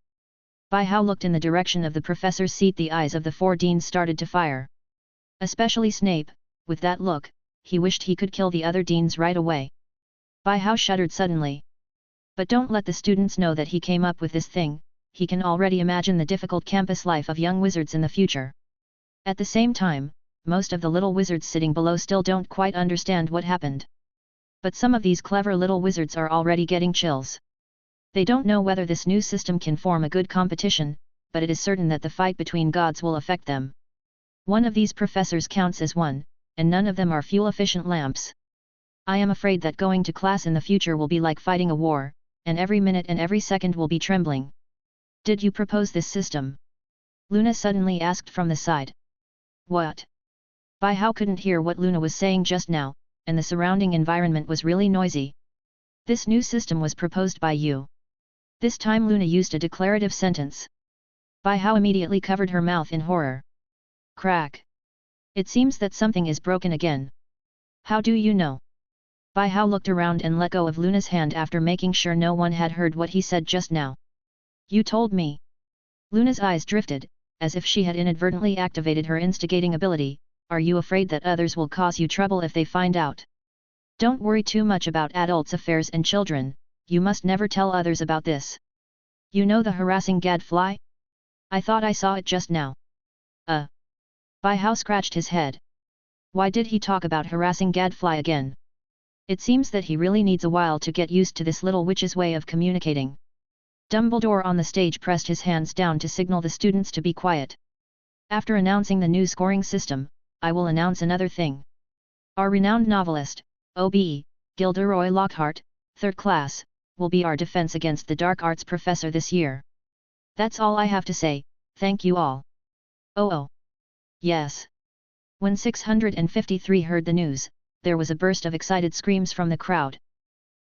Baihao looked in the direction of the professor's seat. The eyes of the 4 deans started to fire. Especially Snape, with that look, he wished he could kill the other deans right away. Baihao shuddered suddenly. But don't let the students know that he came up with this thing. He can already imagine the difficult campus life of young wizards in the future. At the same time, most of the little wizards sitting below still don't quite understand what happened. But some of these clever little wizards are already getting chills. They don't know whether this new system can form a good competition, but it is certain that the fight between gods will affect them. One of these professors counts as one, and none of them are fuel-efficient lamps. I am afraid that going to class in the future will be like fighting a war, and every minute and every second will be trembling. Did you propose this system? Luna suddenly asked from the side. What? Baihao couldn't hear what Luna was saying just now, and the surrounding environment was really noisy. This new system was proposed by you. This time Luna used a declarative sentence. Baihao immediately covered her mouth in horror. Crack! It seems that something is broken again. How do you know? Baihao looked around and let go of Luna's hand after making sure no one had heard what he said just now. You told me. Luna's eyes drifted, as if she had inadvertently activated her instigating ability. Are you afraid that others will cause you trouble if they find out? Don't worry too much about adults' affairs and children, you must never tell others about this. You know the harassing gadfly? I thought I saw it just now. Baihao scratched his head. Why did he talk about harassing gadfly again? It seems that he really needs a while to get used to this little witch's way of communicating. Dumbledore on the stage pressed his hands down to signal the students to be quiet. After announcing the new scoring system, I will announce another thing. Our renowned novelist, OBE, Gilderoy Lockhart, 3rd class, will be our defense against the Dark Arts Professor this year. That's all I have to say, thank you all. Oh. Yes. When 653 heard the news, there was a burst of excited screams from the crowd.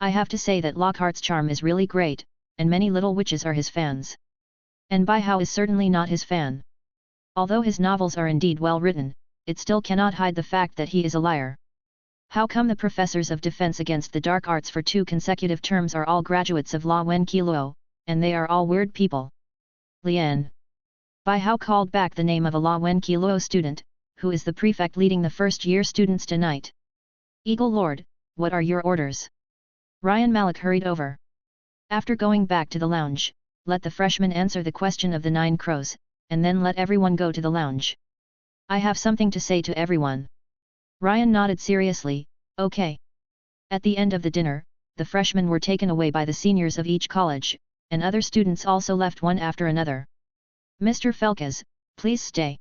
I have to say that Lockhart's charm is really great, and many little witches are his fans. And Baihao is certainly not his fan. Although his novels are indeed well written, it still cannot hide the fact that he is a liar. How come the professors of defense against the dark arts for 2 consecutive terms are all graduates of La Wen Kilo, and they are all weird people? Lian. Bai Hao called back the name of a La Wen Kilo student, who is the prefect leading the first-year students tonight. Eagle Lord, what are your orders? Ryan Malik hurried over. After going back to the lounge, let the freshman answer the question of the 9 crows, and then let everyone go to the lounge. I have something to say to everyone. Ryan nodded seriously, okay. At the end of the dinner, the freshmen were taken away by the seniors of each college, and other students also left one after another. Mr. Felkes, please stay.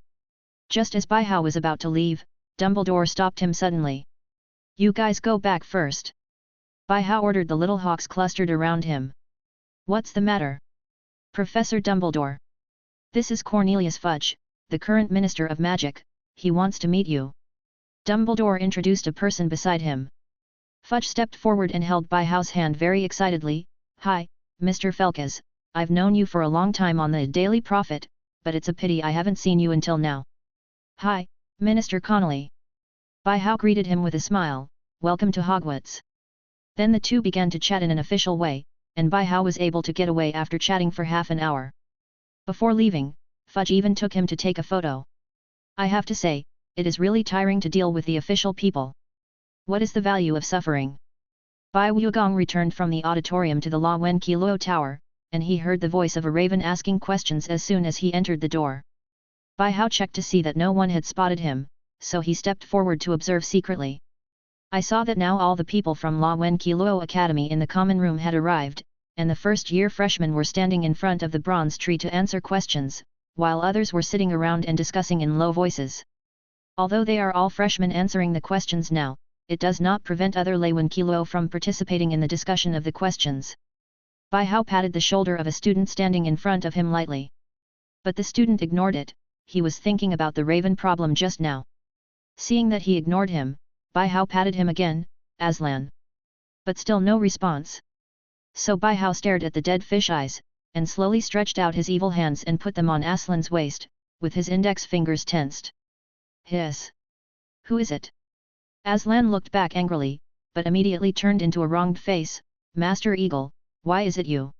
Just as Bai Hao was about to leave, Dumbledore stopped him suddenly. You guys go back first. Bai Hao ordered the little hawks clustered around him. What's the matter? Professor Dumbledore. This is Cornelius Fudge, the current Minister of Magic, he wants to meet you. Dumbledore introduced a person beside him. Fudge stepped forward and held Bai Hao's hand very excitedly. Hi, Mr. Felkes, I've known you for a long time on the Daily Prophet, but it's a pity I haven't seen you until now. Hi, Minister Connolly. Bai Hao greeted him with a smile, welcome to Hogwarts. Then the two began to chat in an official way, and Bai Hao was able to get away after chatting for half an hour. Before leaving, Fudge even took him to take a photo. I have to say, it is really tiring to deal with the official people. What is the value of suffering? Bai Wuogong returned from the auditorium to the La Wen Kilo Tower, and he heard the voice of a raven asking questions as soon as he entered the door. Bai Hao checked to see that no one had spotted him, so he stepped forward to observe secretly. I saw that now all the people from La Wen Kilo Academy in the common room had arrived, and the first-year freshmen were standing in front of the bronze tree to answer questions, while others were sitting around and discussing in low voices. Although they are all freshmen answering the questions now, it does not prevent other La Wen Kilo from participating in the discussion of the questions. Bai Hao patted the shoulder of a student standing in front of him lightly. But the student ignored it, he was thinking about the raven problem just now. Seeing that he ignored him, Bai Hao patted him again, Aslan. But still no response. So Bai Hao stared at the dead fish eyes, and slowly stretched out his evil hands and put them on Aslan's waist, with his index fingers tensed. Hiss! Who is it? Aslan looked back angrily, but immediately turned into a wronged face. Master Eagle, why is it you?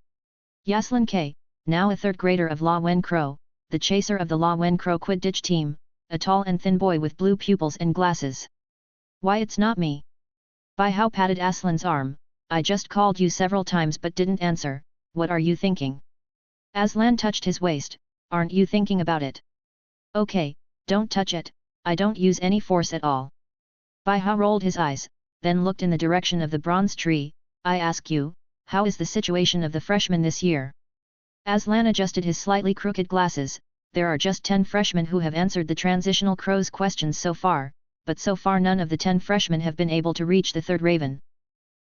Yaslin K, now a 3rd grader of La Wen Crow, the chaser of the La Wen Crow Quidditch team, a tall and thin boy with blue pupils and glasses. Why it's not me? Bai Hao patted Aslan's arm. I just called you several times but didn't answer, what are you thinking? Aslan touched his waist, aren't you thinking about it? Okay, don't touch it, I don't use any force at all. Bai Hao rolled his eyes, then looked in the direction of the bronze tree. I ask you, how is the situation of the freshmen this year? Aslan adjusted his slightly crooked glasses. There are just 10 freshmen who have answered the transitional crow's questions so far, but so far none of the 10 freshmen have been able to reach the 3rd raven.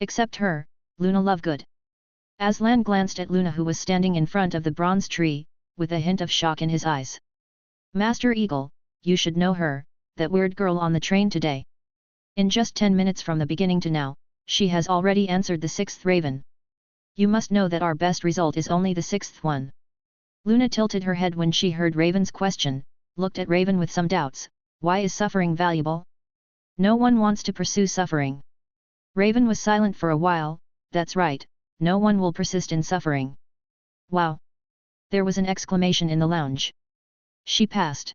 Except her, Luna Lovegood. Aslan glanced at Luna who was standing in front of the bronze tree, with a hint of shock in his eyes. Master Eagle, you should know her, that weird girl on the train today. In just 10 minutes from the beginning to now, she has already answered the 6th raven. You must know that our best result is only the 6th one. Luna tilted her head when she heard Raven's question, looked at Raven with some doubts. Why is suffering valuable? No one wants to pursue suffering. Raven was silent for a while. That's right, no one will persist in suffering. Wow! There was an exclamation in the lounge. She passed.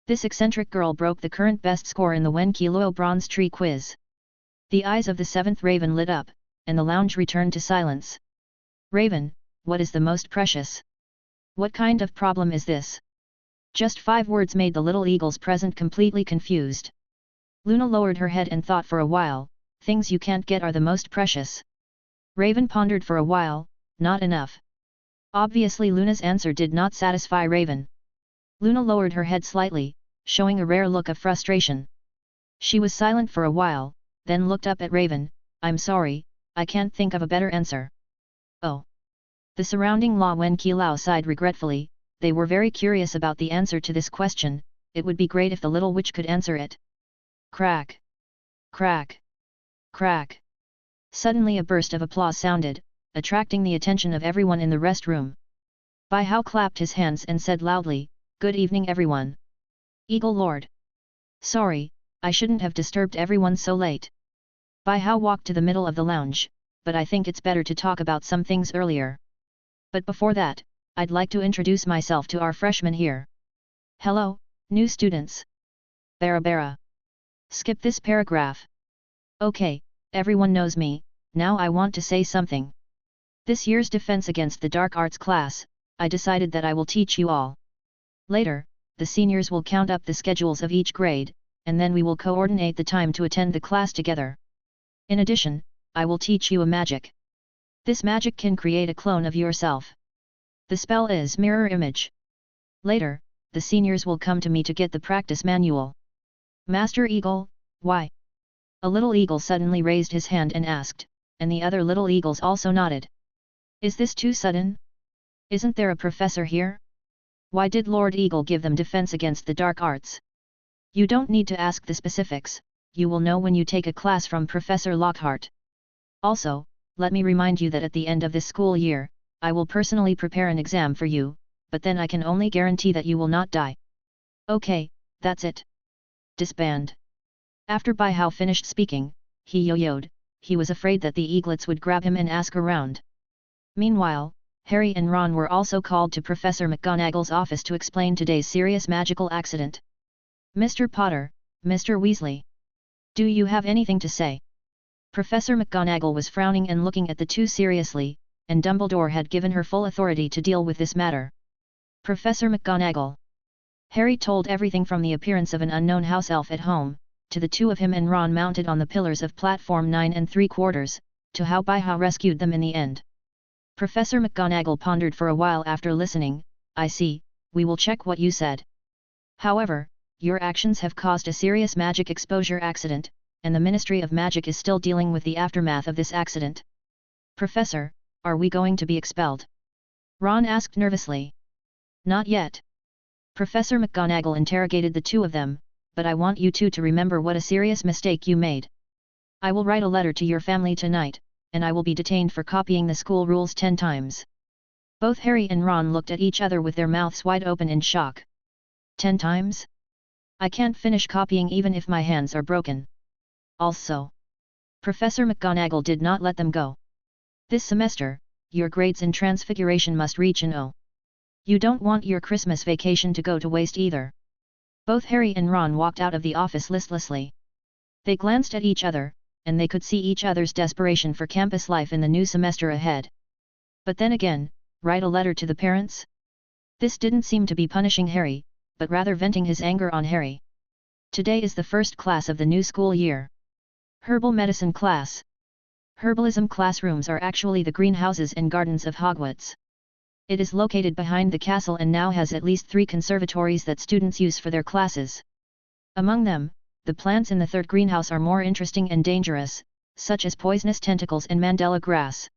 This eccentric girl broke the current best score in the Wen Kilo Bronze Tree quiz. The eyes of the 7th raven lit up, and the lounge returned to silence. Raven, what is the most precious? What kind of problem is this? Just 5 words made the little eagles present completely confused. Luna lowered her head and thought for a while. Things you can't get are the most precious. Raven pondered for a while. Not enough. Obviously Luna's answer did not satisfy Raven. Luna lowered her head slightly, showing a rare look of frustration. She was silent for a while, then looked up at Raven. I'm sorry, I can't think of a better answer. Oh. The surrounding La Wen Kilo sighed regretfully. They were very curious about the answer to this question. It would be great if the little witch could answer it. Crack! Crack! Crack! Suddenly a burst of applause sounded, attracting the attention of everyone in the restroom. Bai Hao clapped his hands and said loudly, Good evening everyone. Eagle Lord. Sorry, I shouldn't have disturbed everyone so late. Bai Hao walked to the middle of the lounge, but I think it's better to talk about some things earlier. But before that, I'd like to introduce myself to our freshmen here. Hello, new students. Bara. Skip this paragraph. Okay, everyone knows me, now I want to say something. This year's Defense Against the Dark Arts class, I decided that I will teach you all. Later, the seniors will count up the schedules of each grade, and then we will coordinate the time to attend the class together. In addition, I will teach you a magic. This magic can create a clone of yourself. The spell is Mirror Image. Later, the seniors will come to me to get the practice manual. Master Eagle, why? A little eagle suddenly raised his hand and asked, and the other little eagles also nodded. Is this too sudden? Isn't there a professor here? Why did Lord Eagle give them Defense Against the Dark Arts? You don't need to ask the specifics, you will know when you take a class from Professor Lockhart. Also, let me remind you that at the end of this school year, I will personally prepare an exam for you, but then I can only guarantee that you will not die. Okay, that's it. Disband. After Bai Hao finished speaking, he yo-yoed, he was afraid that the eaglets would grab him and ask around. Meanwhile, Harry and Ron were also called to Professor McGonagall's office to explain today's serious magical accident. Mr. Potter, Mr. Weasley. Do you have anything to say? Professor McGonagall was frowning and looking at the two seriously, and Dumbledore had given her full authority to deal with this matter. Professor McGonagall. Harry told everything from the appearance of an unknown house elf at home, to the two of him and Ron mounted on the pillars of platform 9 3/4, to how Bai Hao rescued them in the end. Professor McGonagall pondered for a while after listening. I see, we will check what you said. However, your actions have caused a serious magic exposure accident, and the Ministry of Magic is still dealing with the aftermath of this accident. Professor, are we going to be expelled? Ron asked nervously. Not yet. Professor McGonagall interrogated the two of them, but I want you two to remember what a serious mistake you made. I will write a letter to your family tonight, and I will be detained for copying the school rules 10 times. Both Harry and Ron looked at each other with their mouths wide open in shock. 10 times? I can't finish copying even if my hands are broken. Also, Professor McGonagall did not let them go. This semester, your grades in Transfiguration must reach an O. You don't want your Christmas vacation to go to waste either. Both Harry and Ron walked out of the office listlessly. They glanced at each other, and they could see each other's desperation for campus life in the new semester ahead. But then again, write a letter to the parents? This didn't seem to be punishing Harry, but rather venting his anger on Harry. Today is the first class of the new school year. Herbal Medicine class. Herbalism classrooms are actually the greenhouses and gardens of Hogwarts. It is located behind the castle and now has at least 3 conservatories that students use for their classes. Among them, the plants in the third greenhouse are more interesting and dangerous, such as poisonous tentacles and Mandela grass.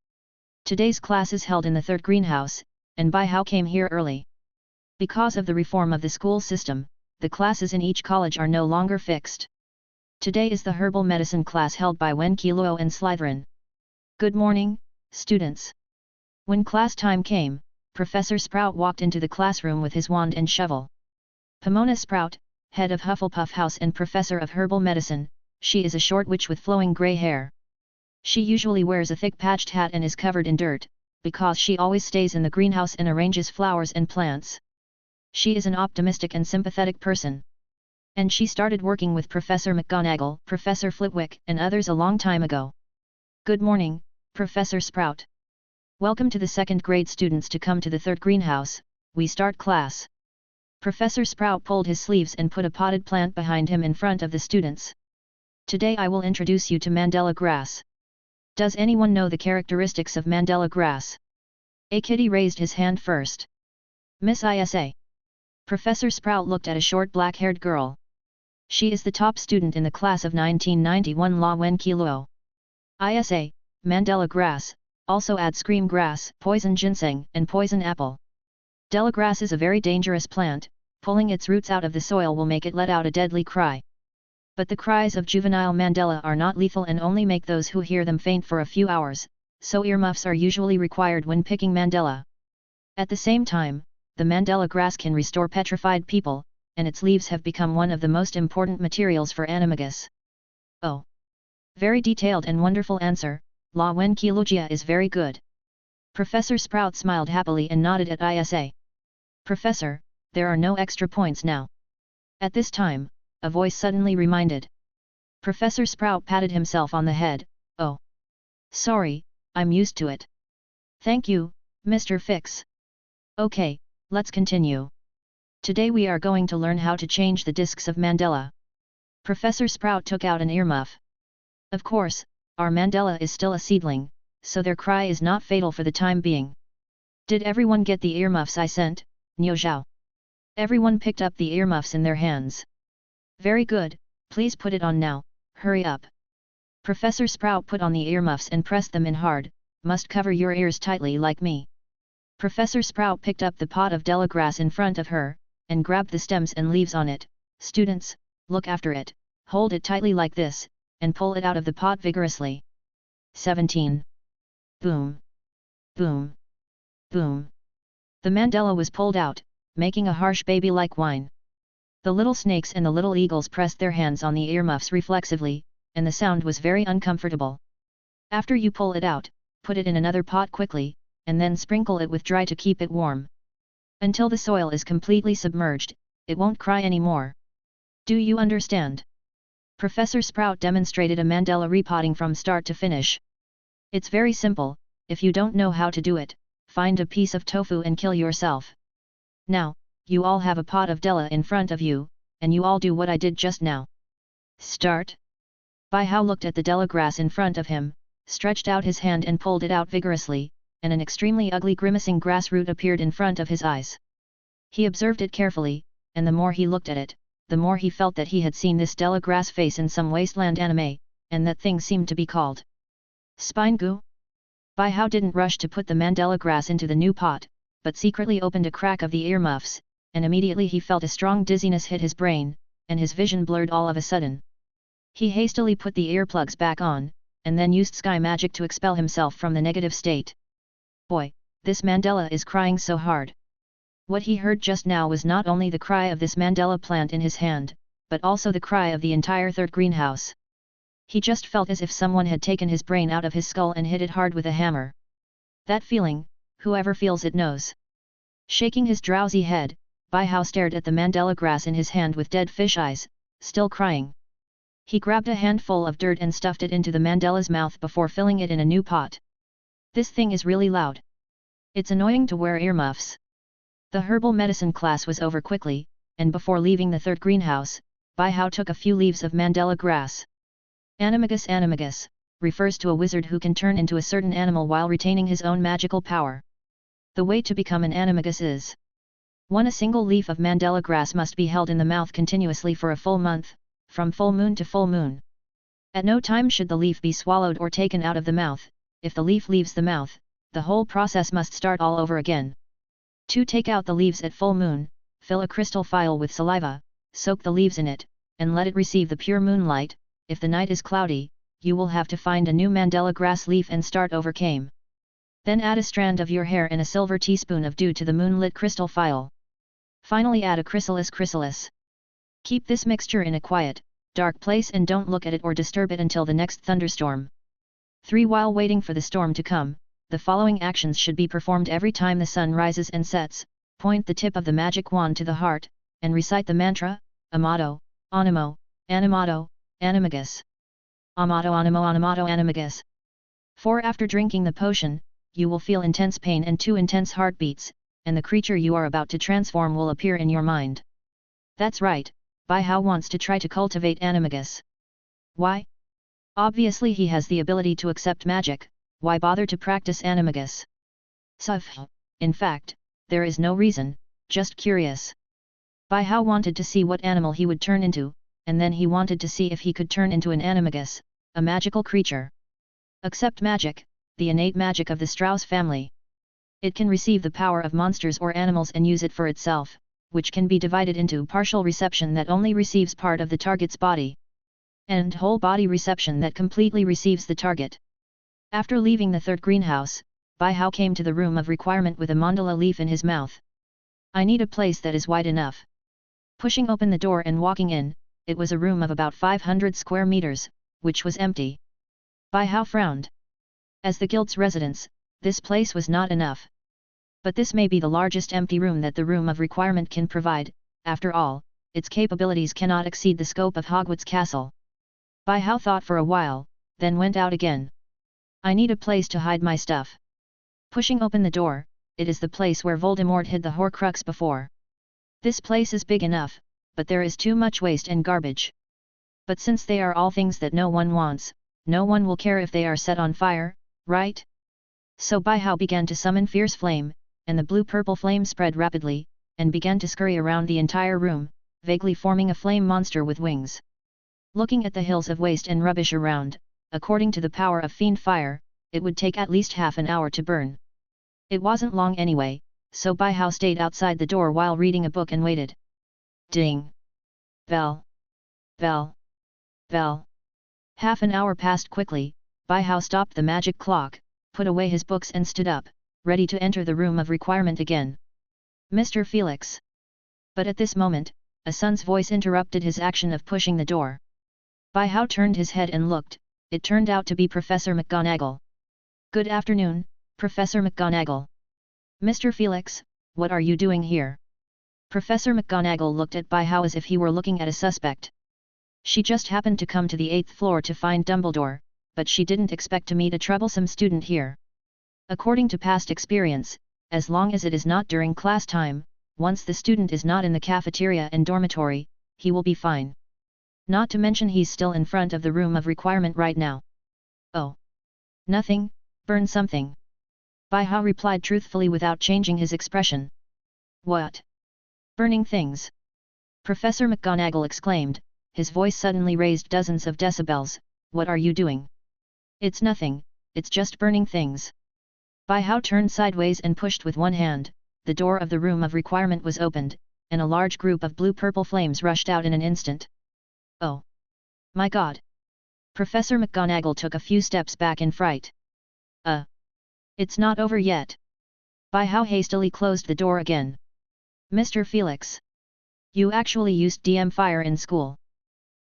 Today's class is held in the third greenhouse, and Bai Hao came here early. Because of the reform of the school system, the classes in each college are no longer fixed. Today is the herbal medicine class held by Wen Qiluo and Slytherin. Good morning, students. When class time came, Professor Sprout walked into the classroom with his wand and shovel. Pomona Sprout, head of Hufflepuff House and professor of herbal medicine, she is a short witch with flowing grey hair. She usually wears a thick patched hat and is covered in dirt, because she always stays in the greenhouse and arranges flowers and plants. She is an optimistic and sympathetic person. And she started working with Professor McGonagall, Professor Flitwick, and others a long time ago. Good morning, Professor Sprout. Welcome to the second grade students to come to the third greenhouse. We start class. Professor Sprout pulled his sleeves and put a potted plant behind him in front of the students. Today I will introduce you to Mandela grass. Does anyone know the characteristics of Mandela grass? A kitty raised his hand first. Miss Isa. Professor Sprout looked at a short black-haired girl. She is the top student in the class of 1991 La Wen Qiluo. Isa, Mandela grass, also add scream grass, poison ginseng, and poison apple. Delagrass is a very dangerous plant, pulling its roots out of the soil will make it let out a deadly cry. But the cries of juvenile Mandela are not lethal and only make those who hear them faint for a few hours, so earmuffs are usually required when picking Mandela. At the same time, the Mandela grass can restore petrified people, and its leaves have become one of the most important materials for Animagus. Oh! Very detailed and wonderful answer, La Wen Kilogia is very good. Professor Sprout smiled happily and nodded at Isa. Professor, there are no extra points now. At this time, a voice suddenly reminded. Professor Sprout patted himself on the head. Oh! Sorry, I'm used to it. Thank you, Mr. Fix. Okay, let's continue. Today we are going to learn how to change the discs of Mandela. Professor Sprout took out an earmuff. Of course, our Mandela is still a seedling, so their cry is not fatal for the time being. Did everyone get the earmuffs I sent, Niu Zhao? Everyone picked up the earmuffs in their hands. Very good, please put it on now, hurry up. Professor Sprout put on the earmuffs and pressed them in hard. Must cover your ears tightly like me. Professor Sprout picked up the pot of Della grass in front of her, and grabbed the stems and leaves on it. Students, look after it, hold it tightly like this, and pull it out of the pot vigorously. 17. Boom! Boom! Boom! The Mandela was pulled out, making a harsh baby-like whine. The little snakes and the little eagles pressed their hands on the earmuffs reflexively, and the sound was very uncomfortable. After you pull it out, put it in another pot quickly, and then sprinkle it with dry to keep it warm. Until the soil is completely submerged, it won't cry anymore. Do you understand? Professor Sprout demonstrated a Mandela repotting from start to finish. It's very simple, if you don't know how to do it, find a piece of tofu and kill yourself. Now, you all have a pot of Della in front of you, and you all do what I did just now. Start. Bai Hao looked at the Della grass in front of him, stretched out his hand and pulled it out vigorously, and an extremely ugly grimacing grass root appeared in front of his eyes. He observed it carefully, and the more he looked at it, the more he felt that he had seen this Della grass face in some wasteland anime, and that thing seemed to be called spine goo. Bai Hao didn't rush to put the Mandela grass into the new pot, but secretly opened a crack of the earmuffs, and immediately he felt a strong dizziness hit his brain, and his vision blurred all of a sudden. He hastily put the earplugs back on, and then used sky magic to expel himself from the negative state. Boy, this Mandela is crying so hard. What he heard just now was not only the cry of this Mandela plant in his hand, but also the cry of the entire third greenhouse. He just felt as if someone had taken his brain out of his skull and hit it hard with a hammer. That feeling, whoever feels it knows. Shaking his drowsy head, Bai Hao stared at the Mandela grass in his hand with dead fish eyes, still crying. He grabbed a handful of dirt and stuffed it into the Mandela's mouth before filling it in a new pot. This thing is really loud. It's annoying to wear earmuffs. The herbal medicine class was over quickly, and before leaving the third greenhouse, Bai Hao took a few leaves of Mandela grass. Animagus refers to a wizard who can turn into a certain animal while retaining his own magical power. The way to become an animagus is 1. A single leaf of Mandela grass must be held in the mouth continuously for a full month, from full moon to full moon. At no time should the leaf be swallowed or taken out of the mouth. If the leaf leaves the mouth, the whole process must start all over again. 2. Take out the leaves at full moon, fill a crystal phial with saliva, soak the leaves in it, and let it receive the pure moonlight. If the night is cloudy, you will have to find a new Mandela grass leaf and start over came. Then add a strand of your hair and a silver teaspoon of dew to the moonlit crystal phial. Finally add a chrysalis. Keep this mixture in a quiet, dark place and don't look at it or disturb it until the next thunderstorm. 3. While waiting for the storm to come, the following actions should be performed every time the sun rises and sets. Point the tip of the magic wand to the heart, and recite the mantra, Amato, Animo, Animato, Animagus. Amato Animo Animato Animagus. 4. After drinking the potion, you will feel intense pain and 2 intense heartbeats, and the creature you are about to transform will appear in your mind. That's right, Bai Hao wants to try to cultivate Animagus. Why? Obviously he has the ability to accept magic, why bother to practice Animagus? In fact, there is no reason, just curious. Bai Hao wanted to see what animal he would turn into, and then he wanted to see if he could turn into an Animagus, a magical creature. Accept magic, the innate magic of the Strauss family. It can receive the power of monsters or animals and use it for itself, which can be divided into partial reception that only receives part of the target's body, and whole body reception that completely receives the target. After leaving the third greenhouse, Bai Hao came to the room of requirement with a mandala leaf in his mouth. I need a place that is wide enough. Pushing open the door and walking in, it was a room of about 500 square meters, which was empty. Bai Hao frowned. As the guild's residence, this place was not enough. But this may be the largest empty room that the Room of Requirement can provide. After all, its capabilities cannot exceed the scope of Hogwarts Castle. Bai Hao thought for a while, then went out again. I need a place to hide my stuff. Pushing open the door, it is the place where Voldemort hid the Horcrux before. This place is big enough, but there is too much waste and garbage. But since they are all things that no one wants, no one will care if they are set on fire, right? So Bai Hao began to summon fierce flame, and the blue-purple flame spread rapidly, and began to scurry around the entire room, vaguely forming a flame monster with wings. Looking at the hills of waste and rubbish around, according to the power of fiend fire, it would take at least half an hour to burn. It wasn't long anyway, so Bai Hao stayed outside the door while reading a book and waited. Ding! Bell! Bell! Bell! Half an hour passed quickly. Bai Hao stopped the magic clock, put away his books and stood up, ready to enter the Room of Requirement again. Mr. Felix! But at this moment, a son's voice interrupted his action of pushing the door. Bai Hao turned his head and looked. It turned out to be Professor McGonagall. Good afternoon, Professor McGonagall. Mr. Felix, what are you doing here? Professor McGonagall looked at Bai Hao as if he were looking at a suspect. She just happened to come to the 8th floor to find Dumbledore, but she didn't expect to meet a troublesome student here. According to past experience, as long as it is not during class time, once the student is not in the cafeteria and dormitory, he will be fine. Not to mention he's still in front of the Room of Requirement right now. Oh. Nothing, burn something. Bai Hao replied truthfully without changing his expression. What? Burning things? Professor McGonagall exclaimed, his voice suddenly raised dozens of decibels. What are you doing? It's nothing, it's just burning things. Bai Hao turned sideways and pushed with one hand. The door of the Room of Requirement was opened, and a large group of blue-purple flames rushed out in an instant. Oh! My God! Professor McGonagall took a few steps back in fright. It's not over yet. Bai Hao hastily closed the door again. Mr. Felix! You actually used DM fire in school.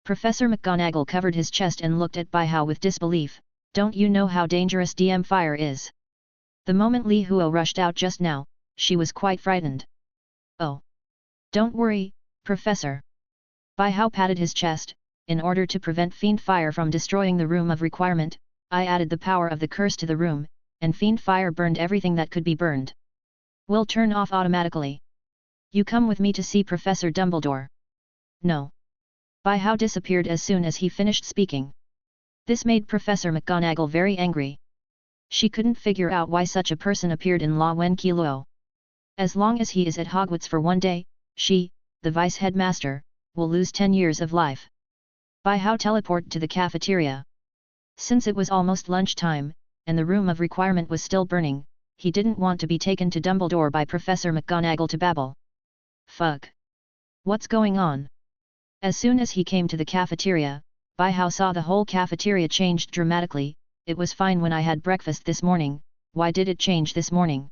Professor McGonagall covered his chest and looked at Bai Hao with disbelief. Don't you know how dangerous DM fire is? The moment Li Huo rushed out just now, she was quite frightened. Oh! Don't worry, Professor. Bai Hao patted his chest. In order to prevent fiend fire from destroying the Room of Requirement, I added the power of the curse to the room, and fiend fire burned everything that could be burned. Will turn off automatically. You come with me to see Professor Dumbledore. No. Bai Hao disappeared as soon as he finished speaking. This made Professor McGonagall very angry. She couldn't figure out why such a person appeared in La Wen Kilo. As long as he is at Hogwarts for one day, she, the vice headmaster, will lose 10 years of life. Bai Hao teleported to the cafeteria. Since it was almost lunchtime, and the Room of Requirement was still burning, he didn't want to be taken to Dumbledore by Professor McGonagall to babble. Fuck! What's going on? As soon as he came to the cafeteria, Bai Hao saw the whole cafeteria changed dramatically. It was fine when I had breakfast this morning, why did it change this morning?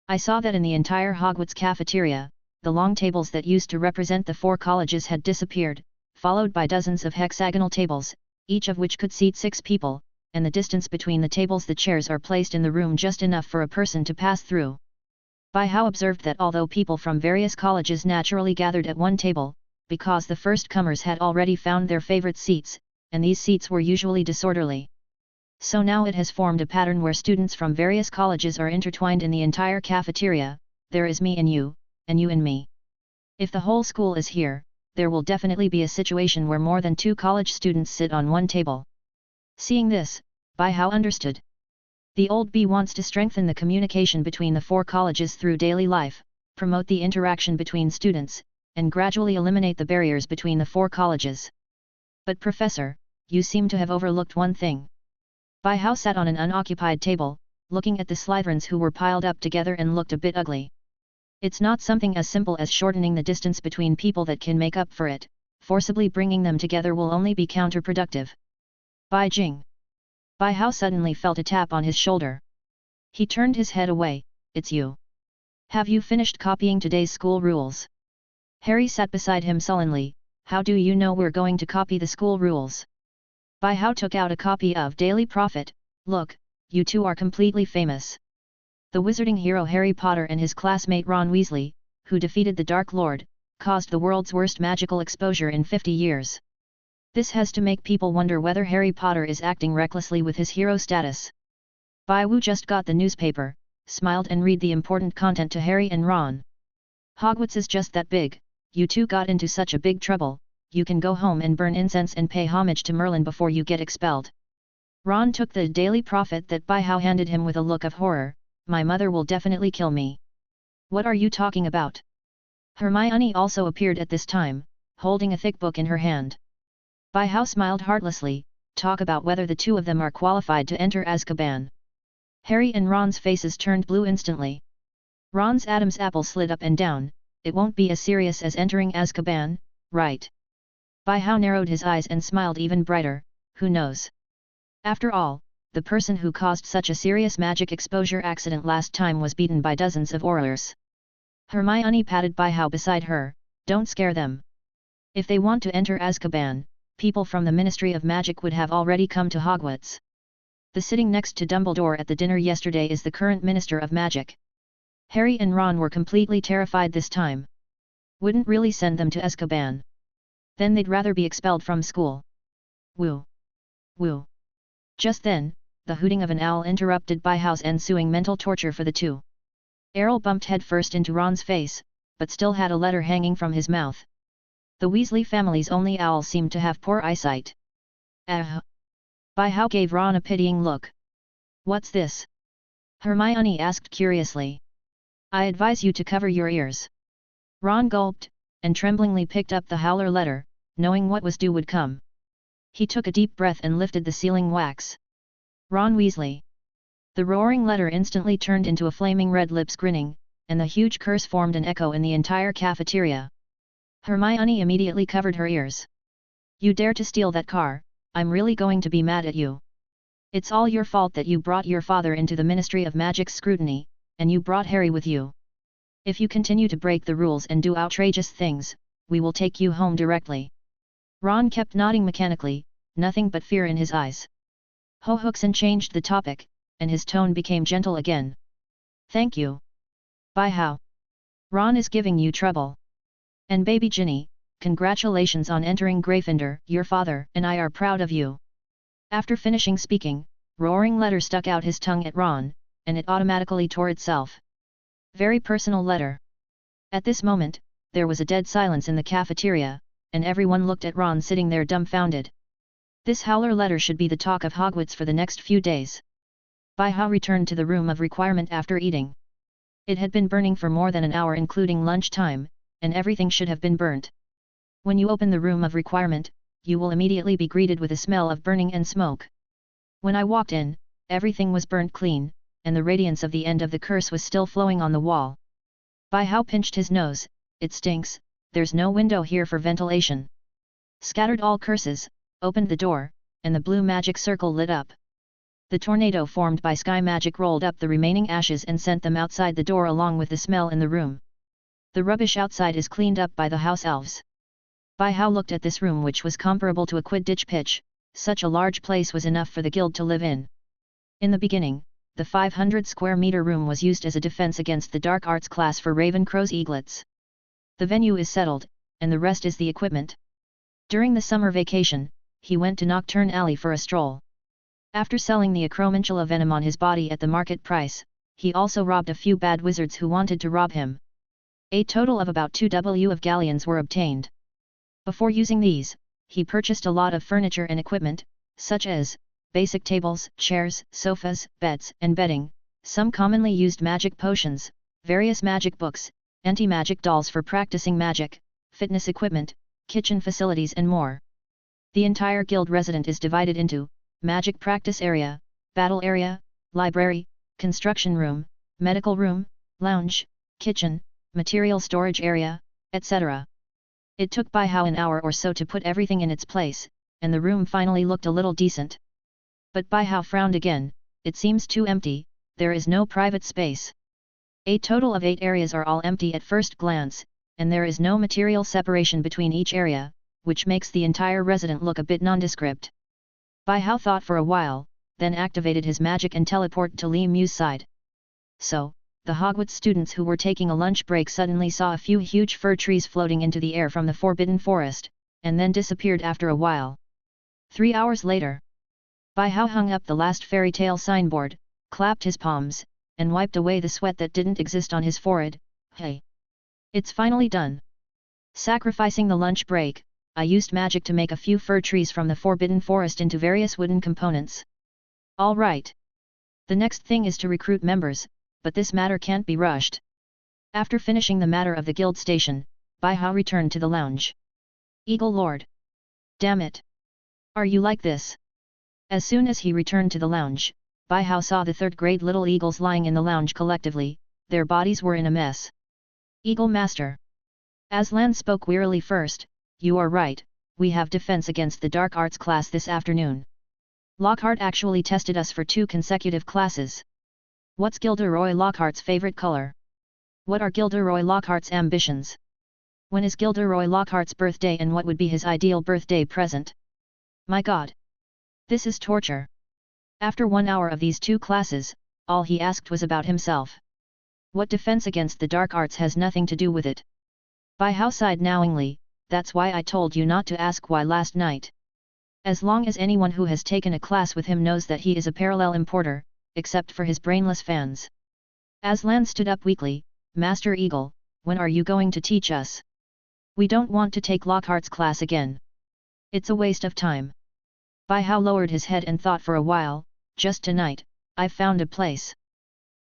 I saw that in the entire Hogwarts cafeteria, the long tables that used to represent the 4 colleges had disappeared, followed by dozens of hexagonal tables, each of which could seat 6 people, and the distance between the tables the chairs are placed in the room just enough for a person to pass through. Bai Hao observed that although people from various colleges naturally gathered at one table, because the first comers had already found their favorite seats, and these seats were usually disorderly. So now it has formed a pattern where students from various colleges are intertwined in the entire cafeteria. There is me and you and me. If the whole school is here, there will definitely be a situation where more than 2 college students sit on one table. Seeing this, Bai Hao understood. The Old Bee wants to strengthen the communication between the 4 colleges through daily life, promote the interaction between students, and gradually eliminate the barriers between the 4 colleges. But Professor, you seem to have overlooked one thing. Bai Hao sat on an unoccupied table, looking at the Slytherins who were piled up together and looked a bit ugly. It's not something as simple as shortening the distance between people that can make up for it. Forcibly bringing them together will only be counterproductive. Bai Jing. Bai Hao suddenly felt a tap on his shoulder. He turned his head away. It's you. Have you finished copying today's school rules? Harry sat beside him sullenly. How do you know we're going to copy the school rules? Bai Hao took out a copy of Daily Prophet. Look, you two are completely famous. The wizarding hero Harry Potter and his classmate Ron Weasley, who defeated the Dark Lord, caused the world's worst magical exposure in 50 years. This has to make people wonder whether Harry Potter is acting recklessly with his hero status. Bai Wu just got the newspaper, smiled and read the important content to Harry and Ron. Hogwarts is just that big, you two got into such a big trouble, you can go home and burn incense and pay homage to Merlin before you get expelled. Ron took the Daily Prophet that Bai Hao handed him with a look of horror. My mother will definitely kill me. What are you talking about? Hermione also appeared at this time, holding a thick book in her hand. Bai Hao smiled heartlessly. Talk about whether the two of them are qualified to enter Azkaban. Harry and Ron's faces turned blue instantly. Ron's Adam's apple slid up and down. It won't be as serious as entering Azkaban, right? Bai Hao narrowed his eyes and smiled even brighter. Who knows? After all, the person who caused such a serious magic exposure accident last time was beaten by dozens of Aurors. Hermione patted Bai Hao beside her. Don't scare them. If they want to enter Azkaban, people from the Ministry of Magic would have already come to Hogwarts. The sitting next to Dumbledore at the dinner yesterday is the current Minister of Magic. Harry and Ron were completely terrified this time. Wouldn't really send them to Azkaban. Then they'd rather be expelled from school. Woo! Woo! Just then, the hooting of an owl interrupted Bai Hao's ensuing mental torture for the two. Errol bumped headfirst into Ron's face, but still had a letter hanging from his mouth. The Weasley family's only owl seemed to have poor eyesight. Bai Hao gave Ron a pitying look. What's this? Hermione asked curiously. I advise you to cover your ears. Ron gulped, and tremblingly picked up the Howler letter, knowing what was due would come. He took a deep breath and lifted the sealing wax. Ron Weasley. The roaring letter instantly turned into a flaming red lips grinning, and the huge curse formed an echo in the entire cafeteria. Hermione immediately covered her ears. You dare to steal that car, I'm really going to be mad at you. It's all your fault that you brought your father into the Ministry of Magic's scrutiny, and you brought Harry with you. If you continue to break the rules and do outrageous things, we will take you home directly. Ron kept nodding mechanically, nothing but fear in his eyes. Hohokson changed the topic, and his tone became gentle again. Thank you. Bai Hao. Ron is giving you trouble. And baby Ginny, congratulations on entering Gryffindor. Your father and I are proud of you. After finishing speaking, roaring letter stuck out his tongue at Ron, and it automatically tore itself. Very personal letter. At this moment, there was a dead silence in the cafeteria, and everyone looked at Ron sitting there dumbfounded. This Howler letter should be the talk of Hogwarts for the next few days. Bai Hao returned to the room of requirement after eating. It had been burning for more than an hour including lunch time, and everything should have been burnt. When you open the room of requirement, you will immediately be greeted with a smell of burning and smoke. When I walked in, everything was burnt clean, and the radiance of the end of the curse was still flowing on the wall. Bai Hao pinched his nose. It stinks, there's no window here for ventilation. Scattered all curses, opened the door, and the blue magic circle lit up. The tornado formed by sky magic rolled up the remaining ashes and sent them outside the door along with the smell in the room. The rubbish outside is cleaned up by the house elves. Bai Hao looked at this room which was comparable to a Quidditch pitch. Such a large place was enough for the guild to live in. In the beginning, the 500 square meter room was used as a defense against the dark arts class for Ravenclaw's eaglets. The venue is settled, and the rest is the equipment. During the summer vacation, he went to Nocturne Alley for a stroll. After selling the acromantula venom on his body at the market price, he also robbed a few bad wizards who wanted to rob him. A total of about 2W of galleons were obtained. Before using these, he purchased a lot of furniture and equipment, such as basic tables, chairs, sofas, beds, and bedding, some commonly used magic potions, various magic books, anti-magic dolls for practicing magic, fitness equipment, kitchen facilities and more. The entire guild resident is divided into magic practice area, battle area, library, construction room, medical room, lounge, kitchen, material storage area, etc. It took Bai Hao an hour or so to put everything in its place, and the room finally looked a little decent. But Bai Hao frowned again. It seems too empty, there is no private space. A total of 8 areas are all empty at first glance, and there is no material separation between each area, which makes the entire resident look a bit nondescript. Bai Hao thought for a while, then activated his magic and teleported to Li Mu's side. So, the Hogwarts students who were taking a lunch break suddenly saw a few huge fir trees floating into the air from the Forbidden Forest, and then disappeared after a while. 3 hours later, Bai Hao hung up the last fairy tale signboard, clapped his palms, and wiped away the sweat that didn't exist on his forehead. Hey! It's finally done. Sacrificing the lunch break, I used magic to make a few fir trees from the Forbidden Forest into various wooden components. All right. The next thing is to recruit members, but this matter can't be rushed. After finishing the matter of the guild station, Bai Hao returned to the lounge. Eagle Lord! Damn it! Are you like this? As soon as he returned to the lounge, Bai Hao saw the third-grade little eagles lying in the lounge collectively. Their bodies were in a mess. Eagle Master! Aslan spoke wearily first. You are right, we have defense against the dark arts class this afternoon. Lockhart actually tested us for 2 consecutive classes. What's Gilderoy Lockhart's favorite color? What are Gilderoy Lockhart's ambitions? When is Gilderoy Lockhart's birthday and what would be his ideal birthday present? My God! This is torture. After 1 hour of these 2 classes, all he asked was about himself. What defense against the dark arts has nothing to do with it? Bai Hao sighed knowingly. That's why I told you not to ask why last night. As long as anyone who has taken a class with him knows that he is a parallel importer, except for his brainless fans. Aslan stood up weakly. Master Eagle, when are you going to teach us? We don't want to take Lockhart's class again. It's a waste of time. Bai Hao lowered his head and thought for a while. Just tonight, I've found a place.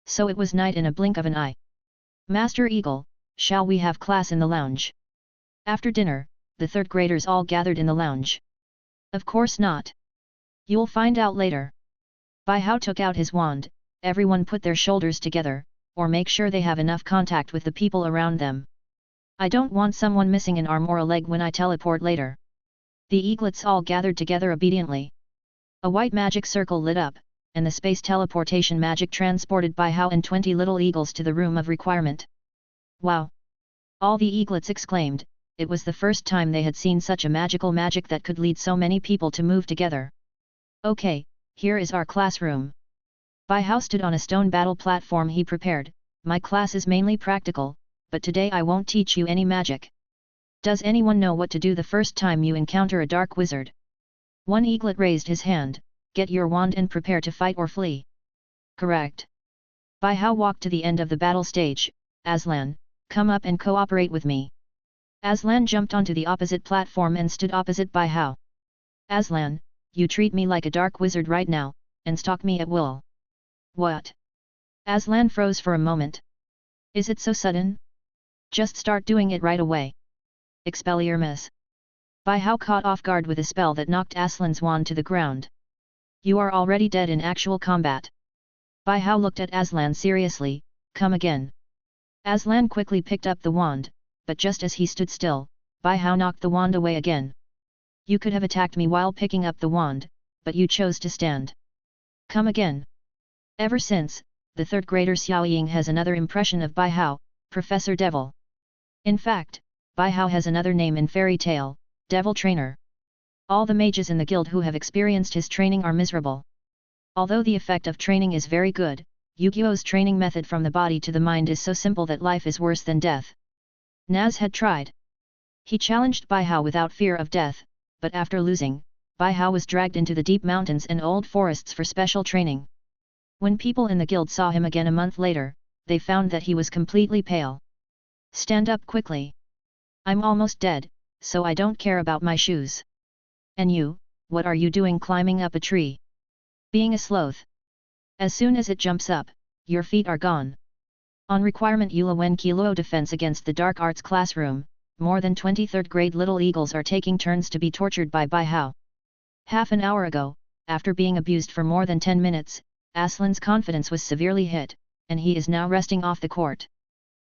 So it was night in a blink of an eye. Master Eagle, shall we have class in the lounge? After dinner, the third graders all gathered in the lounge. Of course not. You'll find out later. Bai Hao took out his wand. Everyone put their shoulders together, or make sure they have enough contact with the people around them. I don't want someone missing an arm or a leg when I teleport later. The eaglets all gathered together obediently. A white magic circle lit up, and the space teleportation magic transported Bai Hao and 20 little eagles to the room of requirement. Wow! All the eaglets exclaimed. It was the first time they had seen such a magical magic that could lead so many people to move together. Okay, here is our classroom. Bai Hao stood on a stone battle platform he prepared. My class is mainly practical, but today I won't teach you any magic. Does anyone know what to do the first time you encounter a dark wizard? One eaglet raised his hand. Get your wand and prepare to fight or flee. Correct. Bai Hao walked to the end of the battle stage. Aslan, come up and cooperate with me. Aslan jumped onto the opposite platform and stood opposite Bai Hao. Aslan, you treat me like a dark wizard right now, and stalk me at will. What? Aslan froze for a moment. Is it so sudden? Just start doing it right away. Expelliarmus. Bai Hao caught off guard with a spell that knocked Aslan's wand to the ground. You are already dead in actual combat. Bai Hao looked at Aslan seriously. Come again. Aslan quickly picked up the wand. But just as he stood still, Bai Hao knocked the wand away again. You could have attacked me while picking up the wand, but you chose to stand. Come again. Ever since, the third grader Xiao Ying has another impression of Bai Hao, Professor Devil. In fact, Bai Hao has another name in fairy tale, Devil Trainer. All the mages in the guild who have experienced his training are miserable. Although the effect of training is very good, Yu-Gi-Oh's training method from the body to the mind is so simple that life is worse than death. Naz had tried. He challenged Bai Hao without fear of death, but after losing, Bai Hao was dragged into the deep mountains and old forests for special training. When people in the guild saw him again a month later, they found that he was completely pale. Stand up quickly. I'm almost dead, so I don't care about my shoes. And you, what are you doing climbing up a tree? Being a sloth. As soon as it jumps up, your feet are gone. On requirement Yula Wen Kilo defense against the dark arts classroom, more than 20 third-grade little eagles are taking turns to be tortured by Bai Hao. Half an hour ago, after being abused for more than 10 minutes, Aslan's confidence was severely hit, and he is now resting off the court.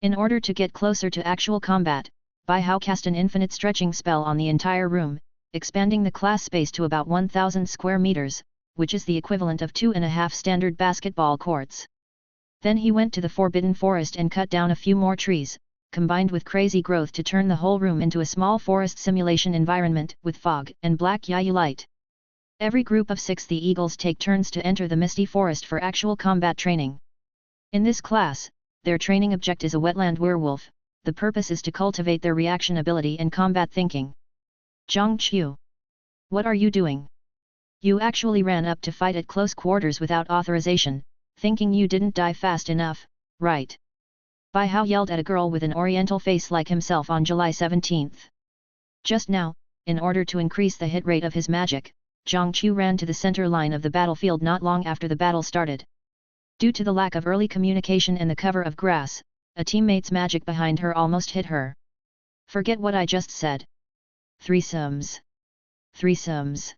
In order to get closer to actual combat, Bai Hao cast an infinite stretching spell on the entire room, expanding the class space to about 1,000 square meters, which is the equivalent of 2.5 standard basketball courts. Then he went to the Forbidden Forest and cut down a few more trees, combined with crazy growth to turn the whole room into a small forest simulation environment with fog and black yayu light. Every group of 6 the Eagles take turns to enter the misty forest for actual combat training. In this class, their training object is a wetland werewolf. The purpose is to cultivate their reaction ability and combat thinking. Zhang Qiu. What are you doing? You actually ran up to fight at close quarters without authorization, thinking you didn't die fast enough, right? Bai Hao yelled at a girl with an oriental face like himself on July 17. Just now, in order to increase the hit rate of his magic, Zhang Qiu ran to the center line of the battlefield not long after the battle started. Due to the lack of early communication and the cover of grass, a teammate's magic behind her almost hit her. Forget what I just said. Threesomes. Threesomes.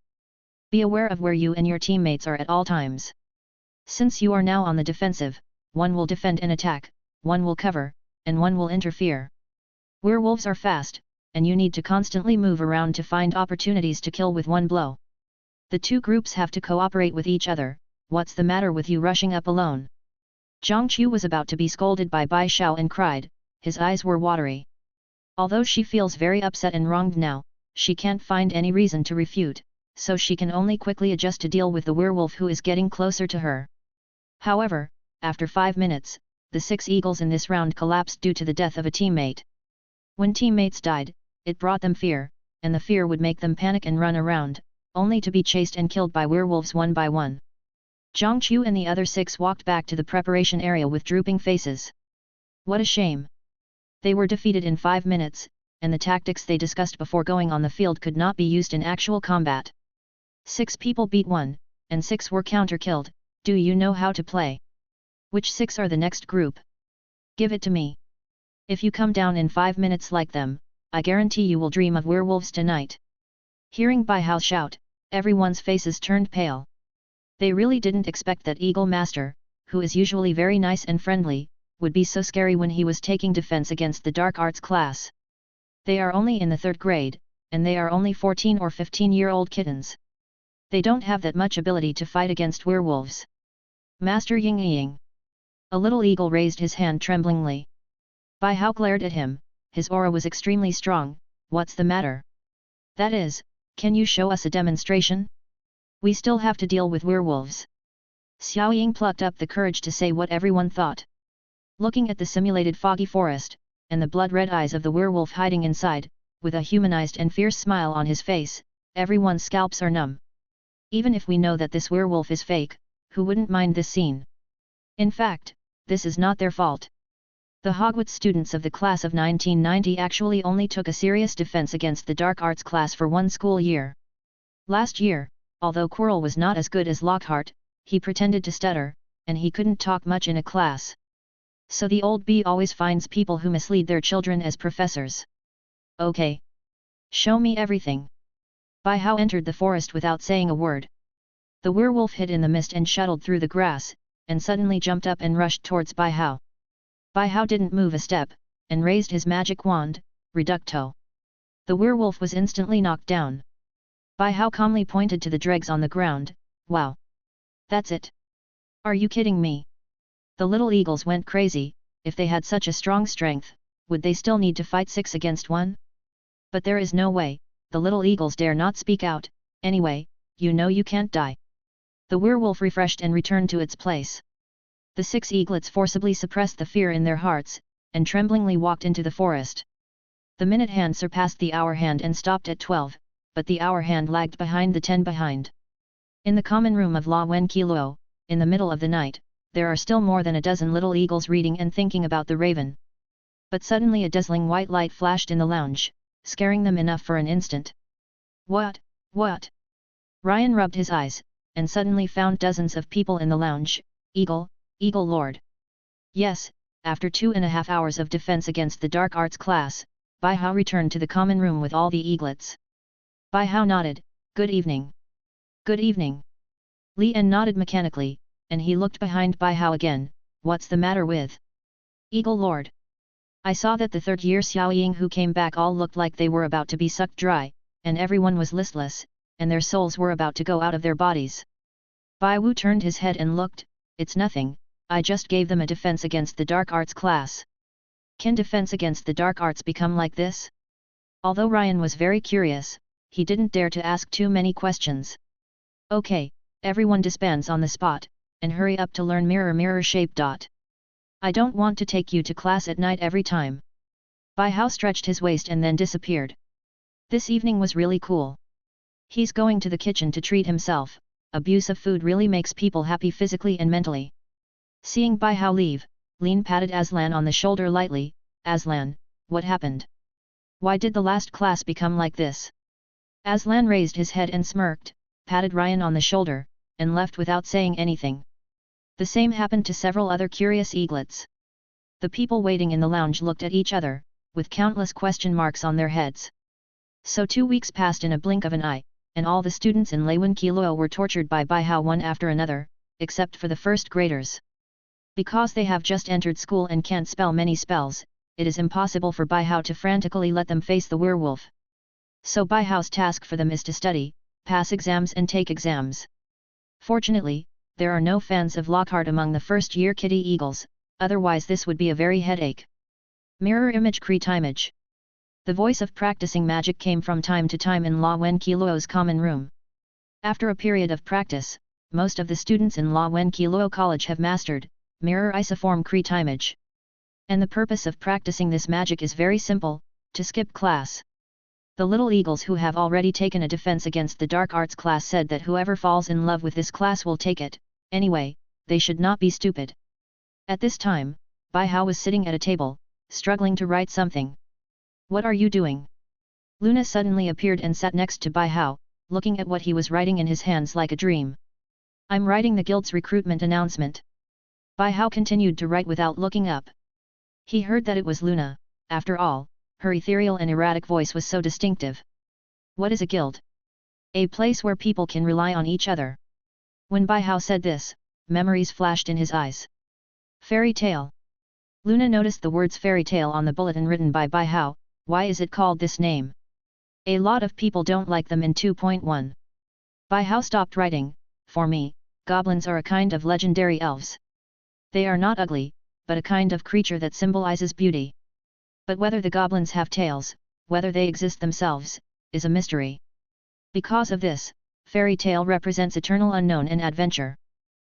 Be aware of where you and your teammates are at all times. Since you are now on the defensive, one will defend and attack, one will cover, and one will interfere. Werewolves are fast, and you need to constantly move around to find opportunities to kill with one blow. The 2 groups have to cooperate with each other. What's the matter with you rushing up alone? Zhang Qiu was about to be scolded by Bai Xiao and cried, his eyes were watery. Although she feels very upset and wronged now, she can't find any reason to refute, so she can only quickly adjust to deal with the werewolf who is getting closer to her. However, after 5 minutes, the 6 eagles in this round collapsed due to the death of a teammate. When teammates died, it brought them fear, and the fear would make them panic and run around, only to be chased and killed by werewolves one by one. Zhang Qiu and the other 6 walked back to the preparation area with drooping faces. What a shame! They were defeated in 5 minutes, and the tactics they discussed before going on the field could not be used in actual combat. 6 people beat 1, and 6 were counter-killed. Do you know how to play? Which 6 are the next group? Give it to me. If you come down in 5 minutes like them, I guarantee you will dream of werewolves tonight. Hearing Bai Hao shout, everyone's faces turned pale. They really didn't expect that Eagle Master, who is usually very nice and friendly, would be so scary when he was taking defense against the dark arts class. They are only in the 3rd grade, and they are only 14 or 15-year-old kittens. They don't have that much ability to fight against werewolves. Master Ying Ying. A little eagle raised his hand tremblingly. Bai Hao glared at him, his aura was extremely strong. What's the matter? That is, can you show us a demonstration? We still have to deal with werewolves. Xiao Ying plucked up the courage to say what everyone thought. Looking at the simulated foggy forest, and the blood-red eyes of the werewolf hiding inside, with a humanized and fierce smile on his face, everyone's scalps are numb. Even if we know that this werewolf is fake, who wouldn't mind this scene? In fact, this is not their fault. The Hogwarts students of the class of 1990 actually only took a serious defense against the dark arts class for 1 school year. Last year, although Quirrell was not as good as Lockhart, he pretended to stutter, and he couldn't talk much in a class. So the old bee always finds people who mislead their children as professors. Okay. Show me everything. Bai Hao entered the forest without saying a word. The werewolf hid in the mist and shuttled through the grass, and suddenly jumped up and rushed towards Bai Hao. Bai Hao didn't move a step, and raised his magic wand, Reducto. The werewolf was instantly knocked down. Bai Hao calmly pointed to the dregs on the ground. Wow! That's it! Are you kidding me? The little eagles went crazy. If they had such a strong strength, would they still need to fight 6 against 1? But there is no way, the little eagles dare not speak out. Anyway, you know you can't die. The werewolf refreshed and returned to its place. The 6 eaglets forcibly suppressed the fear in their hearts, and tremblingly walked into the forest. The minute hand surpassed the hour hand and stopped at 12, but the hour hand lagged behind the 10 behind. In the common room of La Wen Kilo, in the middle of the night, there are still more than a dozen little eagles reading and thinking about the raven. But suddenly a dazzling white light flashed in the lounge, scaring them enough for an instant. What? What? Ryan rubbed his eyes, and suddenly found dozens of people in the lounge. Eagle Lord. Yes, after 2.5 hours of defense against the dark arts class, Bai Hao returned to the common room with all the eaglets. Bai Hao nodded. Good evening. Good evening. Li En nodded mechanically, and he looked behind Bai Hao again. What's the matter with Eagle Lord? I saw that the 3rd year Xiao Ying who came back all looked like they were about to be sucked dry, and everyone was listless, and their souls were about to go out of their bodies. Bai Wu turned his head and looked. It's nothing, I just gave them a defense against the dark arts class. Can defense against the dark arts become like this? Although Ryan was very curious, he didn't dare to ask too many questions. Okay, everyone disbands on the spot, and hurry up to learn mirror shape. I don't want to take you to class at night every time. Baihao stretched his waist and then disappeared. This evening was really cool. He's going to the kitchen to treat himself. Abuse of food really makes people happy physically and mentally. Seeing Baihao leave, Lin patted Aslan on the shoulder lightly. Aslan, what happened? Why did the last class become like this? Aslan raised his head and smirked, patted Ryan on the shoulder, and left without saying anything. The same happened to several other curious eaglets. The people waiting in the lounge looked at each other, with countless question marks on their heads. So 2 weeks passed in a blink of an eye, and all the students in Ravenclaw were tortured by Baihao one after another, except for the first graders. Because they have just entered school and can't spell many spells, it is impossible for Baihao to frantically let them face the werewolf. So Baihao's task for them is to study, pass exams and take exams. Fortunately, there are no fans of Lockhart among the first-year kitty eagles, otherwise this would be a very headache. Mirror image Crete image. The voice of practicing magic came from time to time in Ravenclaw's common room. After a period of practice, most of the students in Ravenclaw College have mastered mirror isoform Crete image. And the purpose of practicing this magic is very simple, to skip class. The little eagles who have already taken a defense against the dark arts class said that whoever falls in love with this class will take it. Anyway, they should not be stupid. At this time, Baihao was sitting at a table, struggling to write something. What are you doing? Luna suddenly appeared and sat next to Baihao, looking at what he was writing in his hands like a dream. I'm writing the guild's recruitment announcement. Baihao continued to write without looking up. He heard that it was Luna, after all, her ethereal and erratic voice was so distinctive. What is a guild? A place where people can rely on each other. When Baihao said this, memories flashed in his eyes. Fairy tale. Luna noticed the words fairy tale on the bulletin written by Baihao. Why is it called this name? A lot of people don't like them in 2.1. Baihao stopped writing. For me, goblins are a kind of legendary elves. They are not ugly, but a kind of creature that symbolizes beauty. But whether the goblins have tails, whether they exist themselves, is a mystery. Because of this, fairy tale represents eternal unknown and adventure.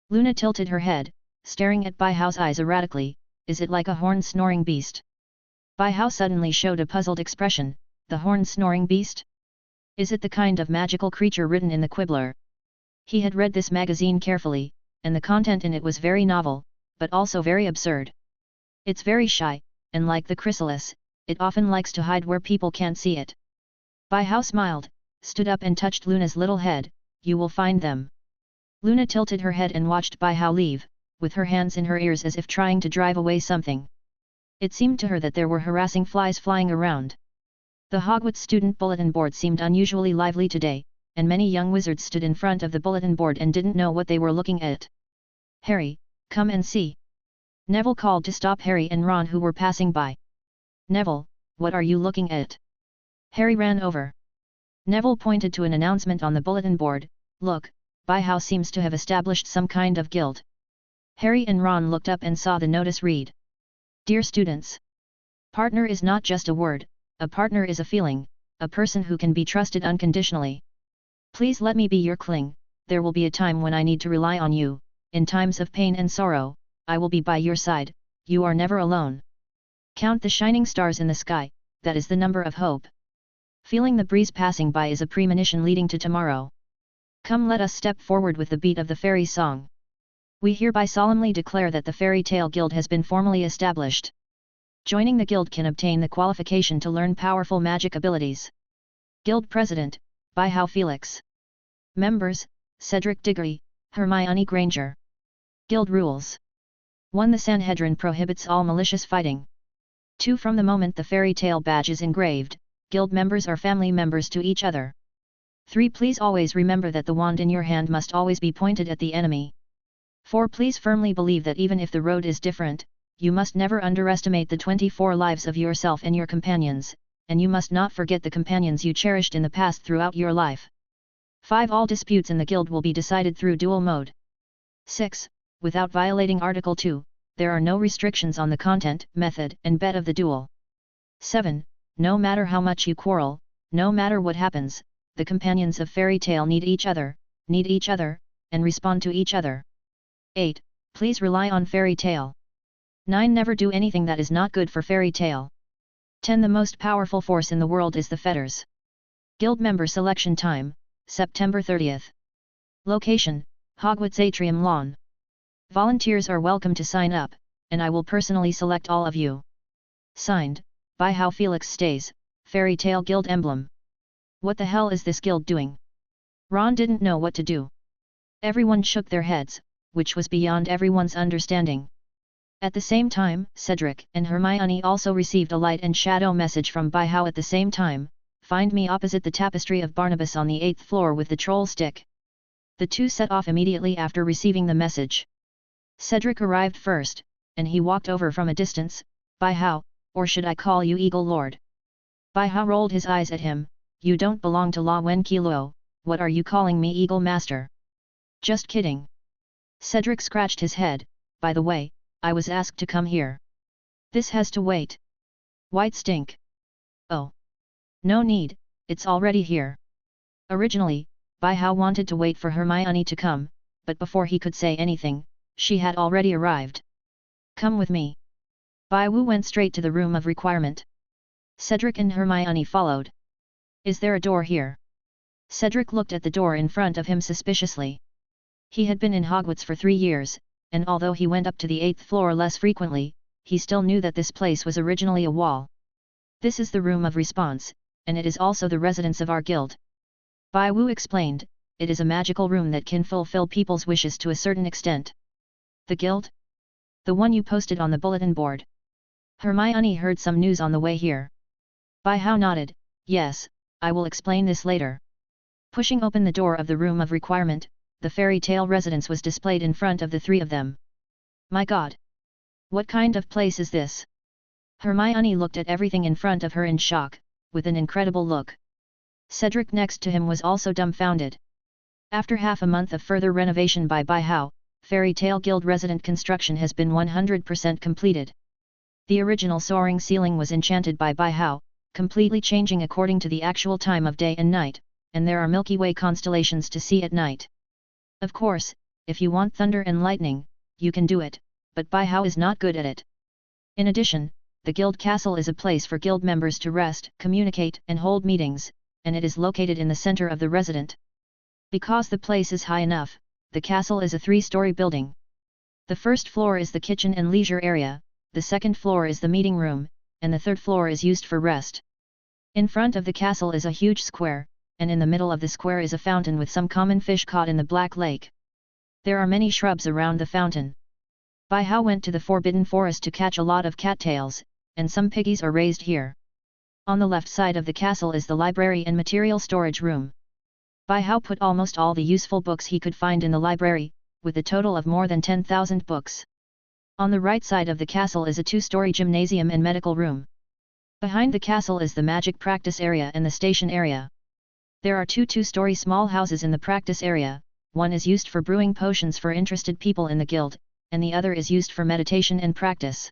Luna tilted her head, staring at Baihao's eyes erratically. Is it like a horn-snoring beast? Baihao suddenly showed a puzzled expression. The horn-snoring beast? Is it the kind of magical creature written in the Quibbler? He had read this magazine carefully, and the content in it was very novel, but also very absurd. It's very shy, and like the chrysalis, it often likes to hide where people can't see it. Baihao smiled, stood up and touched Luna's little head. You will find them. Luna tilted her head and watched Baihao leave, with her hands in her ears as if trying to drive away something. It seemed to her that there were harassing flies flying around. The Hogwarts student bulletin board seemed unusually lively today, and many young wizards stood in front of the bulletin board and didn't know what they were looking at. Harry, come and see. Neville called to stop Harry and Ron who were passing by. Neville, what are you looking at? Harry ran over. Neville pointed to an announcement on the bulletin board. Look, Baihao seems to have established some kind of guild. Harry and Ron looked up and saw the notice read. Dear students. Partner is not just a word, a partner is a feeling, a person who can be trusted unconditionally. Please let me be your cling. There will be a time when I need to rely on you. In times of pain and sorrow, I will be by your side. You are never alone. Count the shining stars in the sky, that is the number of hope. Feeling the breeze passing by is a premonition leading to tomorrow. Come, let us step forward with the beat of the fairy song. We hereby solemnly declare that the Fairy Tale Guild has been formally established. Joining the guild can obtain the qualification to learn powerful magic abilities. Guild President, Baihao Felix. Members, Cedric Diggory, Hermione Granger. Guild Rules. 1. The Sanhedrin prohibits all malicious fighting. 2. From the moment the fairy tale badge is engraved, guild members are family members to each other. 3. Please always remember that the wand in your hand must always be pointed at the enemy. 4. Please firmly believe that even if the road is different, you must never underestimate the 24 lives of yourself and your companions, and you must not forget the companions you cherished in the past throughout your life. 5. All disputes in the guild will be decided through duel mode. 6. Without violating Article 2, there are no restrictions on the content, method, and bet of the duel. 7. No matter how much you quarrel, no matter what happens, the companions of fairy tale need each other, and respond to each other. 8. Please rely on fairy tale. 9. Never do anything that is not good for fairy tale. 10. The most powerful force in the world is the fetters. Guild member selection time, September 30th. Location, Hogwarts Atrium Lawn. Volunteers are welcome to sign up, and I will personally select all of you. Signed, by How Felix Stays, Fairy Tale Guild Emblem. What the hell is this guild doing? Ron didn't know what to do. Everyone shook their heads, which was beyond everyone's understanding. At the same time, Cedric and Hermione also received a light and shadow message from By How at the same time, find me opposite the tapestry of Barnabas on the 8th floor with the troll stick. The two set off immediately after receiving the message. Cedric arrived first, and he walked over from a distance. By How, or should I call you Eagle Lord? By How rolled his eyes at him. You don't belong to La Wen Kilo, what are you calling me Eagle Master? Just kidding. Cedric scratched his head. By the way, I was asked to come here. This has to wait. White stink. Oh. No need, it's already here. Originally, By How wanted to wait for Hermione to come, but before he could say anything, she had already arrived. Come with me. Bai Wu went straight to the room of requirement. Cedric and Hermione followed. Is there a door here? Cedric looked at the door in front of him suspiciously. He had been in Hogwarts for 3 years, and although he went up to the 8th floor less frequently, he still knew that this place was originally a wall. This is the room of response, and it is also the residence of our guild. Bai Wu explained, it is a magical room that can fulfill people's wishes to a certain extent. The guild? The one you posted on the bulletin board. Hermione heard some news on the way here. Bai How nodded, yes, I will explain this later. Pushing open the door of the room of requirement, the fairy tale residence was displayed in front of the three of them. My God! What kind of place is this? Hermione looked at everything in front of her in shock, with an incredible look. Cedric next to him was also dumbfounded. After half a month of further renovation by How, Fairy Tale Guild resident construction has been 100% completed. The original soaring ceiling was enchanted by How, completely changing according to the actual time of day and night, and there are Milky Way constellations to see at night. Of course, if you want thunder and lightning, you can do it, but How is not good at it. In addition, the guild castle is a place for guild members to rest, communicate and hold meetings, and it is located in the center of the resident. Because the place is high enough, the castle is a 3-story building. The first floor is the kitchen and leisure area, the second floor is the meeting room, and the third floor is used for rest. In front of the castle is a huge square, and in the middle of the square is a fountain with some common fish caught in the Black Lake. There are many shrubs around the fountain. Bai How went to the Forbidden Forest to catch a lot of cattails, and some piggies are raised here. On the left side of the castle is the library and material storage room. Bai How put almost all the useful books he could find in the library, with a total of more than 10,000 books. On the right side of the castle is a 2-story gymnasium and medical room. Behind the castle is the magic practice area and the station area. There are 2 2-story small houses in the practice area, one is used for brewing potions for interested people in the guild, and the other is used for meditation and practice.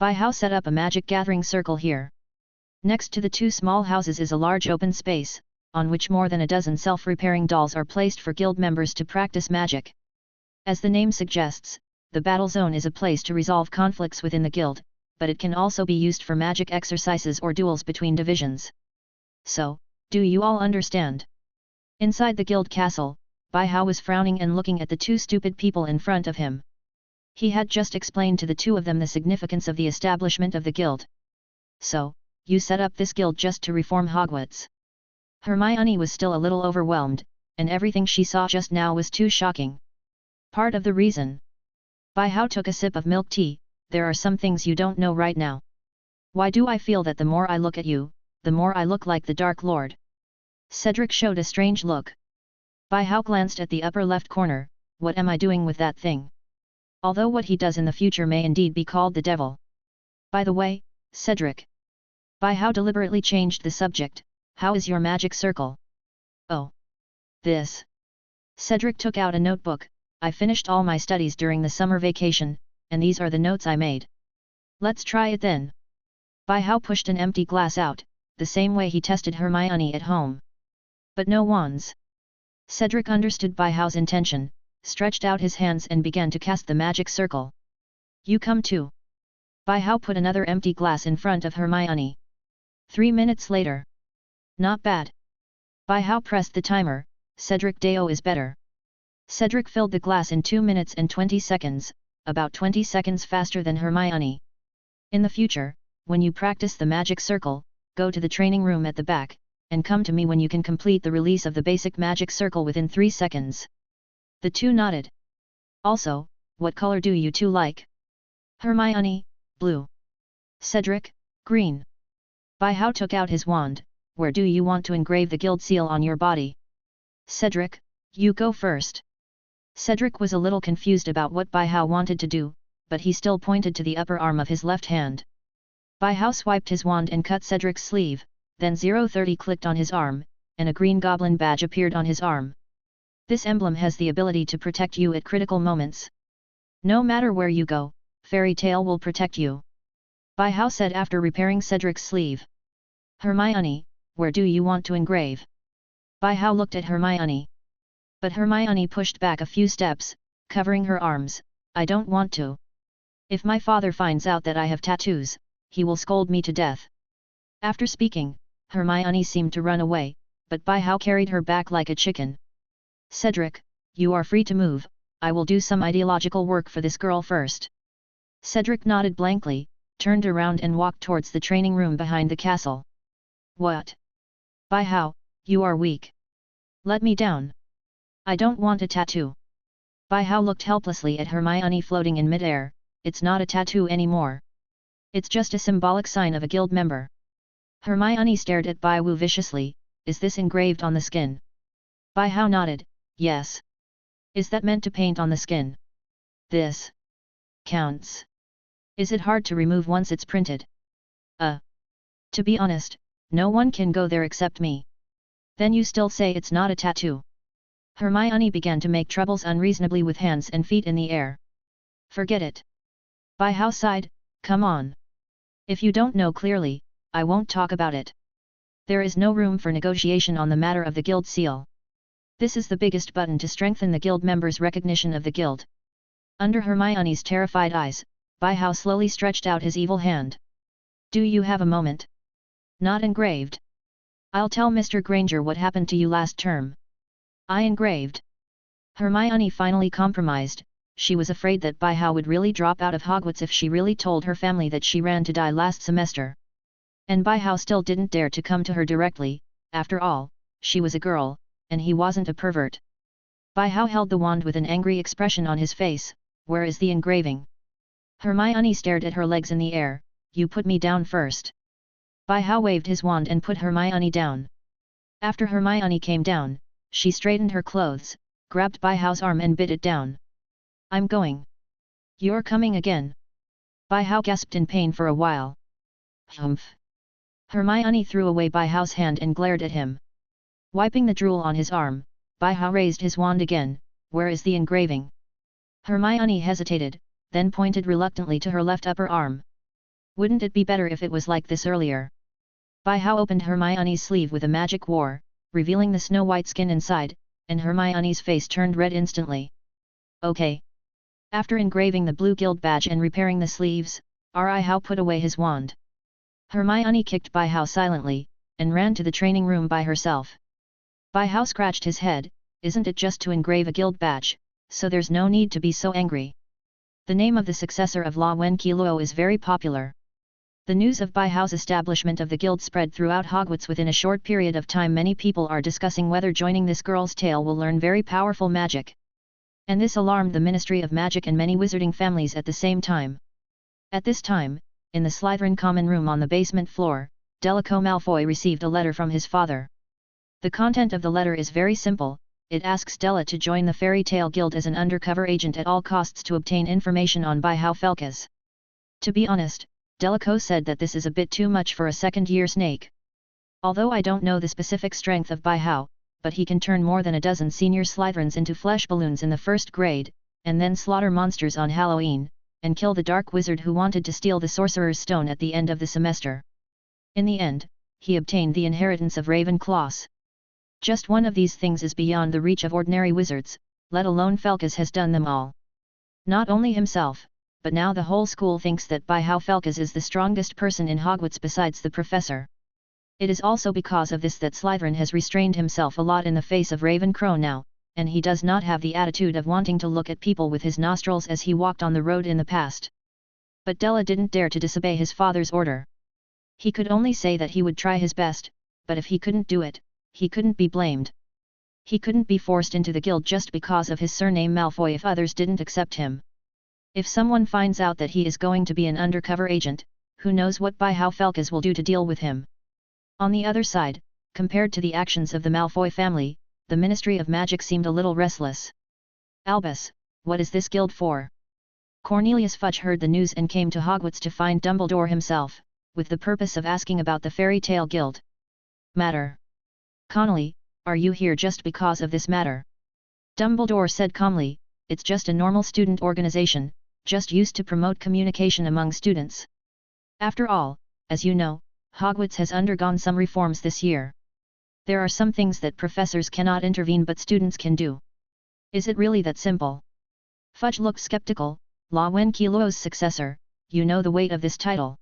Bai How set up a magic gathering circle here. Next to the 2 small houses is a large open space, on which more than a dozen self-repairing dolls are placed for guild members to practice magic. As the name suggests, the battle zone is a place to resolve conflicts within the guild, but it can also be used for magic exercises or duels between divisions. So, do you all understand? Inside the guild castle, Bai How was frowning and looking at the 2 stupid people in front of him. He had just explained to the 2 of them the significance of the establishment of the guild. So, you set up this guild just to reform Hogwarts. Hermione was still a little overwhelmed, and everything she saw just now was too shocking. Part of the reason. Bai How took a sip of milk tea. There are some things you don't know right now. Why do I feel that the more I look at you, the more I look like the Dark Lord? Cedric showed a strange look. Bai How glanced at the upper left corner. What am I doing with that thing? Although what he does in the future may indeed be called the devil. By the way, Cedric. Bai How deliberately changed the subject. How is your magic circle? Oh. This. Cedric took out a notebook. I finished all my studies during the summer vacation, and these are the notes I made. Let's try it then. Bai Hao pushed an empty glass out, the same way he tested Hermione at home. But no wands. Cedric understood Bai Hao's intention, stretched out his hands and began to cast the magic circle. You come too. Bai Hao put another empty glass in front of Hermione. 3 minutes later. Not bad. Bai Hao pressed the timer. Cedric Deo is better. Cedric filled the glass in 2 minutes and 20 seconds, about 20 seconds faster than Hermione. In the future, when you practice the magic circle, go to the training room at the back, and come to me when you can complete the release of the basic magic circle within 3 seconds. The two nodded. Also, what color do you two like? Hermione, blue. Cedric, green. Bai Hao took out his wand. Where do you want to engrave the guild seal on your body? Cedric, you go first. Cedric was a little confused about what Bai Hao wanted to do, but he still pointed to the upper arm of his left hand. Bai Hao swiped his wand and cut Cedric's sleeve, then 030 clicked on his arm, and a green goblin badge appeared on his arm. This emblem has the ability to protect you at critical moments. No matter where you go, Fairy Tale will protect you. Bai Hao said after repairing Cedric's sleeve. Hermione, where do you want to engrave? Bai Hao looked at Hermione. But Hermione pushed back a few steps, covering her arms. I don't want to. If my father finds out that I have tattoos, he will scold me to death. After speaking, Hermione seemed to run away, but Bai Hao carried her back like a chicken. Cedric, you are free to move, I will do some ideological work for this girl first. Cedric nodded blankly, turned around and walked towards the training room behind the castle. What? Bai Hao, you are weak. Let me down. I don't want a tattoo. Bai Hao looked helplessly at Hermione floating in midair. It's not a tattoo anymore. It's just a symbolic sign of a guild member. Hermione stared at Bai Wu viciously. Is this engraved on the skin? Bai Hao nodded. Yes. Is that meant to paint on the skin? This counts. Is it hard to remove once it's printed? To be honest, no one can go there except me. Then you still say it's not a tattoo? Hermione began to make troubles unreasonably with hands and feet in the air. Forget it. Bai Hao sighed. Come on. If you don't know clearly, I won't talk about it. There is no room for negotiation on the matter of the guild seal. This is the biggest button to strengthen the guild members' recognition of the guild. Under Hermione's terrified eyes, Bai Hao slowly stretched out his evil hand. Do you have a moment? Not engraved. I'll tell Mr. Granger what happened to you last term. I engraved. Hermione finally compromised. She was afraid that Bai Hao would really drop out of Hogwarts if she really told her family that she ran to die last semester. And Bai Hao still didn't dare to come to her directly. After all, she was a girl, and he wasn't a pervert. Bai Hao held the wand with an angry expression on his face. Where is the engraving? Hermione stared at her legs in the air. You put me down first. Bai Hao waved his wand and put Hermione down. After Hermione came down, she straightened her clothes, grabbed Bai Hao's arm and bit it down. I'm going. You're coming again. Bai Hao gasped in pain for a while. Humph. Hermione threw away Bai Hao's hand and glared at him. Wiping the drool on his arm, Bai Hao raised his wand again. Where is the engraving? Hermione hesitated, then pointed reluctantly to her left upper arm. Wouldn't it be better if it was like this earlier? Bai Hao opened Hermione's sleeve with a magic war, revealing the snow-white skin inside, and Hermione's face turned red instantly. Okay. After engraving the blue guild badge and repairing the sleeves, Bai Hao put away his wand. Hermione kicked Bai Hao silently, and ran to the training room by herself. Bai Hao scratched his head. Isn't it just to engrave a guild badge, so there's no need to be so angry. The name of the successor of La Wenqiluo is very popular. The news of Bai Hao's establishment of the guild spread throughout Hogwarts within a short period of time. Many people are discussing whether joining this girl's tale will learn very powerful magic. And this alarmed the Ministry of Magic and many wizarding families at the same time. At this time, in the Slytherin common room on the basement floor, Draco Malfoy received a letter from his father. The content of the letter is very simple. It asks Della to join the Fairy Tale Guild as an undercover agent at all costs to obtain information on Bai Hao Felkas. To be honest, Draco said that this is a bit too much for a second-year snake. Although I don't know the specific strength of Bai Hao, but he can turn more than a dozen senior Slytherins into flesh balloons in the first grade, and then slaughter monsters on Halloween, and kill the dark wizard who wanted to steal the sorcerer's stone at the end of the semester. In the end, he obtained the inheritance of Ravenclaws. Just one of these things is beyond the reach of ordinary wizards, let alone Felkas has done them all. Not only himself, but now the whole school thinks that by how Felkas is the strongest person in Hogwarts besides the professor. It is also because of this that Slytherin has restrained himself a lot in the face of Ravenclaw now, and he does not have the attitude of wanting to look at people with his nostrils as he walked on the road in the past. But Della didn't dare to disobey his father's order. He could only say that he would try his best, but if he couldn't do it, he couldn't be blamed. He couldn't be forced into the guild just because of his surname Malfoy if others didn't accept him. If someone finds out that he is going to be an undercover agent, who knows what by how Felkas will do to deal with him. On the other side, compared to the actions of the Malfoy family, the Ministry of Magic seemed a little restless. Albus, what is this guild for? Cornelius Fudge heard the news and came to Hogwarts to find Dumbledore himself, with the purpose of asking about the Fairy Tale Guild. Matter. Connolly, are you here just because of this matter? Dumbledore said calmly, it's just a normal student organization, just used to promote communication among students. After all, as you know, Hogwarts has undergone some reforms this year. There are some things that professors cannot intervene but students can do. Is it really that simple? Fudge looked skeptical. La Wenqiluo's successor, you know the weight of this title.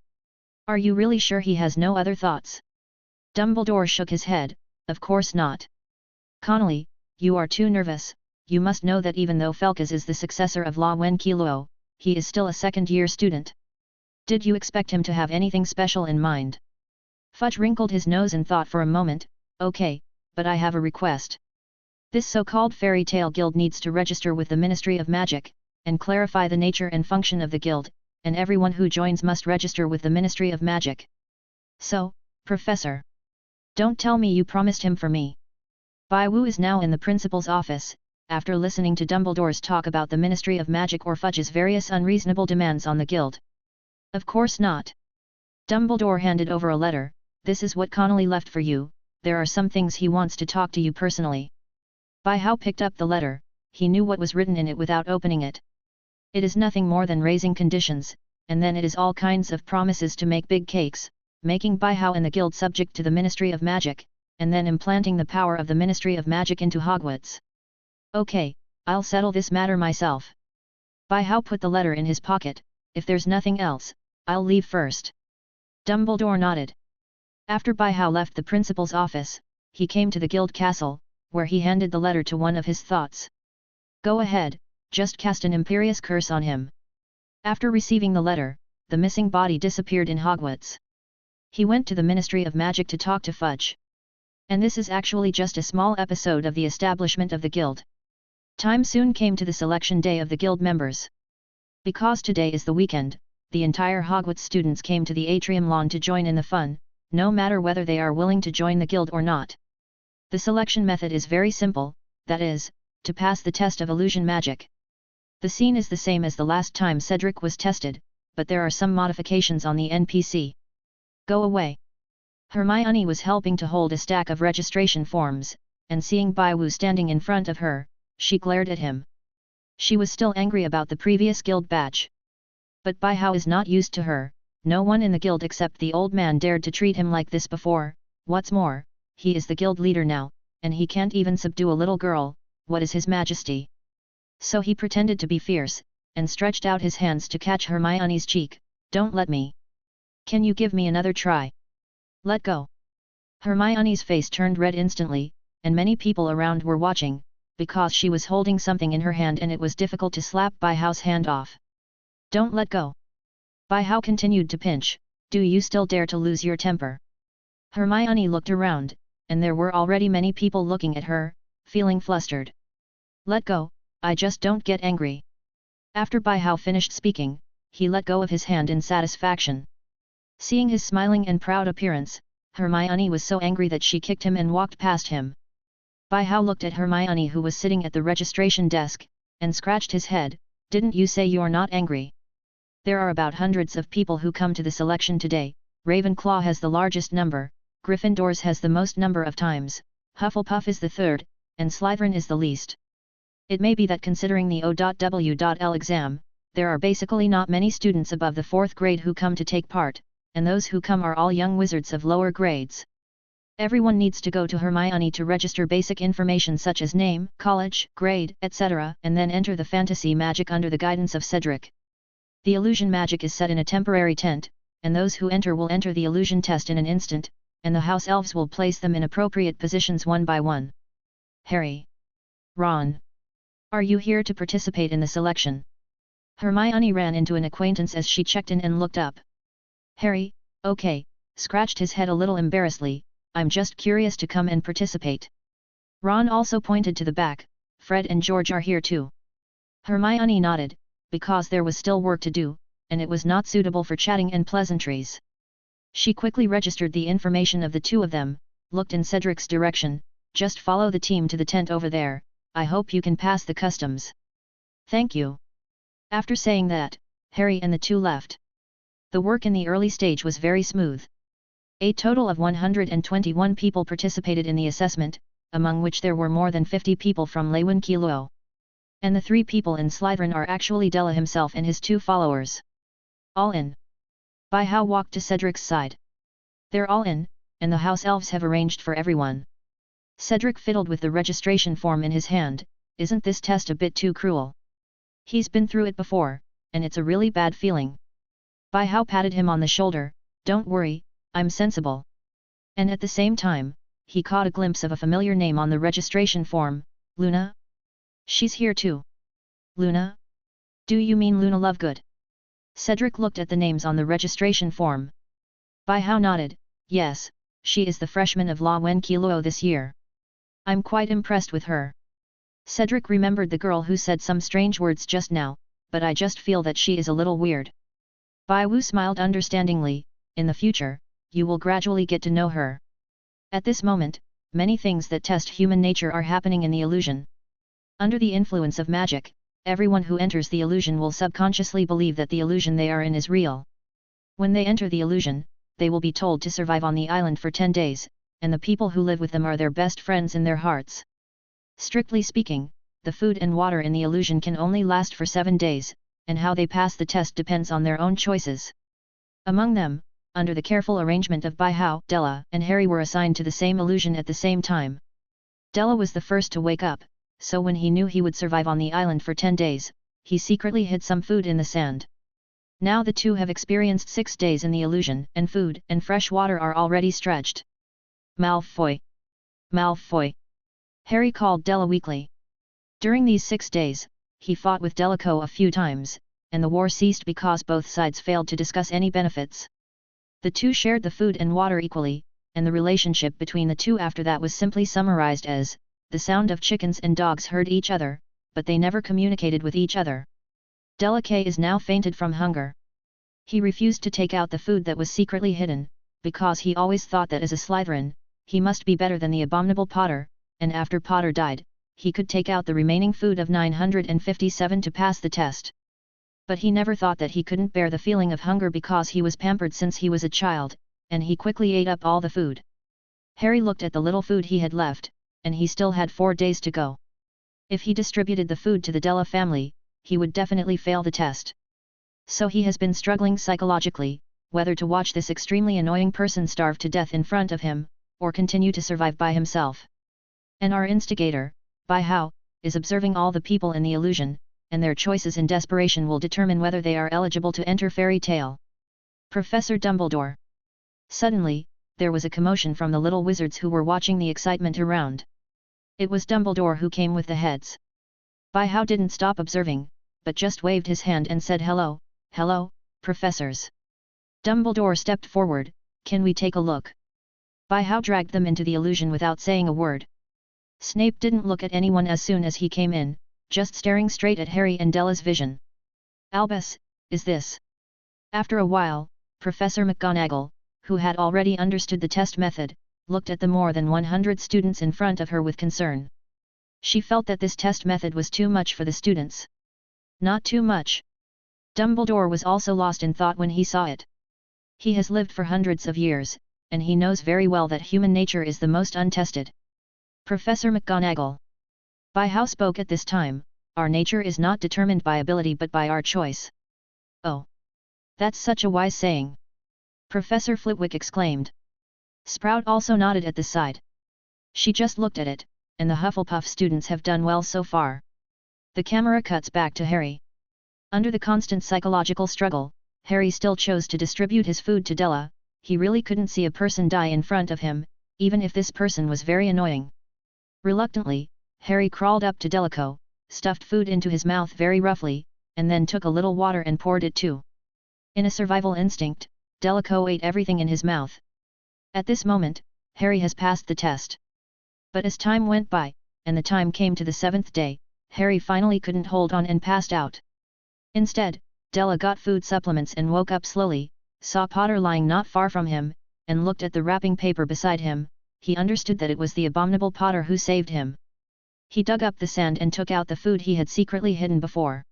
Are you really sure he has no other thoughts? Dumbledore shook his head, of course not. Connolly, you are too nervous, you must know that even though Felkas is the successor of La Wenqiluo, he is still a second-year student. Did you expect him to have anything special in mind? Fudge wrinkled his nose and thought for a moment, okay, but I have a request. This so-called Fairy Tale Guild needs to register with the Ministry of Magic, and clarify the nature and function of the guild, and everyone who joins must register with the Ministry of Magic. So, Professor. Don't tell me you promised him for me. Bai Wu is now in the principal's office, after listening to Dumbledore's talk about the Ministry of Magic or Fudge's various unreasonable demands on the guild. Of course not. Dumbledore handed over a letter, this is what Connolly left for you, there are some things he wants to talk to you personally. Bai Hao picked up the letter, he knew what was written in it without opening it. It is nothing more than raising conditions, and then it is all kinds of promises to make big cakes, making Bai Hao and the guild subject to the Ministry of Magic, and then implanting the power of the Ministry of Magic into Hogwarts. Okay, I'll settle this matter myself. Bai Hao put the letter in his pocket, if there's nothing else, I'll leave first. Dumbledore nodded. After Bai Hao left the principal's office, he came to the guild castle, where he handed the letter to one of his thoughts. Go ahead, just cast an imperious curse on him. After receiving the letter, the missing body disappeared in Hogwarts. He went to the Ministry of Magic to talk to Fudge. And this is actually just a small episode of the establishment of the guild. Time soon came to the selection day of the guild members. Because today is the weekend, the entire Hogwarts students came to the atrium lawn to join in the fun, no matter whether they are willing to join the guild or not. The selection method is very simple, that is, to pass the test of illusion magic. The scene is the same as the last time Cedric was tested, but there are some modifications on the NPC. Go away. Hermione was helping to hold a stack of registration forms, and seeing Bai Wu standing in front of her, she glared at him. She was still angry about the previous guild batch. But Bai Hao is not used to her, no one in the guild except the old man dared to treat him like this before, what's more, he is the guild leader now, and he can't even subdue a little girl, what is his majesty? So he pretended to be fierce, and stretched out his hands to catch Hermione's cheek, don't let me. Can you give me another try? Let go. Hermione's face turned red instantly, and many people around were watching, because she was holding something in her hand and it was difficult to slap Bai Hao's hand off. Don't let go. Bai Hao continued to pinch, do you still dare to lose your temper? Hermione looked around, and there were already many people looking at her, feeling flustered. Let go, I just don't get angry. After Bai Hao finished speaking, he let go of his hand in satisfaction. Seeing his smiling and proud appearance, Hermione was so angry that she kicked him and walked past him. Bai Hao looked at Hermione who was sitting at the registration desk, and scratched his head, didn't you say you're not angry? There are about hundreds of people who come to the selection today, Ravenclaw has the largest number, Gryffindors has the most number of times, Hufflepuff is the third, and Slytherin is the least. It may be that considering the O.W.L exam, there are basically not many students above the 4th grade who come to take part, and those who come are all young wizards of lower grades. Everyone needs to go to Hermione to register basic information such as name, college, grade, etc., and then enter the fantasy magic under the guidance of Cedric. The illusion magic is set in a temporary tent, and those who enter will enter the illusion test in an instant, and the house elves will place them in appropriate positions one by one. Harry. Ron. Are you here to participate in the selection? Hermione ran into an acquaintance as she checked in and looked up. Harry, okay, scratched his head a little embarrassedly, I'm just curious to come and participate. Ron also pointed to the back, Fred and George are here too. Hermione nodded, because there was still work to do, and it was not suitable for chatting and pleasantries. She quickly registered the information of the two of them, looked in Cedric's direction, just follow the team to the tent over there, I hope you can pass the customs. Thank you. After saying that, Harry and the two left. The work in the early stage was very smooth. A total of 121 people participated in the assessment, among which there were more than 50 people from Ravenclaw. And the 3 people in Slytherin are actually Della himself and his 2 followers. All in. By-How walked to Cedric's side. They're all in, and the house elves have arranged for everyone. Cedric fiddled with the registration form in his hand, isn't this test a bit too cruel? He's been through it before, and it's a really bad feeling. By-How patted him on the shoulder, don't worry, I'm sensible. And at the same time, he caught a glimpse of a familiar name on the registration form, Luna? She's here too. Luna? Do you mean Luna Lovegood? Cedric looked at the names on the registration form. By-How nodded, yes, she is the freshman of Ravenclaw this year. I'm quite impressed with her. Cedric remembered the girl who said some strange words just now, but I just feel that she is a little weird. Bai-Wu smiled understandingly, in the future, you will gradually get to know her. At this moment, many things that test human nature are happening in the illusion. Under the influence of magic, everyone who enters the illusion will subconsciously believe that the illusion they are in is real. When they enter the illusion, they will be told to survive on the island for 10 days, and the people who live with them are their best friends in their hearts. Strictly speaking, the food and water in the illusion can only last for 7 days, and how they pass the test depends on their own choices. Among them, under the careful arrangement of By-How, Della and Harry were assigned to the same illusion at the same time. Della was the first to wake up, so when he knew he would survive on the island for 10 days, he secretly hid some food in the sand. Now the two have experienced 6 days in the illusion, and food and fresh water are already stretched. Malfoy! Malfoy! Harry called Della weakly. During these 6 days, he fought with Delacoe a few times, and the war ceased because both sides failed to discuss any benefits. The two shared the food and water equally, and the relationship between the two after that was simply summarized as, the sound of chickens and dogs heard each other, but they never communicated with each other. Delacoe is now fainted from hunger. He refused to take out the food that was secretly hidden, because he always thought that as a Slytherin, he must be better than the abominable Potter, and after Potter died, he could take out the remaining food of 957 to pass the test. But he never thought that he couldn't bear the feeling of hunger because he was pampered since he was a child, and he quickly ate up all the food. Harry looked at the little food he had left, and he still had 4 days to go. If he distributed the food to the Della family, he would definitely fail the test. So he has been struggling psychologically, whether to watch this extremely annoying person starve to death in front of him, or continue to survive by himself. And our instigator, By-How, is observing all the people in the illusion, and their choices in desperation will determine whether they are eligible to enter Fairy Tale. Professor Dumbledore. Suddenly, there was a commotion from the little wizards who were watching the excitement around. It was Dumbledore who came with the heads. By-How didn't stop observing, but just waved his hand and said hello, hello, professors. Dumbledore stepped forward, can we take a look? By-How dragged them into the illusion without saying a word. Snape didn't look at anyone as soon as he came in, just staring straight at Harry and Della's vision. Albus, is this? After a while, Professor McGonagall, who had already understood the test method, looked at the more than 100 students in front of her with concern. She felt that this test method was too much for the students. Not too much. Dumbledore was also lost in thought when he saw it. He has lived for hundreds of years, and he knows very well that human nature is the most untested. Professor McGonagall. By-How spoke at this time, our nature is not determined by ability but by our choice. Oh! That's such a wise saying! Professor Flitwick exclaimed. Sprout also nodded at the side. She just looked at it, and the Hufflepuff students have done well so far. The camera cuts back to Harry. Under the constant psychological struggle, Harry still chose to distribute his food to Della. He really couldn't see a person die in front of him, even if this person was very annoying. Reluctantly, Harry crawled up to Delacoe, stuffed food into his mouth very roughly, and then took a little water and poured it too. In a survival instinct, Delacoe ate everything in his mouth. At this moment, Harry has passed the test. But as time went by, and the time came to the 7th day, Harry finally couldn't hold on and passed out. Instead, Della got food supplements and woke up slowly, saw Potter lying not far from him, and looked at the wrapping paper beside him. He understood that it was the abominable Potter who saved him. He dug up the sand and took out the food he had secretly hidden before.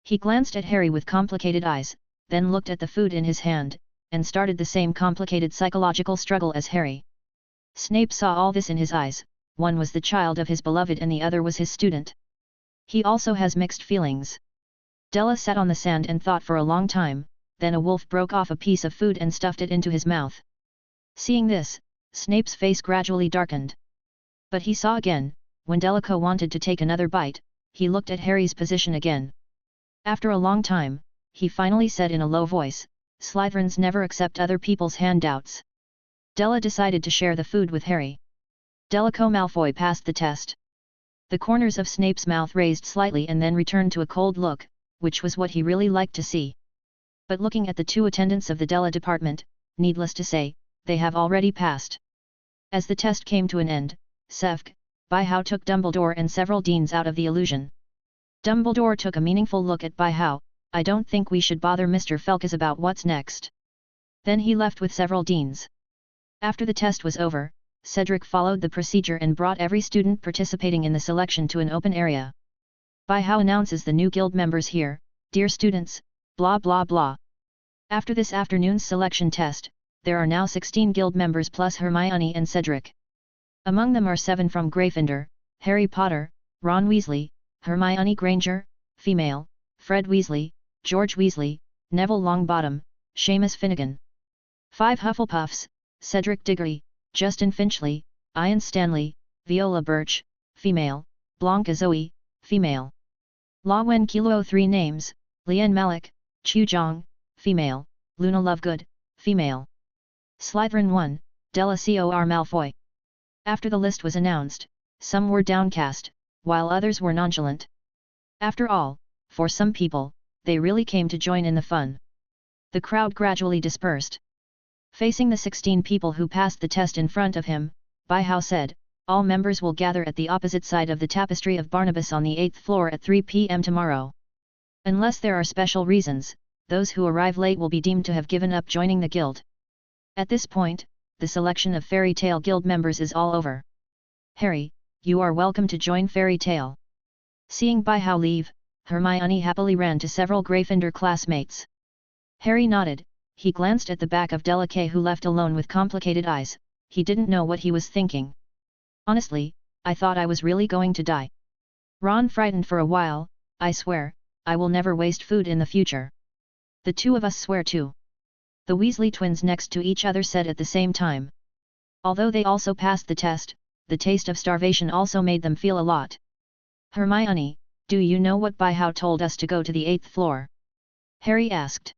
He glanced at Harry with complicated eyes, then looked at the food in his hand, and started the same complicated psychological struggle as Harry. Snape saw all this in his eyes. One was the child of his beloved and the other was his student. He also has mixed feelings. Della sat on the sand and thought for a long time, then a wolf broke off a piece of food and stuffed it into his mouth. Seeing this, Snape's face gradually darkened. But he saw again, when Delacoe wanted to take another bite, he looked at Harry's position again. After a long time, he finally said in a low voice, Slytherins never accept other people's handouts. Della decided to share the food with Harry. Delacoe Malfoy passed the test. The corners of Snape's mouth raised slightly and then returned to a cold look, which was what he really liked to see. But looking at the two attendants of the Della department, needless to say, they have already passed. As the test came to an end, Sefk, By-How took Dumbledore and several deans out of the illusion. Dumbledore took a meaningful look at By-How. I don't think we should bother Mr. Felkus about what's next. Then he left with several deans. After the test was over, Cedric followed the procedure and brought every student participating in the selection to an open area. By-How announces the new guild members here, dear students, blah blah blah. After this afternoon's selection test, there are now 16 guild members plus Hermione and Cedric. Among them are 7 from Gryffindor, Harry Potter, Ron Weasley, Hermione Granger, female, Fred Weasley, George Weasley, Neville Longbottom, Seamus Finnegan. 5 Hufflepuffs, Cedric Diggory, Justin Finchley, Ian Stanley, Viola Birch, female, Blanca Zoe, female. La Wen Kilo 3 names, Lian Malik, Chu Jong, female, Luna Lovegood, female. Slytherin 1, Della Cor Malfoy. After the list was announced, some were downcast, while others were nonchalant. After all, for some people, they really came to join in the fun. The crowd gradually dispersed. Facing the 16 people who passed the test in front of him, By-How said, all members will gather at the opposite side of the Tapestry of Barnabas on the 8th floor at 3 p.m. tomorrow. Unless there are special reasons, those who arrive late will be deemed to have given up joining the guild. At this point, the selection of Fairy Tale Guild members is all over. Harry, you are welcome to join Fairy Tale. Seeing By-How leave, Hermione happily ran to several Gryffindor classmates. Harry nodded. He glanced at the back of Delacoe who left alone with complicated eyes. He didn't know what he was thinking. Honestly, I thought I was really going to die. Ron frightened for a while. I swear, I will never waste food in the future. The two of us swear too. The Weasley twins next to each other said at the same time. Although they also passed the test, the taste of starvation also made them feel a lot. Hermione, do you know what By-How told us to go to the 8th floor? Harry asked.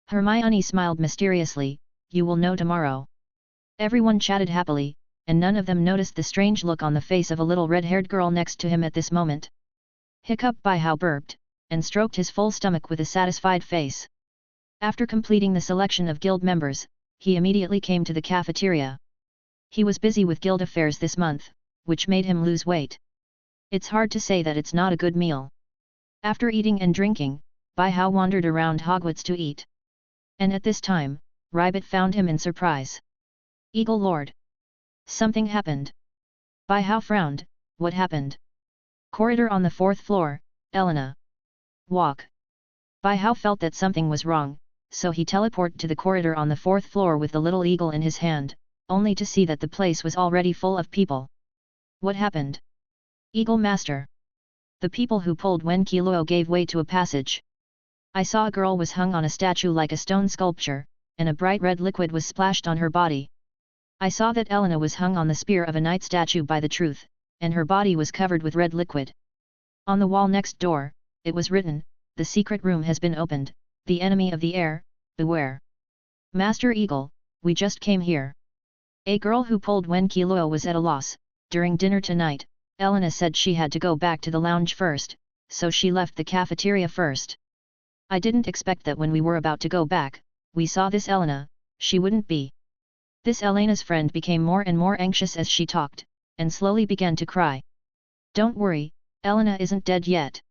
Hermione smiled mysteriously, you will know tomorrow. Everyone chatted happily, and none of them noticed the strange look on the face of a little red-haired girl next to him at this moment. Hiccup By-How burped, and stroked his full stomach with a satisfied face. After completing the selection of guild members, he immediately came to the cafeteria. He was busy with guild affairs this month, which made him lose weight. It's hard to say that it's not a good meal. After eating and drinking, By-How wandered around Hogwarts to eat. And at this time, Ribbit found him in surprise. Eagle Lord! Something happened. By-How frowned. What happened? Corridor on the 4th floor, Elena. Walk. By-How felt that something was wrong, so he teleported to the corridor on the 4th floor with the little eagle in his hand, only to see that the place was already full of people. What happened? Eagle Master. The people who pulled when Kilo gave way to a passage. I saw a girl was hung on a statue like a stone sculpture, and a bright red liquid was splashed on her body. I saw that Elena was hung on the spear of a knight statue by the truth, and her body was covered with red liquid. On the wall next door, it was written, "The secret room has been opened, the enemy of the air, beware. Master Eagle, we just came here." A girl who pulled when Kilo was at a loss. During dinner tonight, Elena said she had to go back to the lounge first, so she left the cafeteria first. I didn't expect that when we were about to go back, we saw this Elena, she wouldn't be. This Elena's friend became more and more anxious as she talked, and slowly began to cry. "Don't worry, Elena isn't dead yet."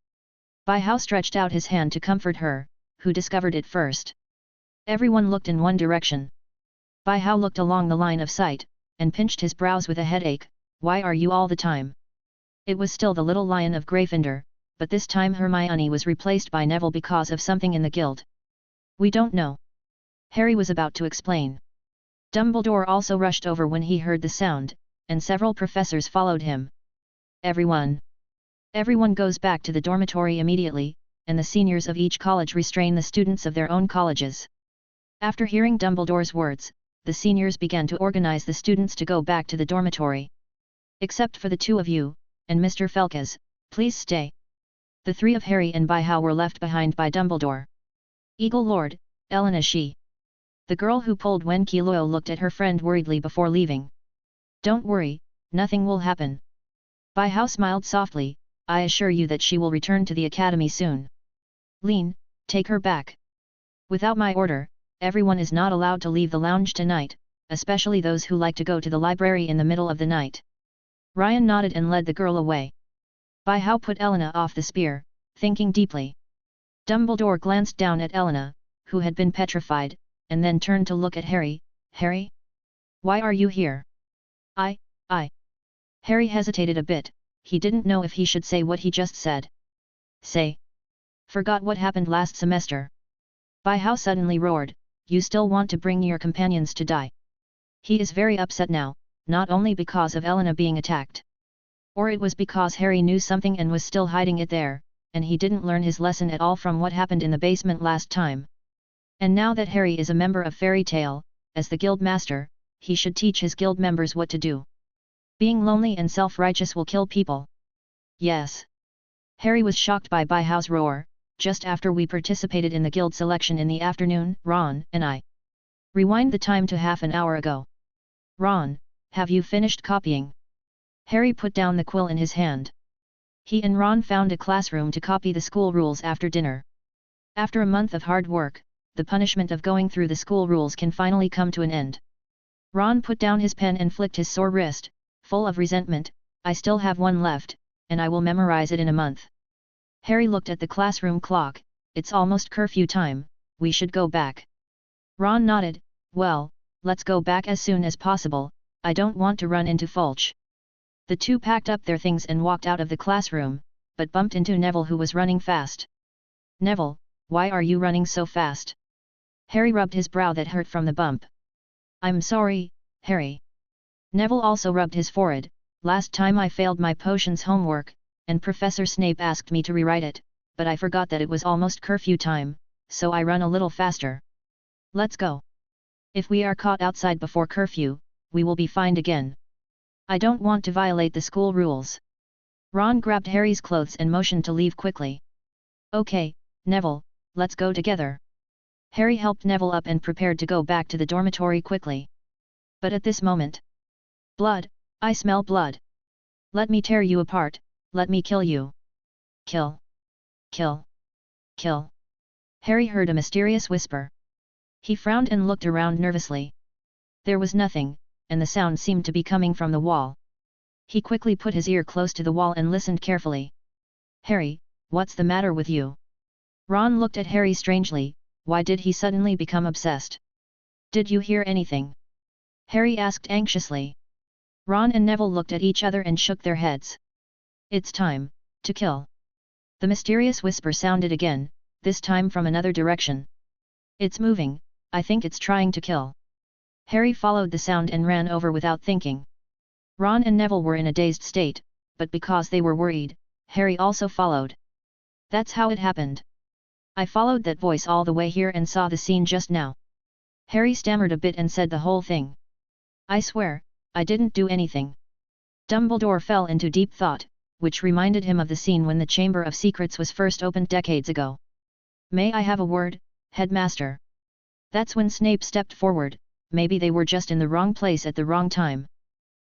Bai Hao stretched out his hand to comfort her, who discovered it first. Everyone looked in one direction. Bai Hao looked along the line of sight, and pinched his brows with a headache. "Why are you all the time?" It was still the little lion of Gryffindor, but this time Hermione was replaced by Neville because of something in the guild. "We don't know." Harry was about to explain. Dumbledore also rushed over when he heard the sound, and several professors followed him. Everyone goes back to the dormitory immediately, and the seniors of each college restrain the students of their own colleges. After hearing Dumbledore's words, the seniors began to organize the students to go back to the dormitory. "Except for the two of you, and Mr. Felkes, please stay." The three of Harry and Bai Hao were left behind by Dumbledore. "Eagle Lord, Elena she." The girl who pulled when Kilo looked at her friend worriedly before leaving. "Don't worry, nothing will happen." Bai Hao smiled softly, "I assure you that she will return to the academy soon." "Lean, take her back. Without my order, everyone is not allowed to leave the lounge tonight, especially those who like to go to the library in the middle of the night." Ryan nodded and led the girl away. Bai Hao put Elena off the spear, thinking deeply. Dumbledore glanced down at Elena, who had been petrified, and then turned to look at Harry. "Harry? Why are you here?" I. Harry hesitated a bit, he didn't know if he should say what he just said. "Say. Forgot what happened last semester." Bai Hao suddenly roared, "You still want to bring your companions to die?" He is very upset now, not only because of Elena being attacked. Or it was because Harry knew something and was still hiding it there, and he didn't learn his lesson at all from what happened in the basement last time. And now that Harry is a member of Fairy Tale, as the guild master, he should teach his guild members what to do. Being lonely and self-righteous will kill people. Yes. Harry was shocked by Bai Hao's roar. "Just after we participated in the guild selection in the afternoon, Ron and I." Rewind the time to half an hour ago. "Ron, have you finished copying?" Harry put down the quill in his hand. He and Ron found a classroom to copy the school rules after dinner. After a month of hard work, the punishment of going through the school rules can finally come to an end. Ron put down his pen and flicked his sore wrist, full of resentment. "I still have one left, and I will memorize it in a month." Harry looked at the classroom clock. "It's almost curfew time, we should go back." Ron nodded. "Well, let's go back as soon as possible, I don't want to run into Fulch." The two packed up their things and walked out of the classroom, but bumped into Neville, who was running fast. "Neville, why are you running so fast?" Harry rubbed his brow that hurt from the bump. "I'm sorry, Harry." Neville also rubbed his forehead. "Last time I failed my potions homework, and Professor Snape asked me to rewrite it, but I forgot that it was almost curfew time, so I run a little faster." "Let's go. If we are caught outside before curfew, we will be fined again. I don't want to violate the school rules." Ron grabbed Harry's clothes and motioned to leave quickly. "Okay, Neville, let's go together." Harry helped Neville up and prepared to go back to the dormitory quickly. But at this moment, "Blood, I smell blood. Let me tear you apart, let me kill you. Kill. Kill. Kill." Harry heard a mysterious whisper. He frowned and looked around nervously. There was nothing, and the sound seemed to be coming from the wall. He quickly put his ear close to the wall and listened carefully. "Harry, what's the matter with you?" Ron looked at Harry strangely. Why did he suddenly become obsessed? "Did you hear anything?" Harry asked anxiously. Ron and Neville looked at each other and shook their heads. "It's time to kill." The mysterious whisper sounded again, this time from another direction. "It's moving, I think it's trying to kill." Harry followed the sound and ran over without thinking. Ron and Neville were in a dazed state, but because they were worried, Harry also followed. That's how it happened. I followed that voice all the way here and saw the scene just now. Harry stammered a bit and said the whole thing. I swear, I didn't do anything. Dumbledore fell into deep thought, which reminded him of the scene when the Chamber of Secrets was first opened decades ago. May I have a word, Headmaster? That's when Snape stepped forward. Maybe they were just in the wrong place at the wrong time.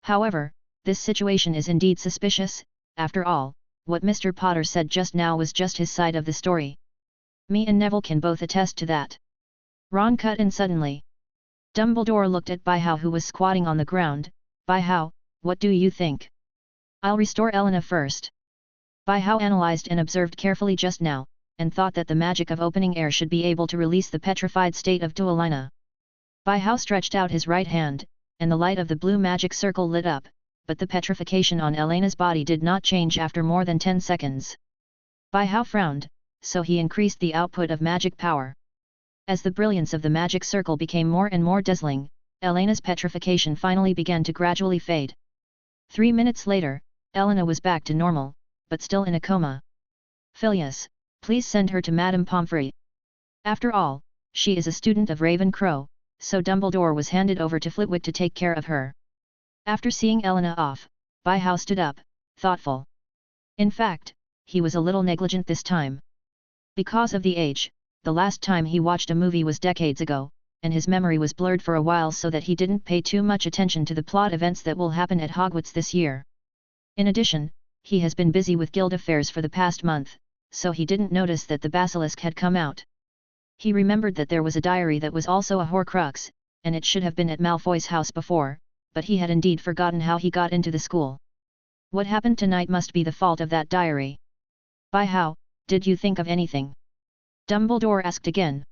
However, this situation is indeed suspicious. After all, what Mr. Potter said just now was just his side of the story. Me and Neville can both attest to that. Ron cut in suddenly. Dumbledore looked at Byhow, who was squatting on the ground. Byhow, what do you think? I'll restore Elena first. Byhow analyzed and observed carefully just now, and thought that the magic of opening air should be able to release the petrified state of Duelina. Byhow stretched out his right hand, and the light of the blue magic circle lit up, but the petrification on Elena's body did not change after more than 10 seconds. Byhow frowned, so he increased the output of magic power. As the brilliance of the magic circle became more and more dazzling, Elena's petrification finally began to gradually fade. 3 minutes later, Elena was back to normal, but still in a coma. Phileas, please send her to Madame Pomfrey. After all, she is a student of Ravenclaw, so Dumbledore was handed over to Flitwick to take care of her. After seeing Elena off, Byhow stood up, thoughtful. In fact, he was a little negligent this time. Because of the age, the last time he watched a movie was decades ago, and his memory was blurred for a while, so that he didn't pay too much attention to the plot events that will happen at Hogwarts this year. In addition, he has been busy with guild affairs for the past month, so he didn't notice that the basilisk had come out. He remembered that there was a diary that was also a Horcrux, and it should have been at Malfoy's house before, but he had indeed forgotten how he got into the school. What happened tonight must be the fault of that diary. Byhow, did you think of anything? Dumbledore asked again.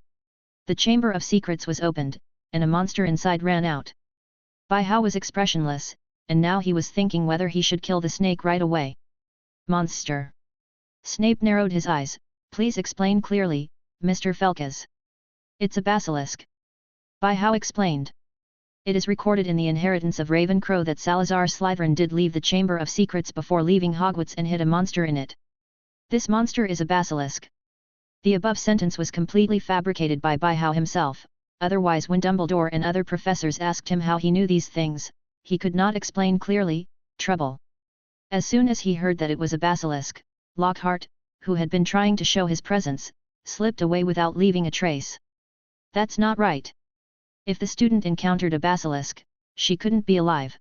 The Chamber of Secrets was opened, and a monster inside ran out. Byhow was expressionless, and now he was thinking whether he should kill the snake right away. Monster. Snape narrowed his eyes. Please explain clearly, Mr. Felkes. It's a basilisk. Byhow explained. It is recorded in the Inheritance of Ravenclaw that Salazar Slytherin did leave the Chamber of Secrets before leaving Hogwarts and hid a monster in it. This monster is a basilisk. The above sentence was completely fabricated by Byhow himself, otherwise when Dumbledore and other professors asked him how he knew these things, he could not explain clearly. Trouble. As soon as he heard that it was a basilisk, Lockhart, who had been trying to show his presence, slipped away without leaving a trace. That's not right. If the student encountered a basilisk, she couldn't be alive.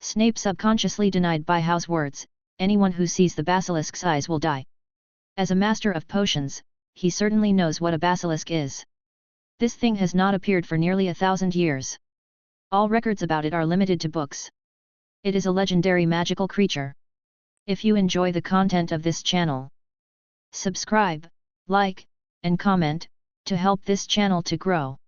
Snape subconsciously denied Byhow's words. Anyone who sees the basilisk's eyes will die. As a master of potions, he certainly knows what a basilisk is. This thing has not appeared for nearly 1,000 years. All records about it are limited to books. It is a legendary magical creature. If you enjoy the content of this channel, subscribe, like, and comment, to help this channel to grow.